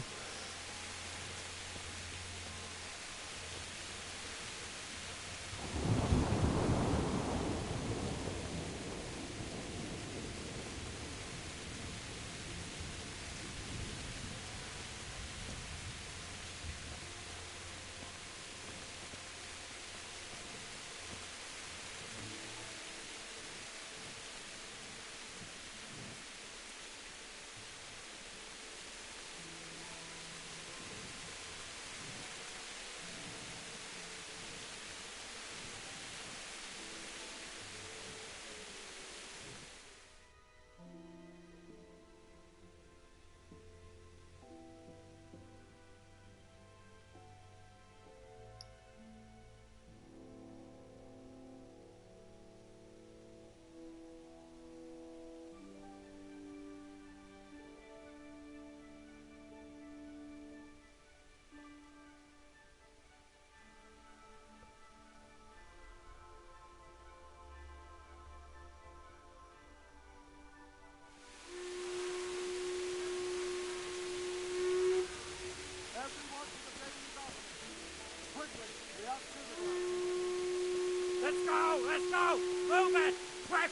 N: Let's go! Let's go! Move it! Quick!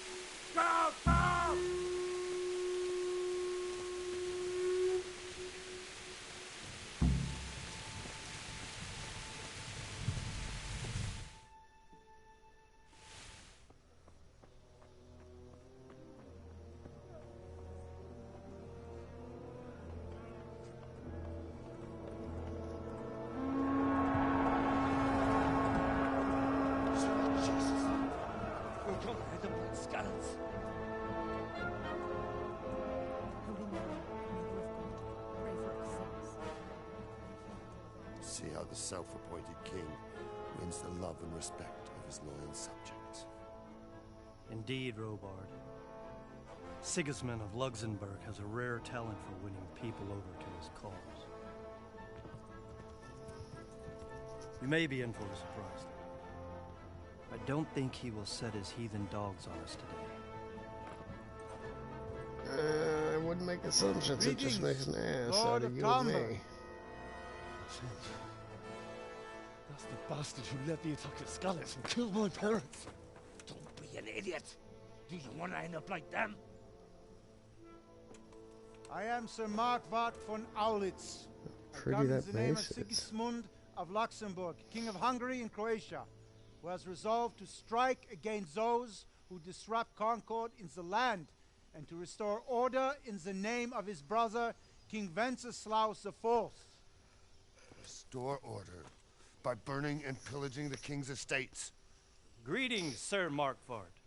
N: Go! Go!
C: See how the self-appointed king wins the love and respect of his loyal subjects.
U: Indeed, Robard. Sigismund of Luxembourg has a rare talent for winning people over to his cause. You may be in for a surprise. I don't think he will set his heathen dogs on us today.
I: I wouldn't make assumptions. It just makes an ass
W: Lord
I: out of
W: of
I: you and
W: Tomber.
I: me.
V: That's the bastard who led the attack at Skalitz and killed my parents.
N: Don't be an idiot. Do you want to end up like them?
W: I am Sir Markwart von Aulitz. I
I: Pretty
W: come in
I: that
W: the name of
I: mace is.
W: Sigismund of Luxembourg, King of Hungary and Croatia, who has resolved to strike against those who disrupt concord in the land and to restore order in the name of his brother, King Wenceslaus IV.
C: Restore order by burning and pillaging the king's estates.
U: Greetings, Sir Markwart.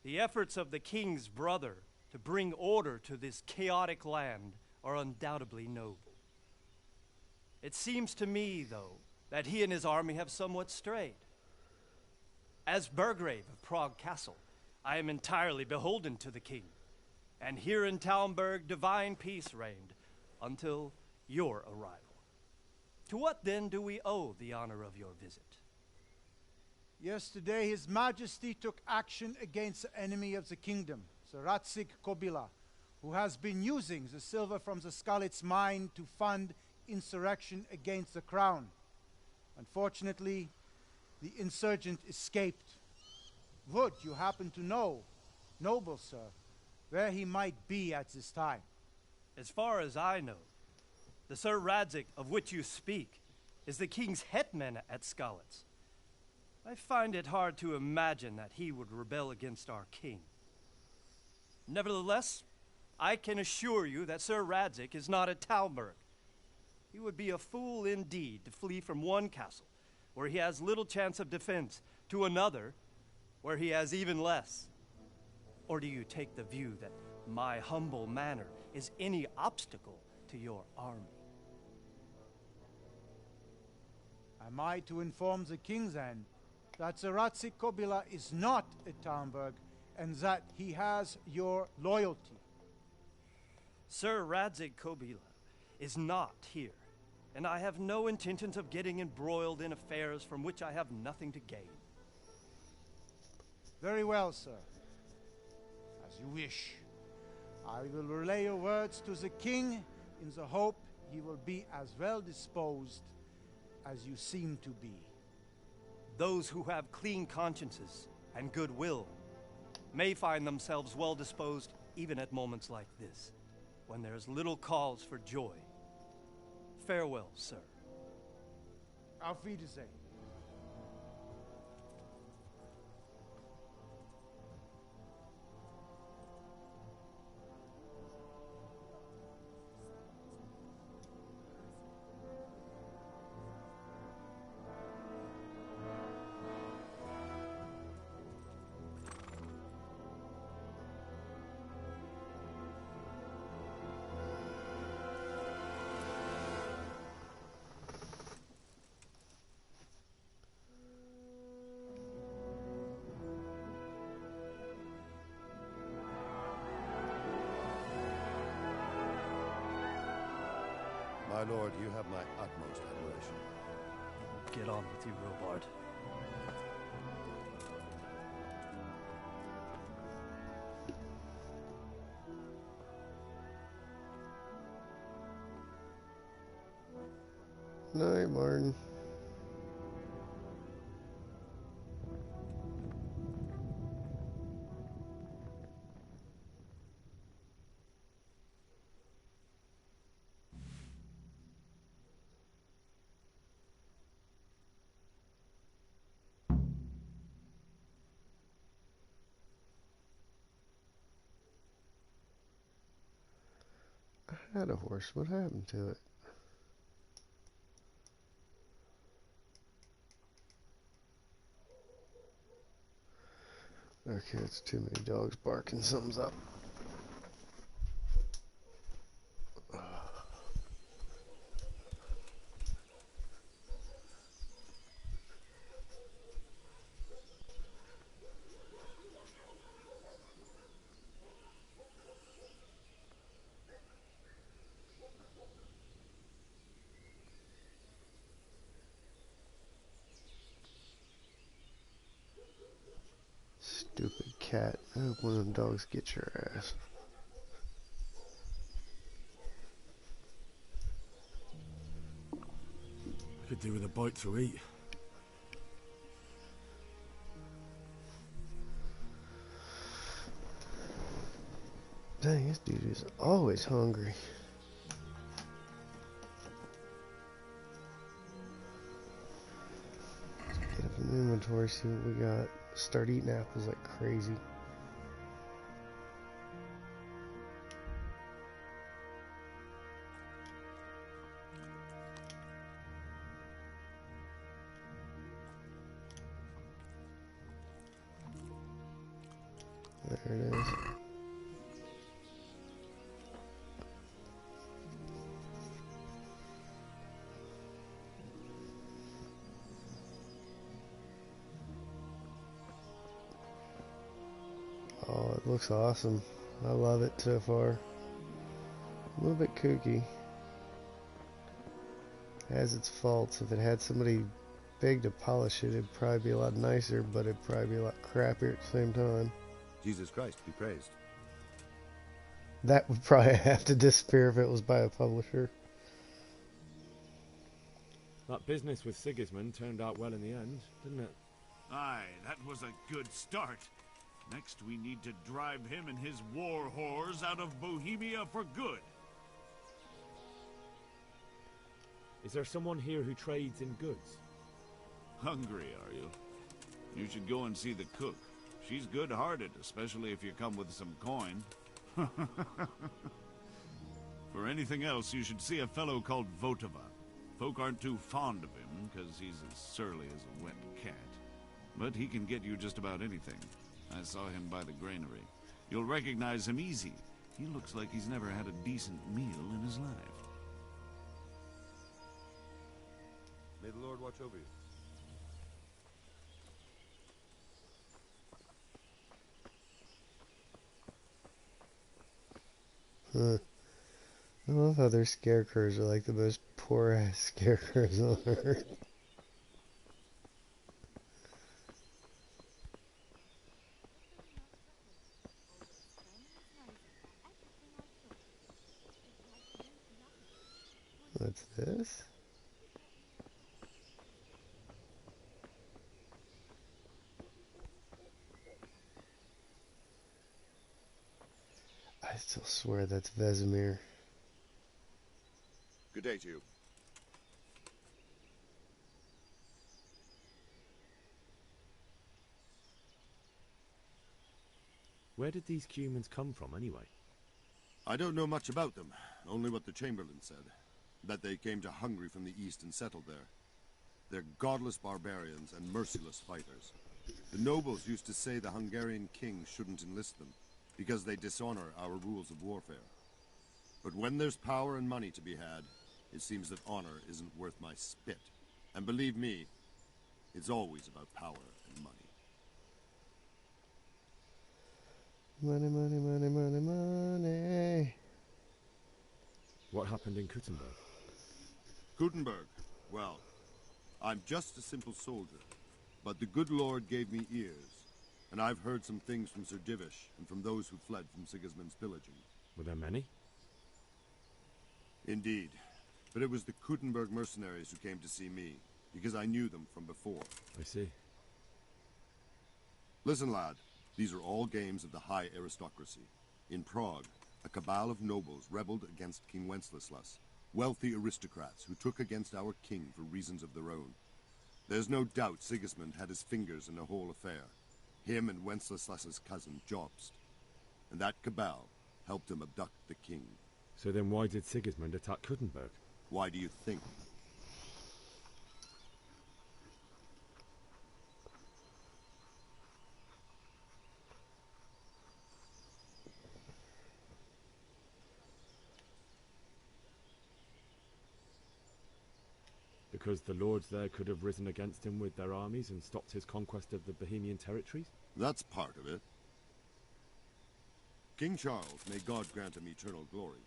U: The efforts of the king's brother to bring order to this chaotic land are undoubtedly noble. It seems to me, though, that he and his army have somewhat strayed. As Burgrave of Prague Castle, I am entirely beholden to the king, and here in Talmberg divine peace reigned until your arrival. To what then do we owe the honor of your visit?
W: Yesterday, His Majesty took action against the enemy of the kingdom, the Ratsig Kobila, who has been using the silver from the Skalitz mine to fund insurrection against the crown. Unfortunately, the insurgent escaped. Would you happen to know, noble sir, where he might be at this time?
U: As far as I know, the Sir Radzik of which you speak is the king's hetman at Skalitz. I find it hard to imagine that he would rebel against our king. Nevertheless, I can assure you that Sir Radzik is not at Talmberg. He would be a fool indeed to flee from one castle, where he has little chance of defense, to another, where he has even less. Or do you take the view that my humble manner is any obstacle to your army?
W: Am I to inform the king then that the Ratsig Kobila is not at Talmberg and that he has your loyalty?
U: Sir Radzik Kobila is not here, and I have no intentions of getting embroiled in affairs from which I have nothing to gain.
W: Very well, sir. As you wish. I will relay your words to the king in the hope he will be as well disposed as you seem to be.
U: Those who have clean consciences and goodwill may find themselves well disposed even at moments like this, when there is little cause for joy. Farewell, sir.
W: Auf Wiedersehen.
C: My lord, you have my utmost admiration.
U: Get on with you, Robard.
I: Night, Martin. had a horse. What happened to it? Okay, it's too many dogs barking. Something's up. Stupid cat. I hope one of them dogs gets your ass.
L: Could do with a bite to eat.
I: Dang, this dude is always hungry. Get up in the inventory, see what we got. Start eating apples like crazy. There it is. Oh, it looks awesome. I love it so far. A little bit kooky. Has its faults. If it had somebody big to polish it, it'd probably be a lot nicer, but it'd probably be a lot crappier at the same time.
B: Jesus Christ be praised.
I: That would probably have to disappear if it was by a publisher.
L: That business with Sigismund turned out well in the end, didn't it?
E: Aye, that was a good start. Next, we need to drive him and his war whores out of Bohemia for good.
L: Is there someone here who trades in goods?
E: Hungry, are you? You should go and see the cook. She's good-hearted, especially if you come with some coin. For anything else, you should see a fellow called Votava. Folk aren't too fond of him, because he's as surly as a wet cat. But he can get you just about anything. I saw him by the granary. You'll recognize him easy. He looks like he's never had a decent meal in his life.
C: May the Lord watch over you.
I: Huh. I love how their scarecrows are like the most poor-ass scarecrows on earth. What's this? I still swear that's Vesemir.
B: Good day to you.
L: Where did these humans come from, anyway?
B: I don't know much about them, only what the Chamberlain said. That they came to Hungary from the east and settled there. They're godless barbarians and merciless fighters. The nobles used to say the Hungarian king shouldn't enlist them, because they dishonor our rules of warfare. But when there's power and money to be had, it seems that honor isn't worth my spit. And believe me, it's always about power and money.
I: Money, money, money, money, money.
L: What happened in Kuttenberg?
B: Gutenberg, well, I'm just a simple soldier, but the good Lord gave me ears, and I've heard some things from Sir Divish and from those who fled from Sigismund's pillaging.
L: Were there many?
B: Indeed, but it was the Kuttenberg mercenaries who came to see me, because I knew them from before.
L: I see.
B: Listen, lad, these are all games of the high aristocracy. In Prague, a cabal of nobles rebelled against King Wenceslas, wealthy aristocrats who took against our king for reasons of their own. There's no doubt Sigismund had his fingers in the whole affair, him and Wenceslas's cousin Jobst. And that cabal helped him abduct the king,
L: So then why did Sigismund attack Kuttenberg?
B: Why do you think?
L: Because the lords there could have risen against him with their armies and stopped his conquest of the Bohemian territories?
B: That's part of it. King Charles, may God grant him eternal glory,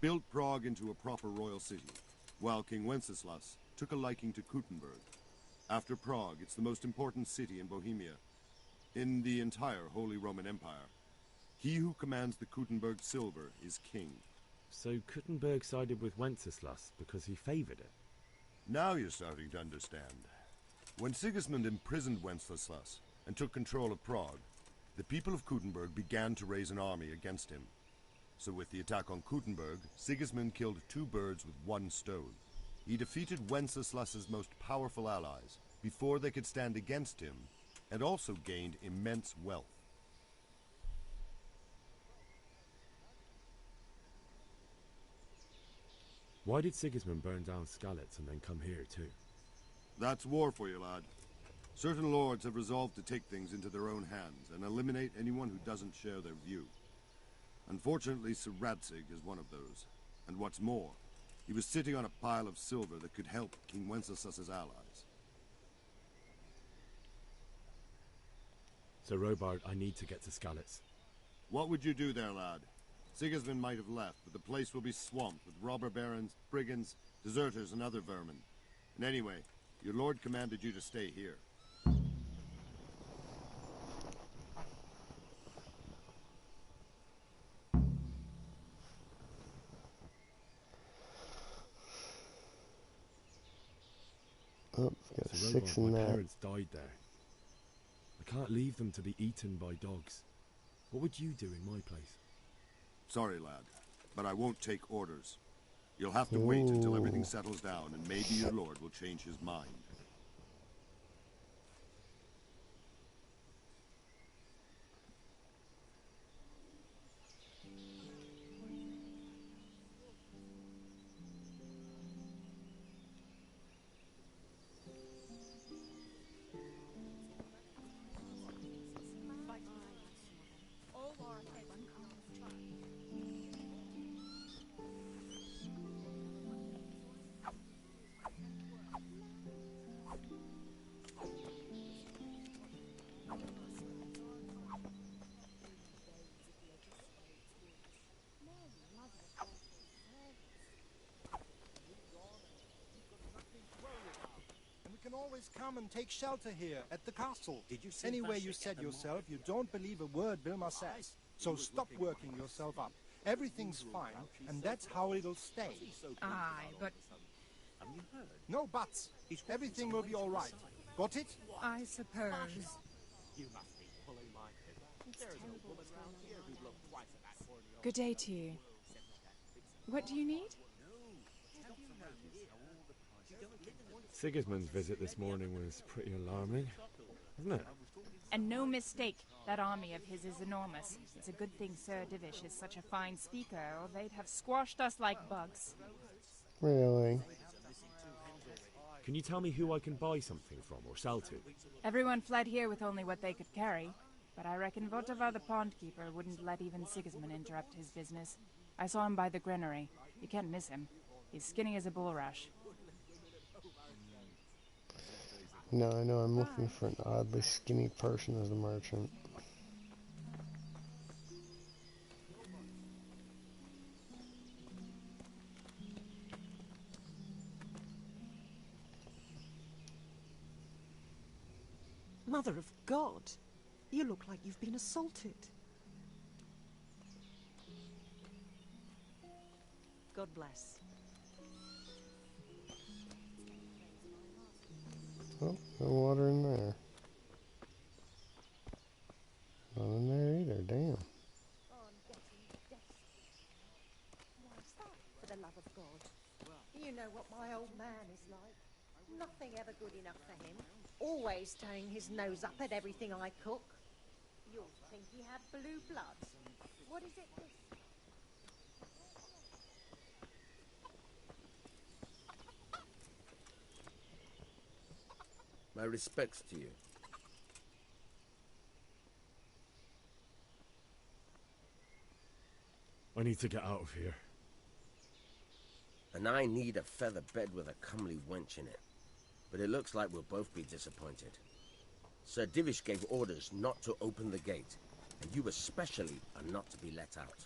B: built Prague into a proper royal city, while King Wenceslas took a liking to Kuttenberg. After Prague, it's the most important city in Bohemia, in the entire Holy Roman Empire. He who commands the Kuttenberg silver is king.
L: So Kuttenberg sided with Wenceslas because he favoured it?
B: Now you're starting to understand. When Sigismund imprisoned Wenceslas and took control of Prague, the people of Kuttenberg began to raise an army against him. So with the attack on Kuttenberg, Sigismund killed 2 birds with 1 stone. He defeated Wenceslas's most powerful allies before they could stand against him, and also gained immense wealth.
L: Why did Sigismund burn down Skalitz and then come here too?
B: That's war for you, lad. Certain lords have resolved to take things into their own hands and eliminate anyone who doesn't share their view. Unfortunately, Sir Radzig is one of those. And what's more, he was sitting on a pile of silver that could help King Wenceslas's allies.
L: Sir Robard, I need to get to Skalitz.
B: What would you do there, lad? Sigismund might have left, but the place will be swamped with robber barons, brigands, deserters, and other vermin. And anyway, your lord commanded you to stay here.
I: Oh, got
L: Sir
I: 6
L: Robard,
I: in
L: my
I: that.
L: parents died there. I can't leave them to be eaten by dogs. What would you do in my place?
B: Sorry, lad, but I won't take orders. You'll have to wait until everything settles down, and maybe your lord will change his mind.
W: Always come and take shelter here at the castle. Did you see anyway, you said yourself you don't believe a word Vilma says. So stop working yourself up. Everything's fine, and that's how it'll stay.
F: Aye, but...
W: No buts. Everything will be all right. Got it?
F: I suppose. Good day to you. What do you need?
L: Sigismund's visit this morning was pretty alarming, wasn't it?
F: And no mistake, that army of his is enormous. It's a good thing Sir Divish is such a fine speaker, or they'd have squashed us like bugs.
I: Really?
L: Can you tell me who I can buy something from or sell to?
F: Everyone fled here with only what they could carry, but I reckon Votava the pondkeeper wouldn't let even Sigismund interrupt his business. I saw him by the granary. You can't miss him. He's skinny as a bulrush.
I: No, I know I'm looking for an oddly skinny person as a merchant.
K: Mother of God, you look like you've been assaulted. God bless.
I: Oh, no water in there. Not in there either, damn.
K: What's that, for the love of God? You know what my old man is like. Nothing ever good enough for him. Always turning his nose up at everything I cook. You'll think he had blue blood. What is it this?
X: My respects to you.
L: I need to get out of here.
X: And I need a feather bed with a comely wench in it. But it looks like we'll both be disappointed. Sir Divish gave orders not to open the gate, and you especially are not to be let out.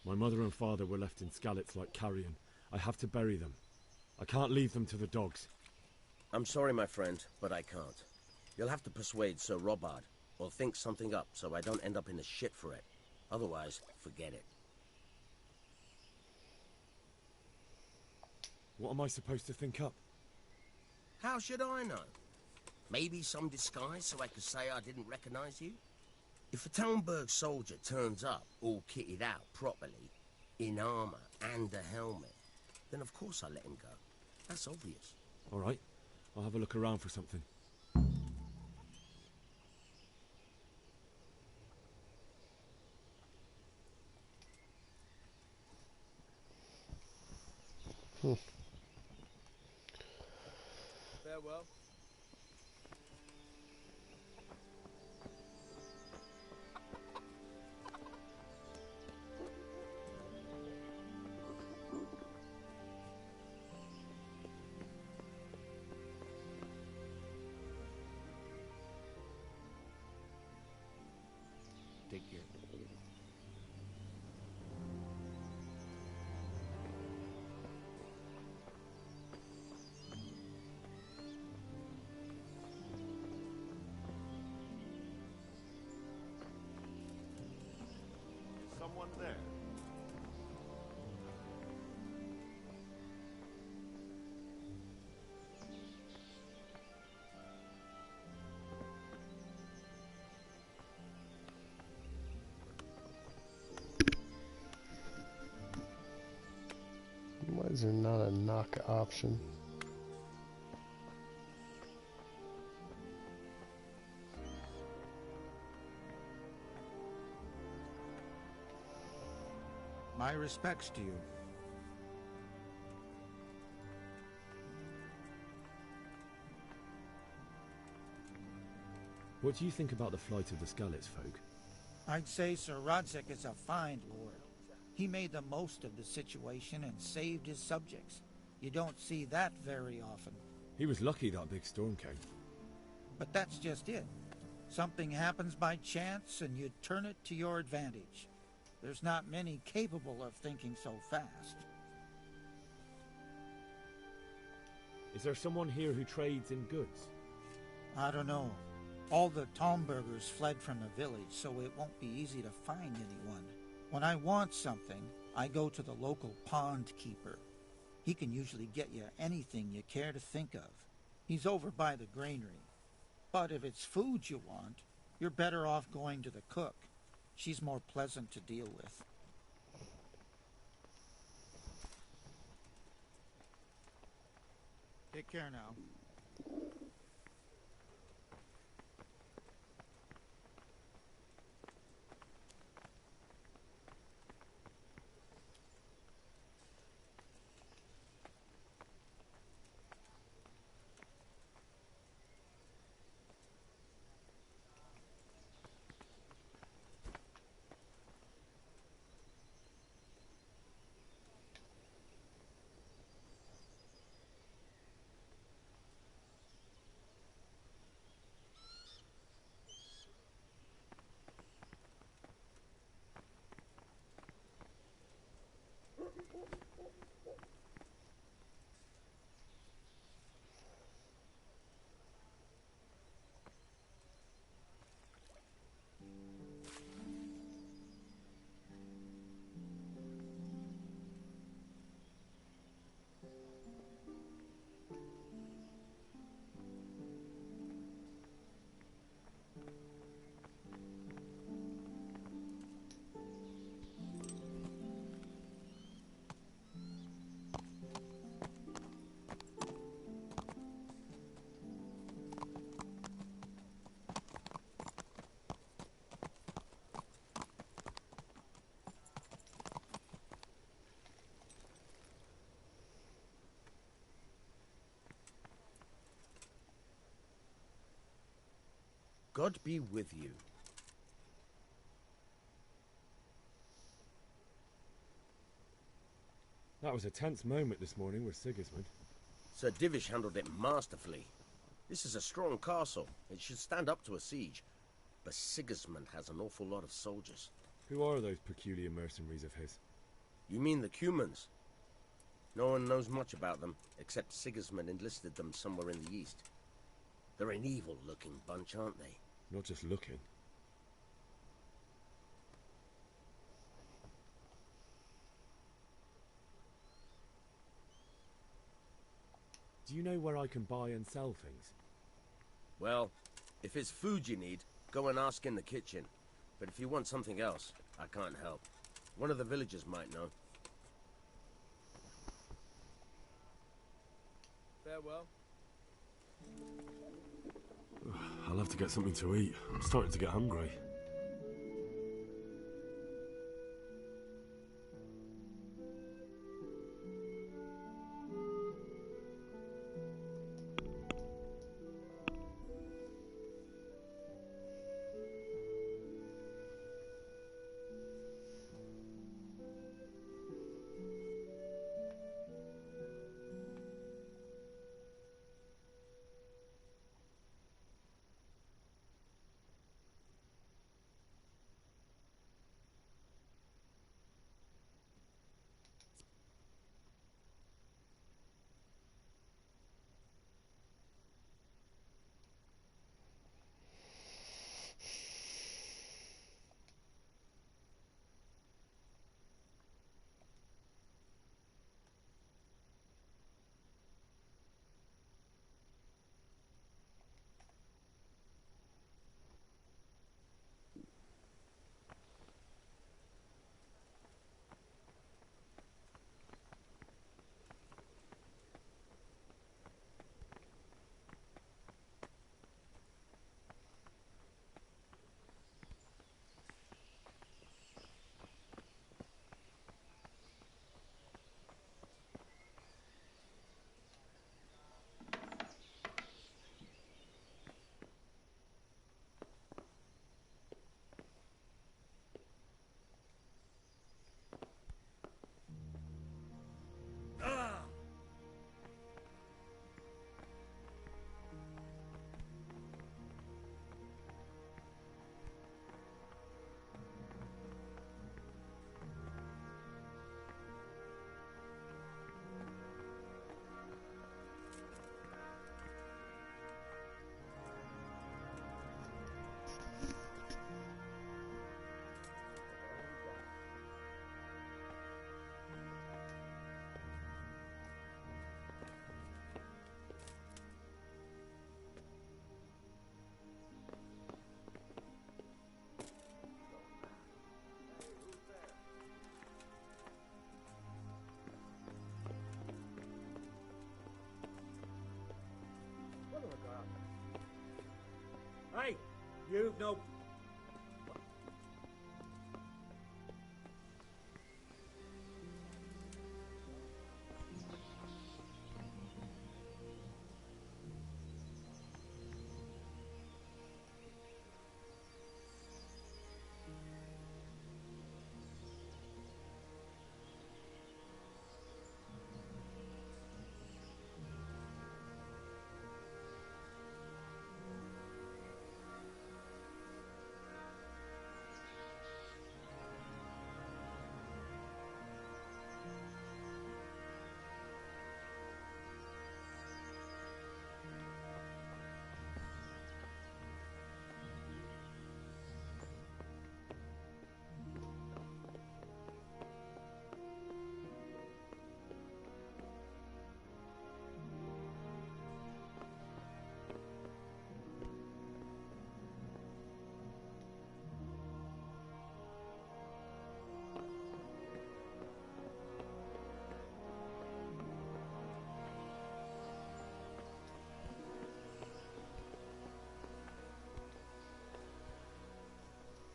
L: My mother and father were left in Skalitz like carrion. I have to bury them. I can't leave them to the dogs.
X: I'm sorry, my friend, but I can't. You'll have to persuade Sir Robard, or think something up so I don't end up in the shit for it. Otherwise, forget it.
L: What am I supposed to think up?
X: How should I know? Maybe some disguise so I could say I didn't recognize you? If a Talmberg soldier turns up all kitted out properly, in armor and a helmet, then of course I'll let him go. That's obvious.
L: All right, I'll have a look around for something.
Q: Farewell.
T: Take care.
O: Is someone there?
I: Why is there not a knock option?
A: My respects to you.
L: What do you think about the flight of the Skalitz folk?
A: I'd say Sir Radzig is a fine lord. He made the most of the situation and saved his subjects. You don't see that very often.
L: He was lucky that big storm came.
A: But that's just it. Something happens by chance and you turn it to your advantage. There's not many capable of thinking so fast.
L: Is there someone here who trades in goods?
A: I don't know. All the Talmbergers fled from the village, so it won't be easy to find anyone. When I want something, I go to the local pond keeper. He can usually get you anything you care to think of. He's over by the granary. But if it's food you want, you're better off going to the cook. She's more pleasant to deal with. Take care now.
X: God be with you.
L: That was a tense moment this morning with Sigismund.
X: Sir Divish handled it masterfully. This is a strong castle. It should stand up to a siege. But Sigismund has an awful lot of soldiers.
L: Who are those peculiar mercenaries of his?
X: You mean the Cumans? No one knows much about them, except Sigismund enlisted them somewhere in the east. They're an evil-looking bunch, aren't they?
L: Not just looking. Do you know where I can buy and sell things?
X: Well, if it's food you need, go and ask in the kitchen. But if you want something else, I can't help. One of the villagers might know.
Q: Farewell.
L: I'll have to get something to eat. I'm starting to get hungry.
S: Hey, you've no...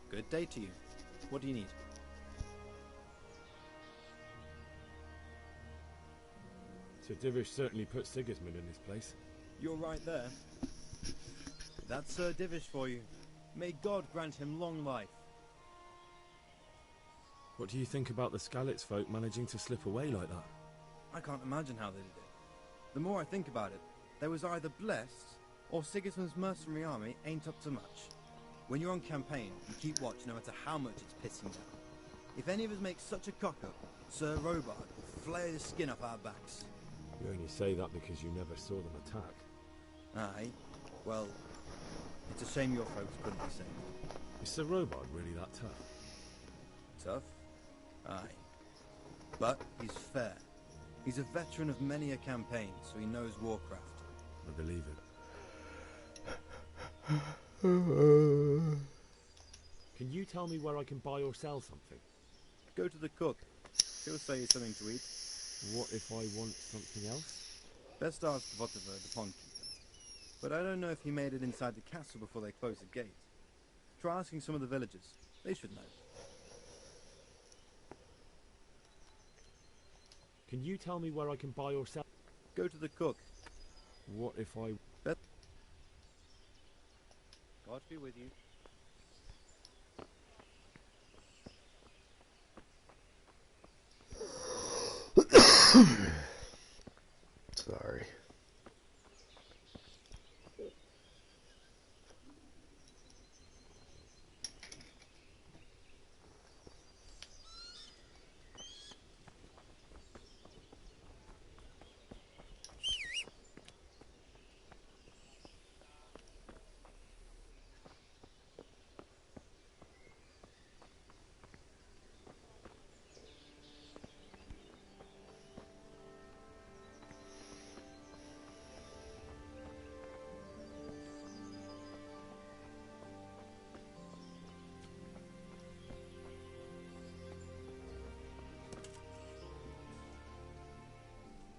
H: Good day to you. What do you need?
L: Sir Divish certainly put Sigismund in his place.
H: You're right there. That's Sir Divish for you.
J: May God grant him long life.
L: What do you think about the Skalitz folk managing to slip away like that?
J: I can't imagine how they did it. The more I think about it, they was either blessed, or Sigismund's mercenary army ain't up to much. When you're on campaign, you keep watch no matter how much it's pissing down. If any of us make such a cock-up, Sir Robard will flare the skin off our backs.
L: You only say that because you never saw them attack.
J: Aye. Well, it's a shame your folks couldn't be saved.
L: Is Sir Robard really that tough?
J: Tough? Aye. But he's fair. He's a veteran of many a campaign, so he knows warcraft.
L: I believe it. Can you tell me where I can buy or sell something?
J: Go to the cook. He'll say you something to eat.
L: What if I want something else?
J: Best ask Votiver, the pond keeper. But I don't know if he made it inside the castle before they closed the gate. Try asking some of the villagers. They should know.
L: Can you tell me where I can buy or sell?
J: Go to the cook.
L: What if I...
J: God be with you.
I: Sorry.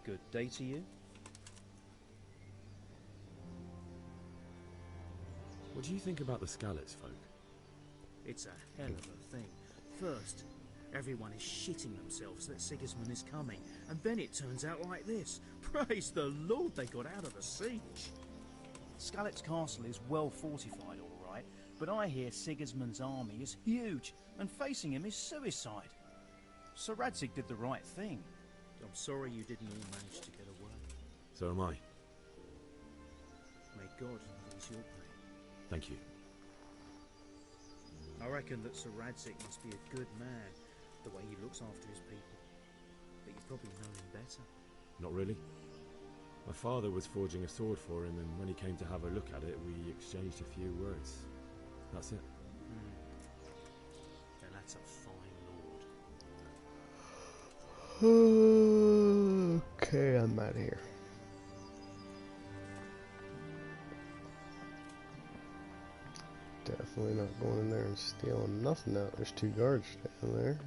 S: Good day to you.
L: What do you think about the Skalitz folk?
S: It's a hell of a thing. First, everyone is shitting themselves that Sigismund is coming, and then it turns out like this. Praise the Lord they got out of the siege. Skalitz Castle is well fortified, all right, but I hear Sigismund's army is huge, and facing him is suicide. Sir Radzig did the right thing. I'm sorry you didn't all manage to get away.
L: So am I.
S: May God ease your pain.
L: Thank you.
S: I reckon that Sir Radzig must be a good man, the way he looks after his people. But you probably know him better.
L: Not really. My father was forging a sword for him, and when he came to have a look at it, we exchanged a few words. That's it.
S: Then that's a fine lord.
I: Okay, I'm out of here. Definitely not going in there and stealing nothing out. There's 2 guards down there.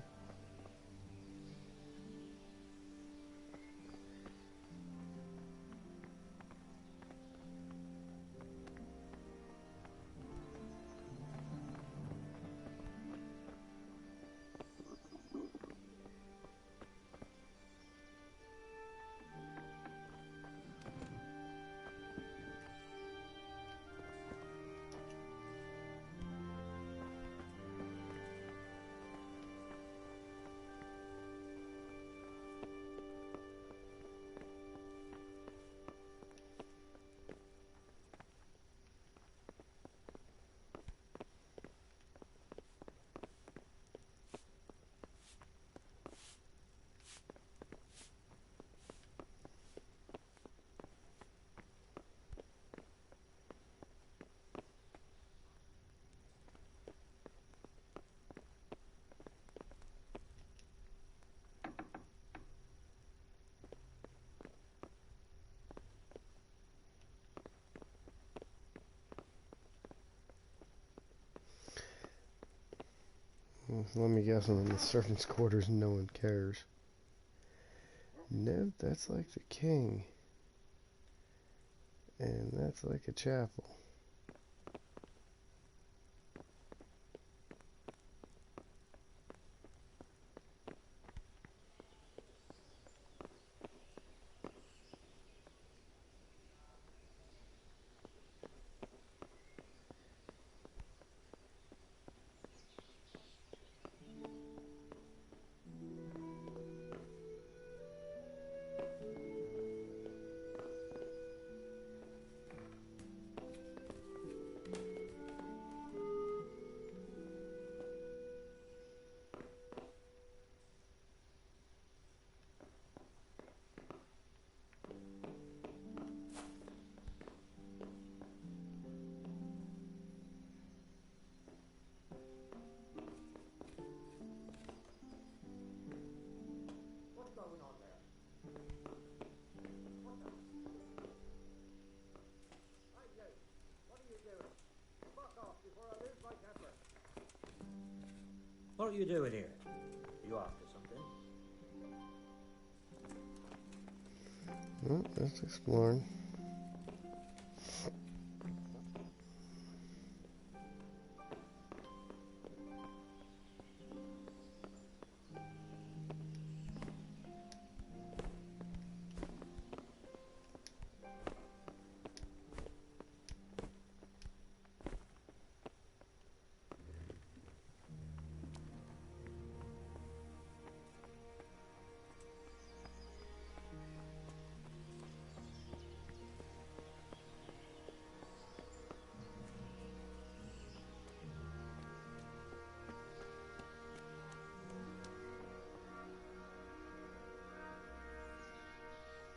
I: Let me guess, in the servants' quarters, no one cares. Nope, that's like the king. And that's like a chapel.
D: What you doing here? You after something?
I: Oh, that's exploring.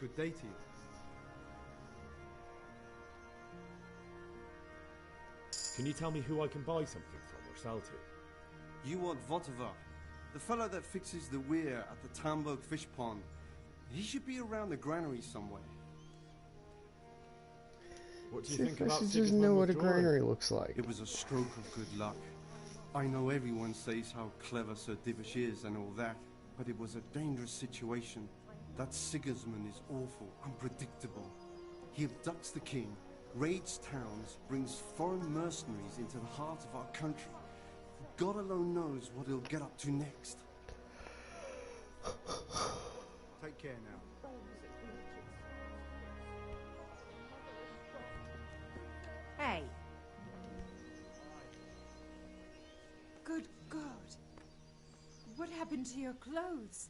V: Good day to you.
L: Can you tell me who I can buy something from or sell to?
M: You want Votovar, the fellow that fixes the weir at the Tamburg fish pond. He should be around the granary somewhere.
L: What do you
I: See,
L: think about
I: Festus
L: Sigismund
I: doesn't know what a
L: withdrawing?
I: granary looks like.
M: It was a stroke of good luck. I know everyone says how clever Sir Divish is and all that, but it was a dangerous situation. That Sigismund is awful, unpredictable. He abducts the king, raids towns, brings foreign mercenaries into the heart of our country. God alone knows what he'll get up to next.
W: Take care now.
P: Hey. Good God. What happened to your clothes?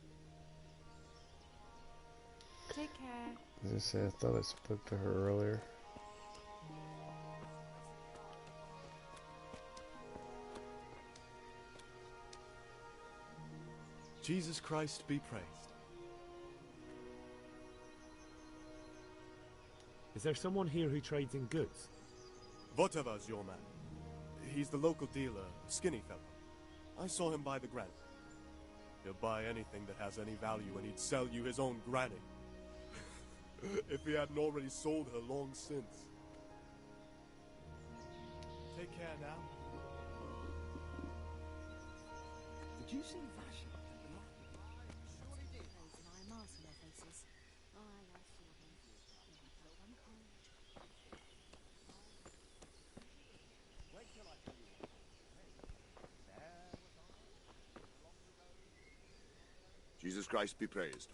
P: Take care.
I: I was gonna say, I thought I spoke to her earlier.
V: Jesus Christ be praised.
L: Is there someone here who trades in goods?
V: Votovar's your man. He's the local dealer, skinny fellow. I saw him buy the granny. He'll buy anything that has any value, and he'd sell you his own granny. If he hadn't already sold her long since. Take care now.
N: Did you see Vashi?
B: Jesus Christ be praised.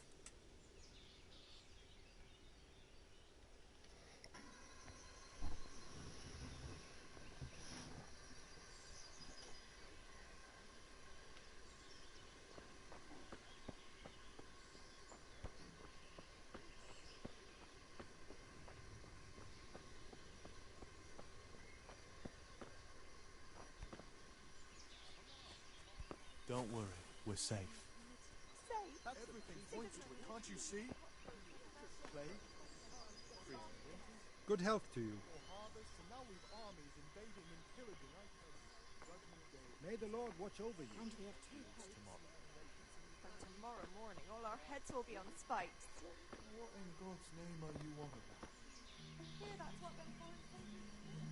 V: Don't worry, we're safe.
O: Everything points to it, can't you see? Plague, freezing winter,
W: Good health to you.
O: harvest, and now we've armies invading and pillaging. I tell you, Judgment Day.
W: May the Lord watch over you.
P: And we have two posts. But tomorrow morning, all our heads will be on spikes.
O: What in God's name are you on about?
P: Yeah, that's what them foreign soldiers do.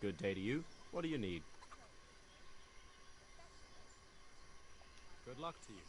R: Good day to you. What do you need?
V: Good luck to you.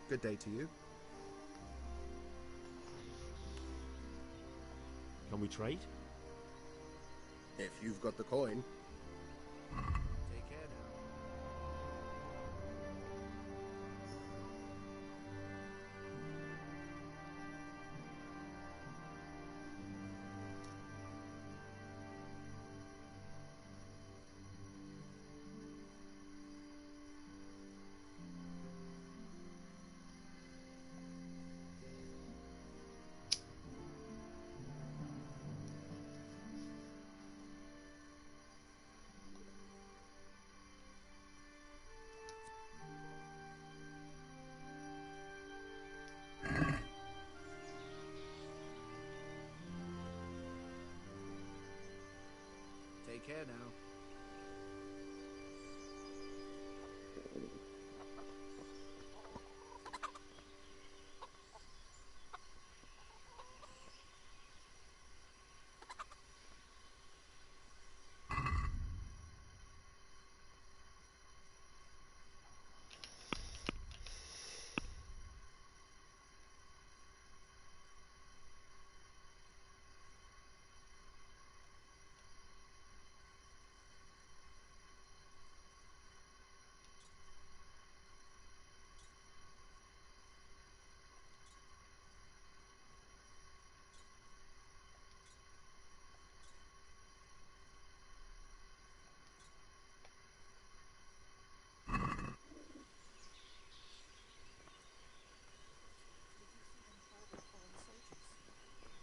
C: Good day to you.
L: Can we trade?
C: If you've got the coin.
S: Take care now. Take care now.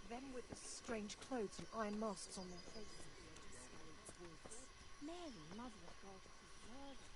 K: Them with the strange clothes and iron masks on their faces.
E: Mary, Mother of God, preserve us.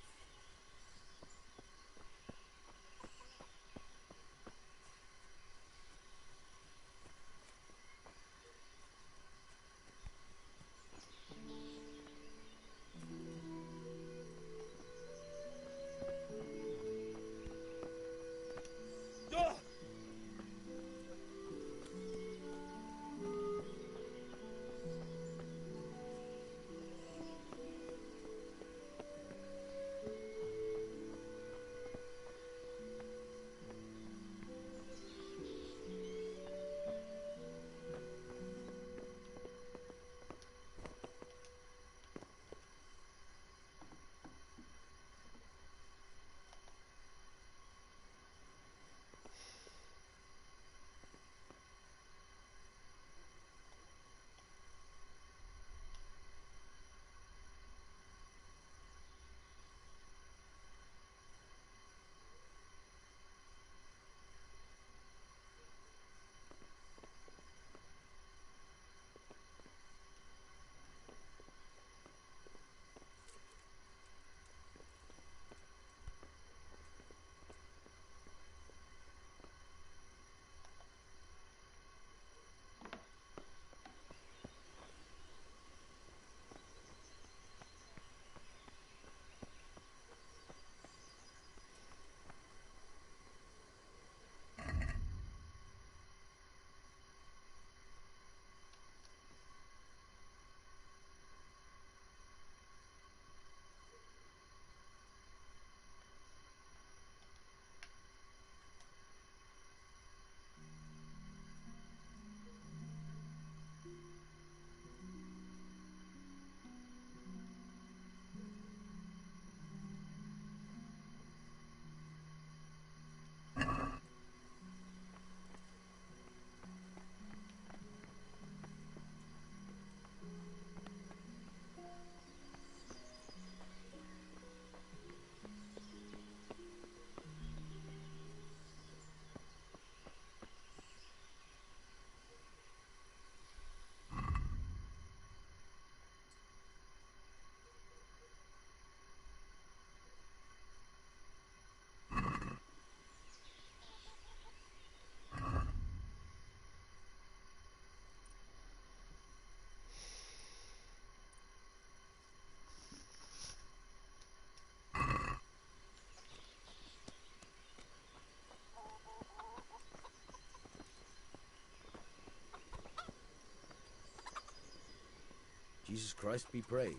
X: Jesus Christ be praised.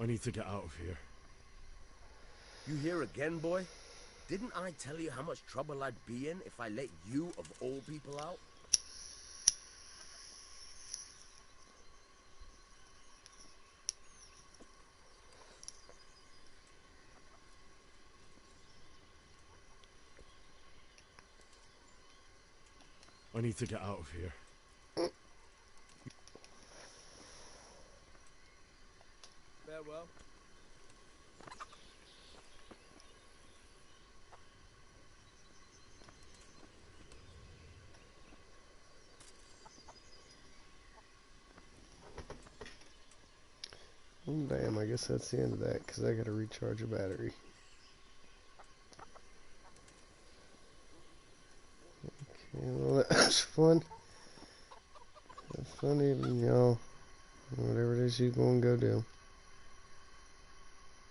L: I need to get out of here.
X: You here again, boy? Didn't I tell you how much trouble I'd be in if I let you, of all people, out?
L: I need to get out of here.
Q: Farewell.
I: Oh, damn, I guess that's the end of that, because I gotta recharge a battery. Okay, well, that was fun. Have fun evening, y'all. Whatever it is you're gonna go do.